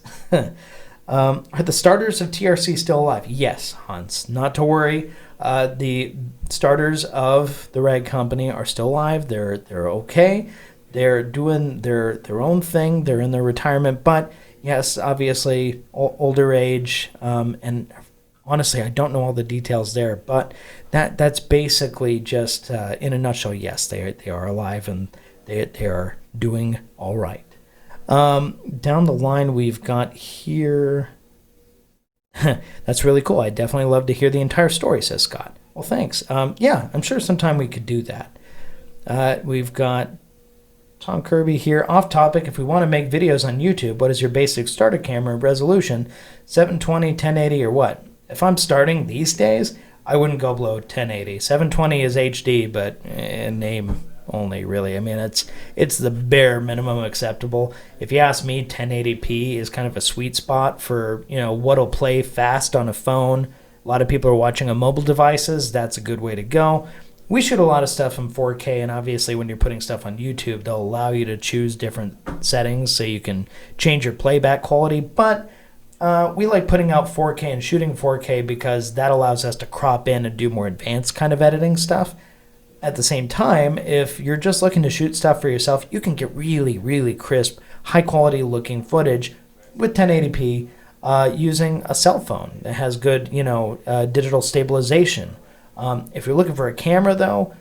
Are the starters of TRC still alive? Yes, Hans. Not to worry. The starters of the rag company are still alive. They're okay. They're doing their own thing. They're in their retirement. But yes, obviously, older age. And honestly, I don't know all the details there. But that's basically just, in a nutshell, yes, they are alive and they are doing all right. Down the line, we've got here... That's really cool. I'd definitely love to hear the entire story, says Scott. Well, thanks. Yeah, I'm sure sometime we could do that. We've got Tom Kirby here. Off topic, if we want to make videos on YouTube, what is your basic starter camera resolution? 720, 1080, or what? If I'm starting these days, I wouldn't go below 1080. 720 is HD, but in name only, really. I mean, it's the bare minimum acceptable. If you ask me, 1080p is kind of a sweet spot for, what'll play fast on a phone. A lot of people are watching on mobile devices. That's a good way to go. We shoot a lot of stuff in 4K, and obviously when you're putting stuff on YouTube, they'll allow you to choose different settings so you can change your playback quality. But we like putting out 4K and shooting 4K because that allows us to crop in and do more advanced kind of editing stuff. At the same time, if you're just looking to shoot stuff for yourself, you can get really, really crisp, high-quality looking footage with 1080p using a cell phone that has good, digital stabilization. If you're looking for a camera, though,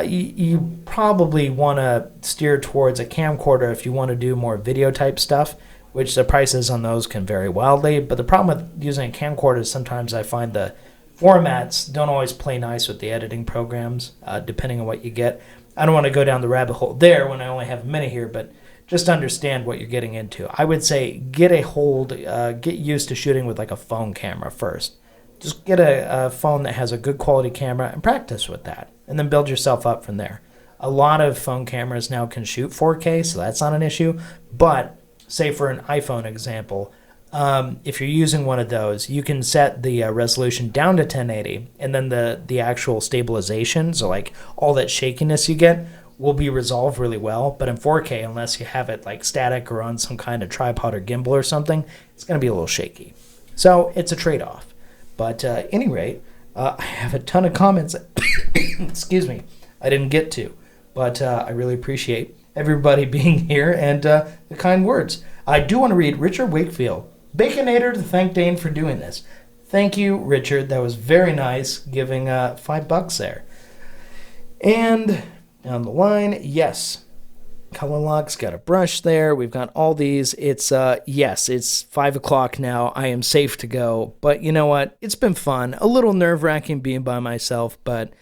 you probably want to steer towards a camcorder if you want to do more video-type stuff, which the prices on those can vary wildly. But the problem with using a camcorder is sometimes I find the formats don't always play nice with the editing programs, depending on what you get. I don't want to go down the rabbit hole there when I only have a minute here, but just understand what you're getting into. I would say get used to shooting with like a phone camera first. Just get a phone that has a good quality camera and practice with that, and then build yourself up from there. A lot of phone cameras now can shoot 4K, so that's not an issue. But say for an iPhone example, if you're using one of those, you can set the resolution down to 1080, and then the actual stabilization, so like all that shakiness you get, will be resolved really well. But in 4K, unless you have it like static or on some kind of tripod or gimbal or something, it's going to be a little shaky. So it's a trade-off. But at any rate, I have a ton of comments, excuse me, I didn't get to. But I really appreciate everybody being here and the kind words. I do want to read Richard Wakefield. Baconator to thank Dane for doing this. Thank you, Richard. That was very nice, giving $5 there. And down the line, yes. color locks, got a brush there. We've got all these. It's, yes, it's 5 o'clock now. I am safe to go. But you know what? It's been fun. A little nerve-wracking being by myself, but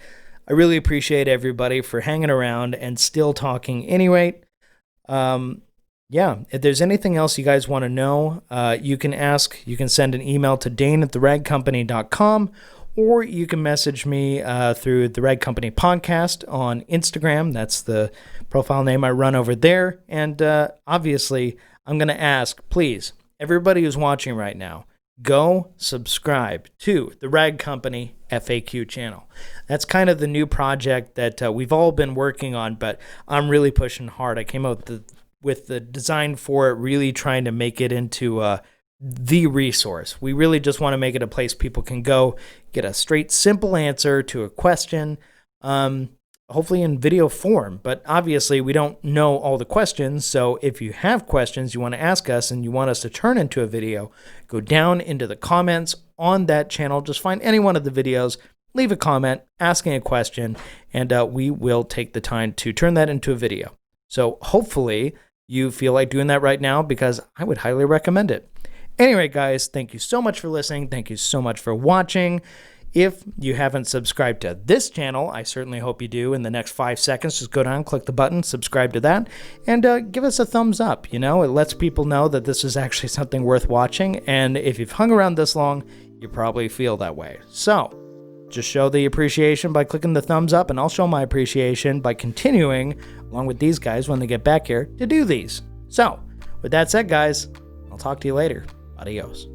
I really appreciate everybody for hanging around and still talking. Anyway, yeah, if there's anything else you guys want to know, you can ask. You can send an email to dane@theragcompany.com, or you can message me through the Rag Company Podcast on Instagram. That's the profile name I run over there. And obviously, I'm going to ask, please, everybody who's watching right now, go subscribe to the Rag Company FAQ channel. That's kind of the new project that we've all been working on, but I'm really pushing hard. I came out with the design for it, really trying to make it into the resource. We really just want to make it a place people can go get a straight, simple answer to a question, hopefully in video form. But obviously, we don't know all the questions. So if you have questions you want to ask us and you want us to turn into a video, go down into the comments on that channel. Just find any one of the videos, leave a comment asking a question, and we will take the time to turn that into a video. So hopefully you feel like doing that right now, because I would highly recommend it. Anyway, guys, thank you so much for listening. Thank you so much for watching. If you haven't subscribed to this channel, I certainly hope you do in the next 5 seconds. Just go down, click the button, subscribe to that, and give us a thumbs up. You know, it lets people know that this is actually something worth watching. And if you've hung around this long, you probably feel that way. So just show the appreciation by clicking the thumbs up, and I'll show my appreciation by continuing, along with these guys when they get back here, to do these. So with that said, guys, I'll talk to you later. Adios.